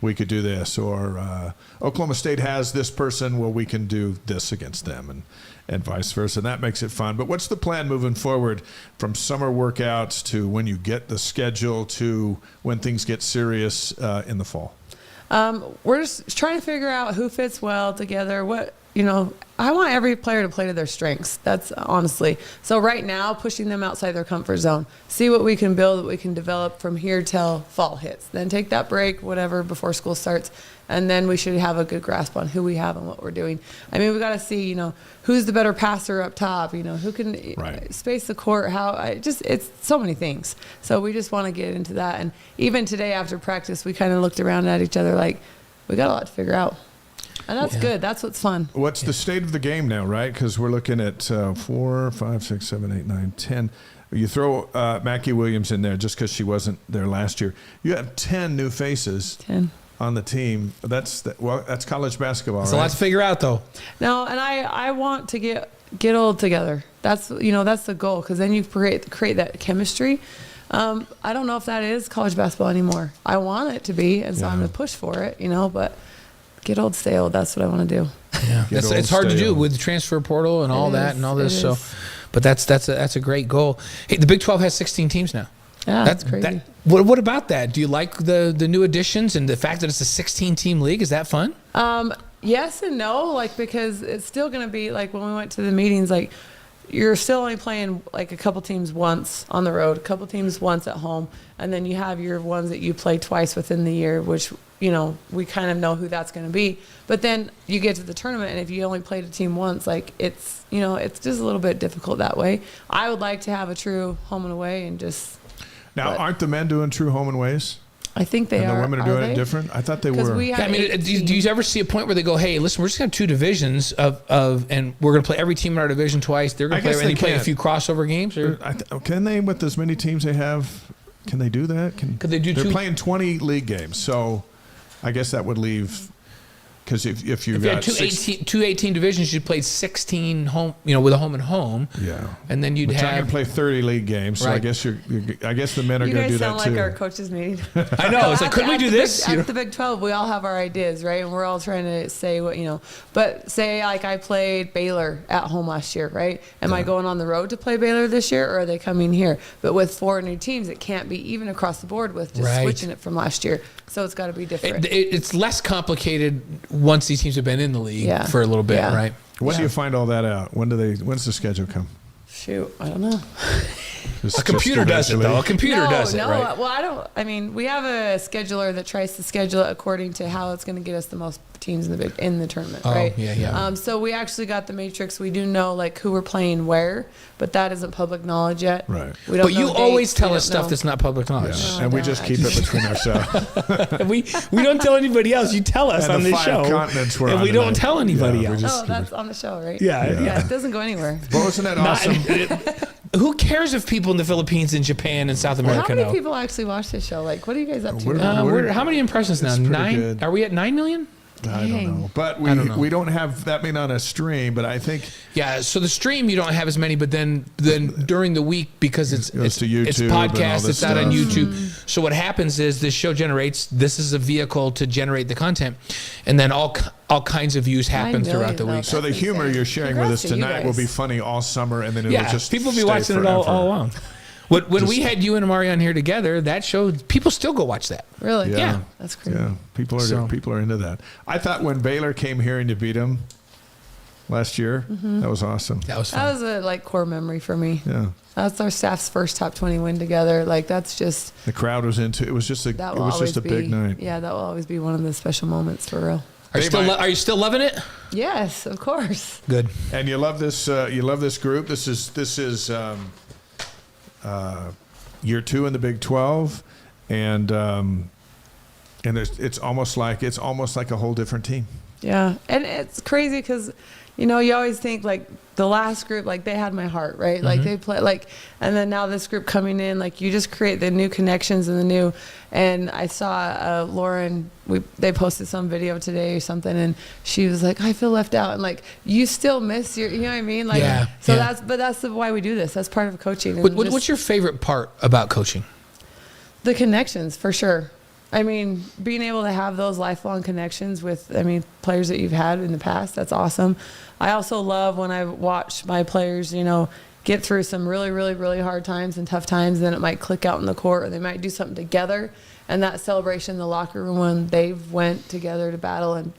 do this, or Oklahoma State has this person, well, we can do this against them, and vice versa. And that makes it fun. But what's the plan moving forward from summer workouts to when you get the schedule to when things get serious in the fall? We're just trying to figure out who fits well together. I want every player to play to their strengths. That's honestly. So right now, pushing them outside their comfort zone. See what we can build, what we can develop from here till fall hits. Then take that break, whatever, before school starts. And then we should have a good grasp on who we have and what we're doing. I mean, we got to see, who's the better passer up top, who can space the court, it's so many things. So we just want to get into that. And even today after practice, we kind of looked around at each other like, we got a lot to figure out. And that's good. That's what's fun. What's the state of the game now, right? Because we're looking at 4, 5, 6, 7, 8, 9, 10. You throw Mackie Williams in there just because she wasn't there last year. You have 10 new faces. 10. On the team. That's college basketball. It's a lot to figure out, though. No, and I want to get old together. That's that's the goal, because then you create that chemistry. I don't know if that is college basketball anymore. I want it to be, and so I'm going to push for it. But get old, stay old. That's what I want to do. Yeah, it's hard to do with the transfer portal and all that and all this. So, but that's a great goal. Hey, the Big 12 has 16 teams now. Yeah, that's crazy. What about that? Do you like the new additions and the fact that it's a 16-team league? Is that fun? Yes and no, because it's still going to be when we went to the meetings, you're still only playing a couple teams once on the road, a couple teams once at home, and then you have your ones that you play twice within the year, which we kind of know who that's going to be. But then you get to the tournament, and if you only played a team once, it's it's just a little bit difficult that way. I would like to have a true home and away and just. Now, aren't the men doing true home and ways? I think they are. And the women are doing it different? I thought they were. Do you ever see a point where they go, hey, listen, we're just going to have 2 divisions and we're going to play every team in our division twice. They're going to play, and they play a few crossover games? Or? Can they, with as many teams they have, can they do that? Could they do They're playing 20 league games, so I guess that would leave. Because if you got two 18 divisions, you played 16 home, with a home and home. Yeah, and then you'd have to play 30 league games. So I guess the men are going to do that too. You guys sound like our coaches meeting. I know. It's could we do this? At the Big 12, we all have our ideas, right? And we're all trying to say what But say I played Baylor at home last year, right? Am I going on the road to play Baylor this year, or are they coming here? But with 4 new teams, it can't be even across the board with just switching it from last year. So it's got to be different. It's less complicated once these teams have been in the league for a little bit, right? When do you find all that out? When's the schedule come? Shoot, I don't know. A computer does it, though. A computer does it, right? Well, I don't. I mean, we have a scheduler that tries to schedule it according to how it's going to get us the most teams in the tournament, right? Yeah. So we actually got the matrix. We do know who we're playing where, but that isn't public knowledge yet. Right. We don't but you always tell us stuff that's not public knowledge, and we just keep it between ourselves. we don't tell anybody else. You tell us on this show, continents we're and on we don't tell anybody else. That's on the show, right? Yeah. It doesn't go anywhere. Well, wasn't that awesome? Who cares if people in the Philippines and Japan and South America know? How many people actually watch this show? What are you guys up to? How many impressions now? 9? Good. Are we at 9 million? I don't know. But we don't have that many on a stream, but I think Yeah, so the stream you don't have as many, but then during the week, because it's to YouTube it's and all podcast, this it's out on stuff. YouTube. So what happens is this show generates. This is a vehicle to generate the content, and then all kinds of views happen throughout the million, week. so the humor you're sharing with us Congrats to you tonight will guys. be funny all summer, and then it'll Yeah, just people will be stay watching it all forever. along. When we had you and Amari on here together, that show, people still go watch that. Really? Yeah. That's crazy. Yeah, people are into that. I thought when Baylor came here and you beat them last year, that was awesome. That was fun. That was a core memory for me. Yeah, That's our staff's first top 20 win together. Like that's just the crowd was into it. Was just a that it will was always just a be, big night. Yeah, that will always be one of the special moments for real. Are you still loving it? Yes, of course. Good. And you love this. You love this group. This is year 2 in the Big 12, and it's almost like a whole different team. Yeah, and it's crazy because, you always think like the last group, like they had my heart, right? Like they play like, and then now this group coming in, like you just create the new connections and the new. And I saw Lauren, they posted some video today or something, and she was like, I feel left out, and like you still miss your, you know what I mean? Like, Yeah, so yeah. that's why we do this. That's part of coaching. And What's just your favorite part about coaching? the connections for sure. I mean, being able to have those lifelong connections with, players that you've had in the past, that's awesome. I also love when I watch my players, get through some really, really, really hard times and tough times, then it might click out in the court, or they might do something together. And that celebration in the locker room when they've went together to battle and,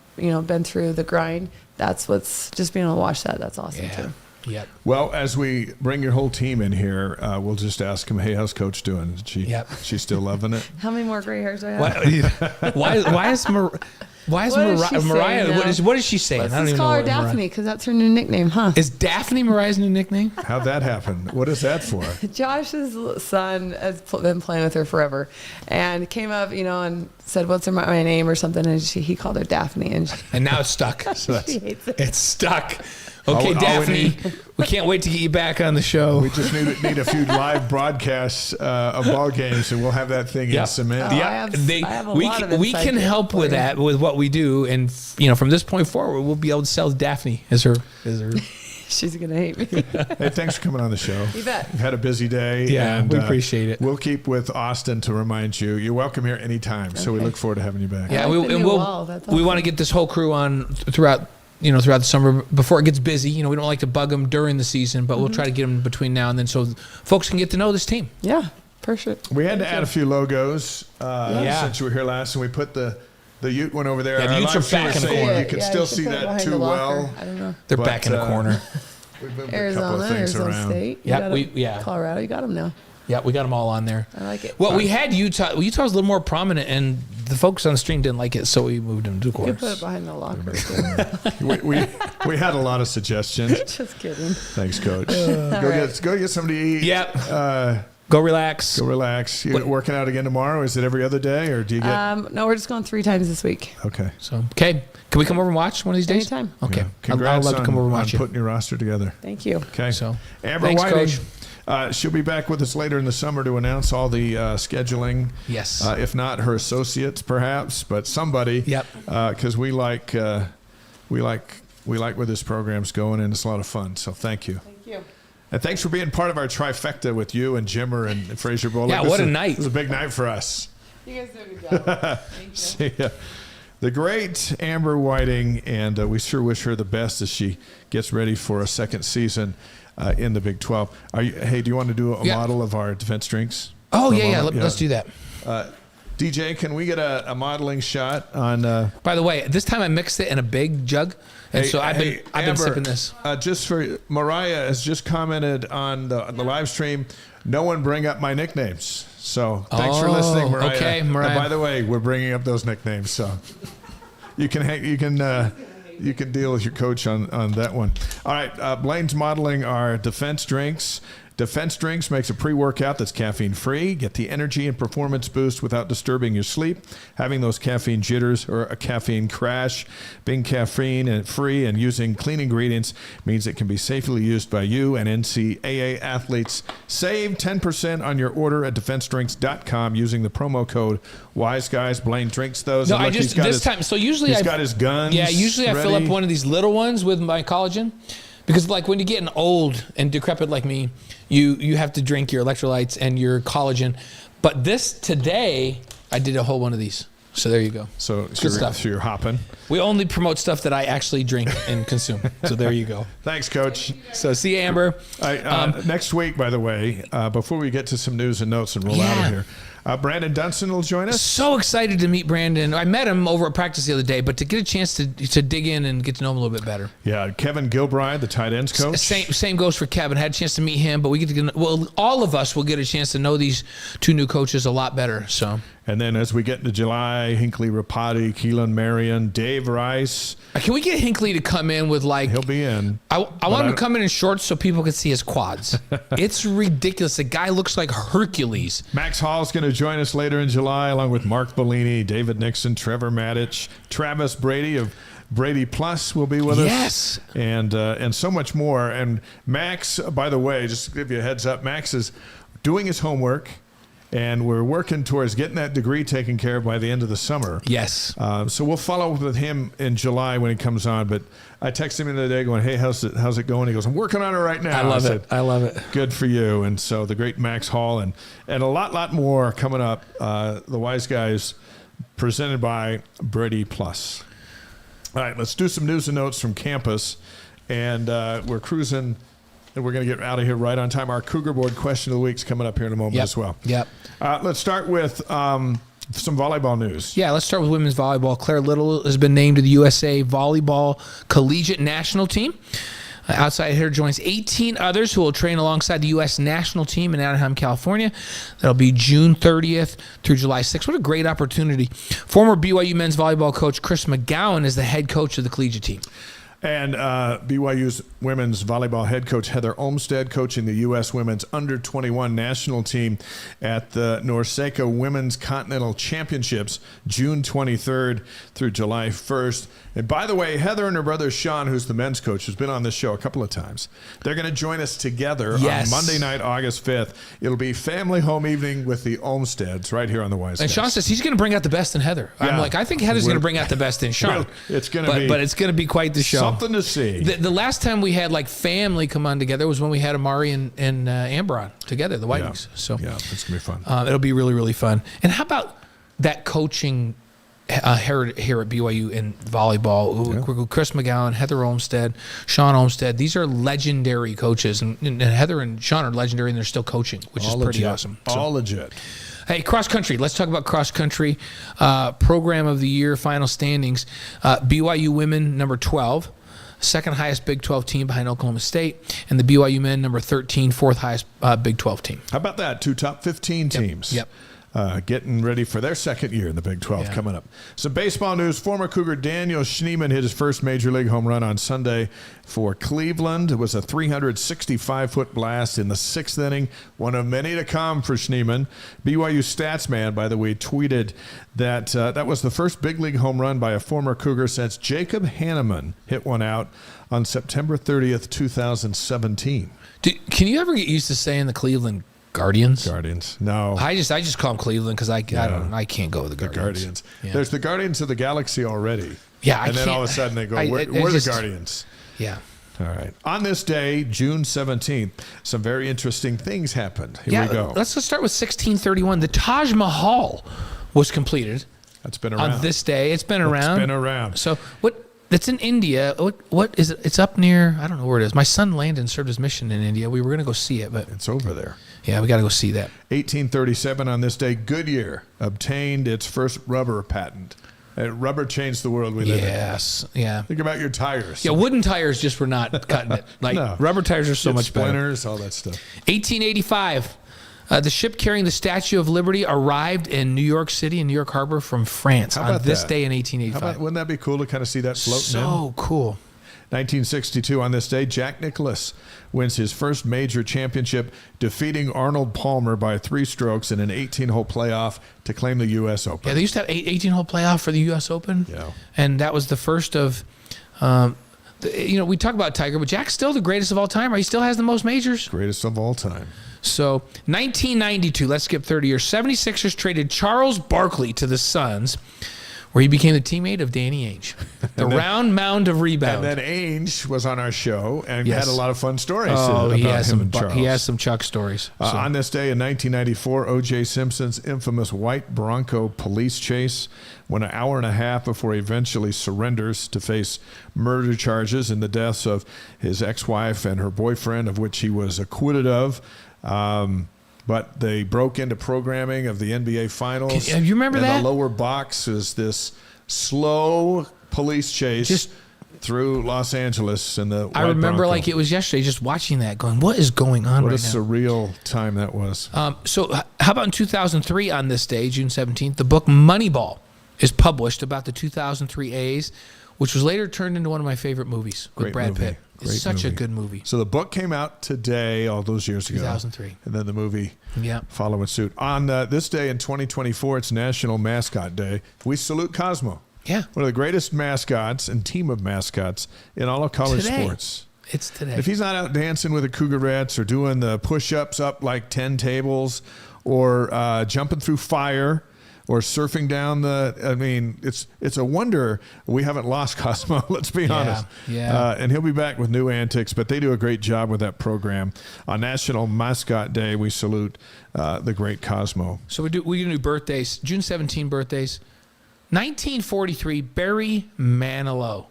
been through the grind, that's what's just being able to watch that. That's awesome too. Yep. Well, as we bring your whole team in here, we'll just ask him, hey, how's Coach doing? She's still loving it? How many more gray hairs do I have? Why is What is she Mariah? saying now? What is she saying? Let's I don't just even call know her what Mariah- Daphne because that's her new nickname, huh? Is Daphne Mariah's new nickname? How'd that happen? What is that for? Josh's son has been playing with her forever, and came up, and said, "What's my name?" or something, and he called her Daphne, and And now it's stuck. she hates it. It's stuck. Okay, All we Daphne, we can't wait to get you back on the show. We just need a few live broadcasts of ball games, and we'll have that thing in cement. Oh, I have a lot of we inside can tips help for with you. that with what we do, and from this point forward, we'll be able to sell Daphne as her. She's gonna hate me. Hey, thanks for coming on the show. You bet. You've had a busy day. Yeah, and, we appreciate it. We'll keep with Austin to remind you. You're welcome here anytime. So we Okay. look forward to having you back. Yeah, like the new wall. That's we awesome. want to get this whole crew on throughout the summer before it gets busy. We don't like to bug them during the season, but we'll try to get them between now and then so folks can get to know this team. Yeah, for sure. We had to add a few logos since you were here last, and we put the Ute one over there. Yeah, the Our Utes are live stream back is in the saying corner. You can Yeah, still should see put it that behind too the locker. well. I don't know. They're But, back in the corner. We've moved a couple Arizona, of things Arizona around. State. Yeah, got 'em. Colorado, you got them now. Yeah, we got them all on there. I like it. Well, we had Utah. Well, Utah was a little more prominent, and the folks on the stream didn't like it, so we moved them to You put it course. behind the locker. We had a lot of suggestions. Just kidding. Thanks, Coach. right. Go get something to eat. Yep. Go relax. Go relax. You working out again tomorrow? Is it every other day, or do you get? No, we're just going 3 times this week. Okay. So, okay. Can we come over and watch one of these days? Anytime. Okay. Yeah. I'd Congrats love to come over and on watch you. putting your roster together. Thank you. Okay. So, Amber thanks, Whiting, Coach. she'll be back with us later in the summer to announce all the scheduling. Yes. If not her associates, perhaps, but somebody. Yep. Because we like where this program's going, and it's a lot of fun. So thank you. Thank you. And thanks for being part of our trifecta with you and Jimmer and Fraser Bullock. Yeah, what a night. It was a big night for us. You guys did a good job. Thank you. See ya. The great Amber Whiting, and we sure wish her the best as she gets ready for a second season in the Big 12. Hey, do you want to do a model of our defense drinks? Oh, for a yeah. moment? Let's do that. DJ, can we get a modeling shot on? By the way, this time I mixed it in a big jug, and so I've been Amber, sipping this. Just for Mariah has just commented on the live stream. No one bring up my nicknames. So thanks for listening, Mariah. Okay, Mariah. And by the way, we're bringing up those nicknames, so you can deal with your coach on that one. All right, Blaine's modeling our defense drinks. Defense Drinks makes a pre-workout that's caffeine-free. Get the energy and performance boost without disturbing your sleep, having those caffeine jitters or a caffeine crash. Being caffeine-free and using clean ingredients means it can be safely used by you and NCAA athletes. Save 10% on your order at defensedrinks.com using the promo code WiseGuys. Blaine drinks those. No, And I look, just he's got this his- time. So usually he's I got his guns. Yeah, usually I fill up ready. one of these little ones with my collagen, because like when you're getting old and decrepit like me, you have to drink your electrolytes and your collagen. But this today, I did a whole one of these. So there you go. So Good stuff. you're hopping. We only promote stuff that I actually drink and consume. So there you go. Thanks, Coach. So see you, Amber. Next week, by the way, before we get to some news and notes and roll out of Yeah. here, Brandon Dunston will join us. So excited to meet Brandon. I met him over at practice the other day, but to get a chance to dig in and get to know him a little bit better. Yeah, Kevin Gilbride, the tight ends coach. Same goes for Kevin. Had a chance to meet him, but we get to all of us will get a chance to know these two new coaches a lot better. So. And then as we get into July, Hinckley Rapati, Keelan Marion, Dave Rice. Can we get Hinckley to come in with like... He'll be in. I want him to come in shorts so people can see his quads. It's ridiculous. The guy looks like Hercules. Max Hall's going to join us later in July, along with Mark Bellini, David Nixon, Trevor Mattich, Travis Brady of BradyPlus will be with us. Yes. And so much more. And Max, by the way, just to give you a heads up, Max is doing his homework. And we're working towards getting that degree taken care of by the end of the summer. Yes. So we'll follow up with him in July when he comes on. But I texted him the other day going, hey, how's it going? He goes, I'm working on it right now. I love it. I love it. Good for you. And so the great Max Hall and a lot more coming up. The Wise Guys presented by BradyPlus. All right, let's do some news and notes from campus. And we're cruising. And we're going to get out of here right on time. Our Cougar Board question of the week is coming up here in a moment as well. Yep. Let's start with some volleyball news. Yeah, let's start with women's volleyball. Claire Little has been named to the USA Volleyball Collegiate National Team. Outside hitter joins 18 others who will train alongside the U.S. national team in Anaheim, California. That'll be June 30th through July 6th. What a great opportunity. Former BYU men's volleyball coach Chris McGowan is the head coach of the collegiate team. And BYU's women's volleyball head coach Heather Olmstead coaching the U.S. women's under-21 national team at the NORCECA Women's Continental Championships, June 23rd through July 1st. And by the way, Heather and her brother Sean, who's the men's coach, who's been on this show a couple of times, they're going to join us together on Monday night, August 5th. It'll be family home evening with the Olmsteads right here on the Wise And Guys. Sean says he's going to bring out the best in Heather. Yeah. I'm like, I think Heather's going to bring out the best in Sean. Well, it's going to be. But it's going to be quite the show. Something to see. The last time we had like family come on together was when we had Amari and Amber on together, the Whitings. So yeah, it's going to be fun. It'll be really, really fun. And how about that coaching here at BYU in volleyball? Chris McGowan, Heather Olmstead, Sean Olmstead. These are legendary coaches. And Heather and Sean are legendary, and they're still coaching, which is pretty awesome. All legit. Hey, cross country. Let's talk about cross country. Program of the year, final standings. BYU women, number 12. Second highest Big 12 team behind Oklahoma State, and the BYU men, number 13, fourth highest Big 12 team. How about that? Two top 15 teams. Yep. Getting ready for their second year in the Big 12 coming up. Some baseball news. Former Cougar Daniel Schneemann hit his first major league home run on Sunday for Cleveland. It was a 365-foot blast in the sixth inning. One of many to come for Schneemann. BYU stats man, by the way, tweeted that that was the first big league home run by a former Cougar since Jacob Hanneman hit one out on September 30th, 2017. Can you ever get used to saying the Cleveland Guardians? No. I just call them Cleveland because I can't go with the Guardians. Yeah. There's the Guardians of the Galaxy already. Yeah, and then all of a sudden they go, we're the Guardians. Yeah. All right. On this day, June 17th, some very interesting things happened. Here we go. Let's start with 1631. The Taj Mahal was completed. That's been around. On this day. It's been around. It's been around. So that's in India. What is it? It's up near, I don't know where it is. My son Landon served his mission in India. We were going to go see it, but it's over there. Yeah, we got to go see that. 1837, on this day, Goodyear obtained its first rubber patent. Rubber changed the world we live in. Yes, yeah. Think about your tires. Yeah, wooden tires just were not cutting it. Like No. Rubber tires are so much splinters, all that stuff. 1885. The ship carrying the Statue of Liberty arrived in New York City and New York Harbor from France How on about this that? day in 1885. Wouldn't that be cool to kind of see that floating in? So cool. 1962, on this day, Jack Nicklaus wins his first major championship, defeating Arnold Palmer by 3 strokes in an 18-hole playoff to claim the U.S. Open. Yeah, they used to have 18-hole playoff for the U.S. Open. Yeah. And that was the first of, we talk about Tiger, but Jack's still the greatest of all time, right? He still has the most majors. Greatest of all time. So, 1992, let's skip 30 years. 76ers traded Charles Barkley to the Suns, where he became the teammate of Danny Ainge. The round mound of rebound. And then Ainge was on our show and Yes. had a lot of fun stories Oh, about he has him some. and Charles. He has some Chuck stories. So. On this day in 1994, O.J. Simpson's infamous white Bronco police chase went an hour and a half before he eventually surrenders to face murder charges in the deaths of his ex-wife and her boyfriend, of which he was acquitted of. But they broke into programming of the NBA Finals. You remember that? In the lower box is this slow police chase through Los Angeles in the white I remember Bronco. like it was yesterday, just watching that, going, "What is going on What right a now?" surreal time that was. So, how about in 2003 on this day, June 17th, the book Moneyball is published about the 2003 A's, which was later turned into one of my favorite movies with Great Brad movie. Pitt. It's Great such a movie. good movie. So the book came out today, all those years ago. 2003. And then the movie Yeah. following suit. On this day in 2024, it's National Mascot Day. We salute Cosmo. Yeah. One of the greatest mascots and team of mascots in all of college Today. sports. It's today. If he's not out dancing with the Cougar Rats or doing the push-ups up like 10 tables or jumping through fire or surfing down it's a wonder we haven't lost Cosmo, let's be honest. Yeah. And he'll be back with new antics, but they do a great job with that program. On National Mascot Day, we salute the great Cosmo. So we can do birthdays. June 17 birthdays. 1943, Barry Manilow.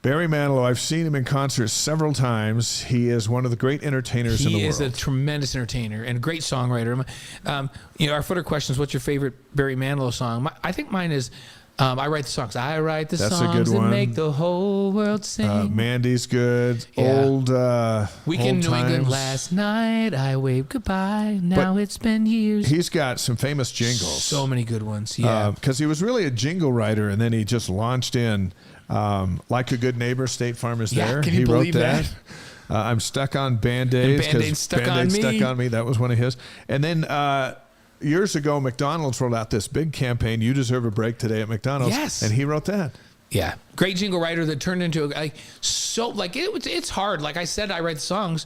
Barry Manilow, I've seen him in concert several times. He is one of the great entertainers in the world. He is a tremendous entertainer and a great songwriter. Our footer question is, what's your favorite Barry Manilow song? I think mine is, I write the songs. I write the That's a songs good that one. make the whole world sing. Mandy's good. Yeah. Old Weekend old New England. times. Last night I waved goodbye. Now it's been years. He's got some famous jingles. So many good ones. Yeah. Because he was really a jingle writer, and then he just launched in Like a Good Neighbor, State Farm is Yeah, There. can you he believe wrote that? I'm stuck on Band-Aids. And Band-Aids stuck on me. Stuck on me. That was one of his. And then years ago, McDonald's rolled out this big campaign, You Deserve a Break Today at McDonald's. Yes. And he wrote that. Yeah, great jingle writer that turned into it's hard. Like I said, I write the songs,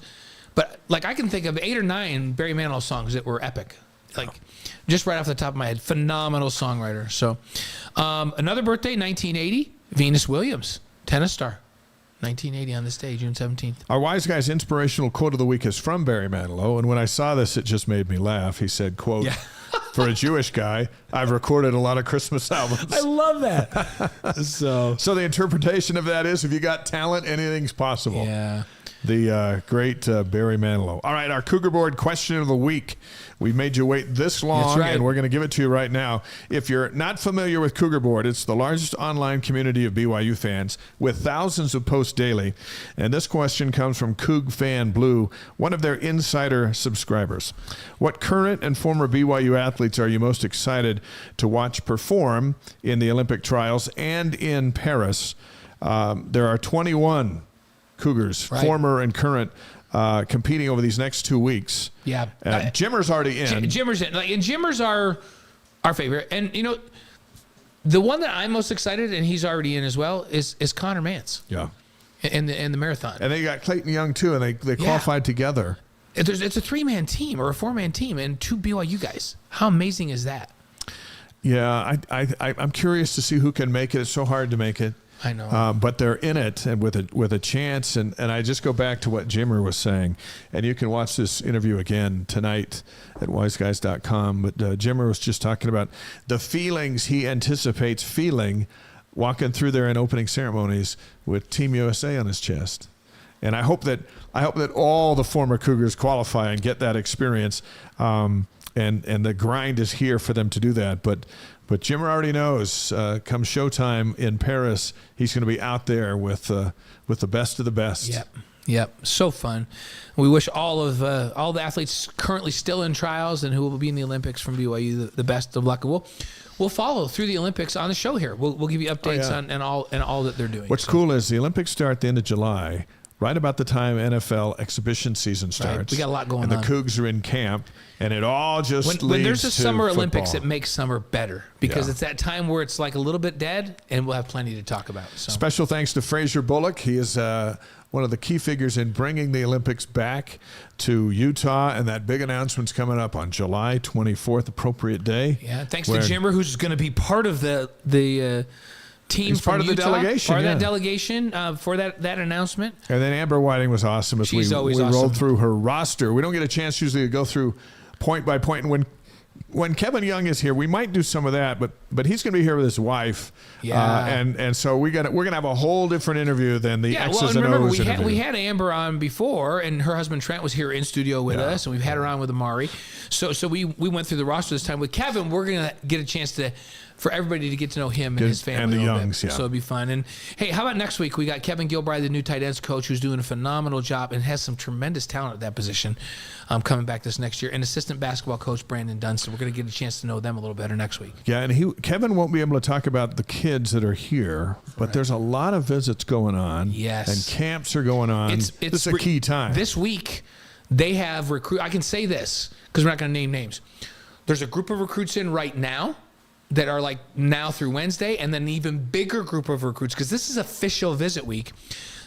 but like I can think of 8 or 9 Barry Manilow songs that were epic. Like just right off the top of my head, phenomenal songwriter. So another birthday, 1980, Venus Williams, tennis star. 1980 on this day, June 17th. Our Wise Guy's inspirational quote of the week is from Barry Manilow, and when I saw this, it just made me laugh. He said, quote, Yeah. for a Jewish guy, I've recorded a lot of Christmas albums. I love that. So the interpretation of that is, if you got talent, anything's possible. yeah. The great Barry Manilow. All right, our Cougar Board question of the week. We've made you wait this long, That's right. and we're going to give it to you right now. If you're not familiar with Cougar Board, it's the largest online community of BYU fans with thousands of posts daily. And this question comes from Coug Fan Blue, one of their insider subscribers. What current and former BYU athletes are you most excited to watch perform in the Olympic trials and in Paris? There are 21 Cougars, Right. former and current, competing over these next 2 weeks. Yeah. Jimmer's already in. Jimmer's in. And Jimmer's our favorite. And, the one that I'm most excited, and he's already in as well, is Connor Mance Yeah. in the marathon. And they got Clayton Young, too, and they qualified together. It's a 3-man team or a 4-man team and 2 BYU guys. How amazing is that? Yeah, I'm curious to see who can make it. It's so hard to make it. I know. But they're in it and with a chance. And I just go back to what Jimmer was saying. And you can watch this interview again tonight at wiseguys.com. But Jimmer was just talking about the feelings he anticipates feeling walking through there in opening ceremonies with Team USA on his chest. And I hope that all the former Cougars qualify and get that experience. And the grind is here for them to do that. But Jimmer already knows, come showtime in Paris, he's going to be out there with the best of the best. Yep, so fun. We wish all the athletes currently still in trials and who will be in the Olympics from BYU the best of luck. We'll follow through the Olympics on the show here. We'll give you updates on and all that they're doing. What's cool is the Olympics start at the end of July, right about the time NFL exhibition season starts. Right. We got a lot going on. on. And the Cougs are in camp, and it all just leads when there's a Summer football. Olympics, it makes summer better because it's that time where it's like a little bit dead, and we'll have plenty to talk about. So. Special thanks to Fraser Bullock. He is one of the key figures in bringing the Olympics back to Utah, and that big announcement's coming up on July 24th, appropriate day. Yeah, thanks to Jimmer, who's going to be part of the team. He's from part of the Utah, delegation. Part of that delegation for that announcement. And then Amber Whiting was awesome as She's we always awesome. rolled through her roster. We don't get a chance usually to go through point by point, and when Kevin Young is here, we might do some of that, but he's going to be here with his wife, and so we're gonna have a whole different interview than the X's and remember, O's interview. we had Amber on before, and her husband Trent was here in studio with us, and we've had her on with Amari. So we went through the roster this time with Kevin. We're gonna get a chance for everybody to get to know him and his family and the a little Youngs, bit. So it'll be fun. And hey, how about next week? We got Kevin Gilbride, the new tight ends coach, who's doing a phenomenal job and has some tremendous talent at that position, coming back this next year. And assistant basketball coach Brandon Dunstan. We're going to get a chance to know them a little better next week. Yeah, and Kevin won't be able to talk about the kids that are here, but there's a lot of visits going on. Yes, and camps are going on. It's a key time. This week, they have I can say this because we're not going to name names. There's a group of recruits in right now that are like now through Wednesday, and then an even bigger group of recruits, because this is official visit week,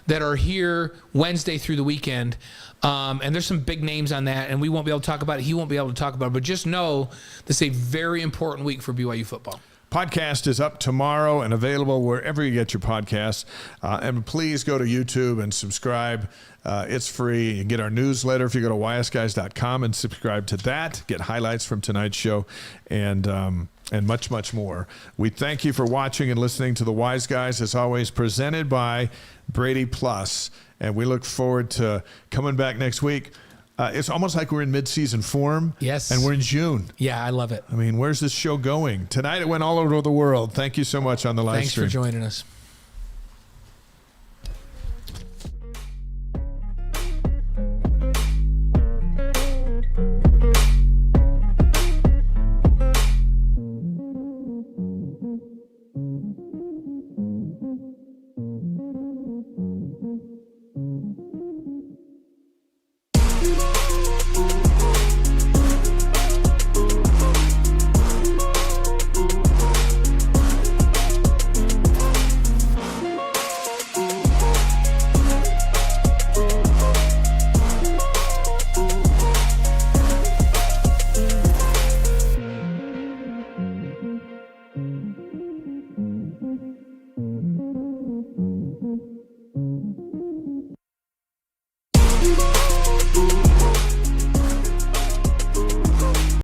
that are here Wednesday through the weekend. And there's some big names on that, and we won't be able to talk about it. He won't be able to talk about it, but just know this is a very important week for BYU football. Podcast is up tomorrow and available wherever you get your podcasts. And please go to YouTube and subscribe. It's free. You get our newsletter if you go to ysguys.com and subscribe to that. Get highlights from tonight's show and much, much more. We thank you for watching and listening to The Wise Guys, as always, presented by BradyPlus. And we look forward to coming back next week. It's almost like we're in mid-season form. Yes. And we're in June. Yeah, I love it. I mean, where's this show going? Tonight it went all over the world. Thank you so much on the live stream. Thanks for joining us.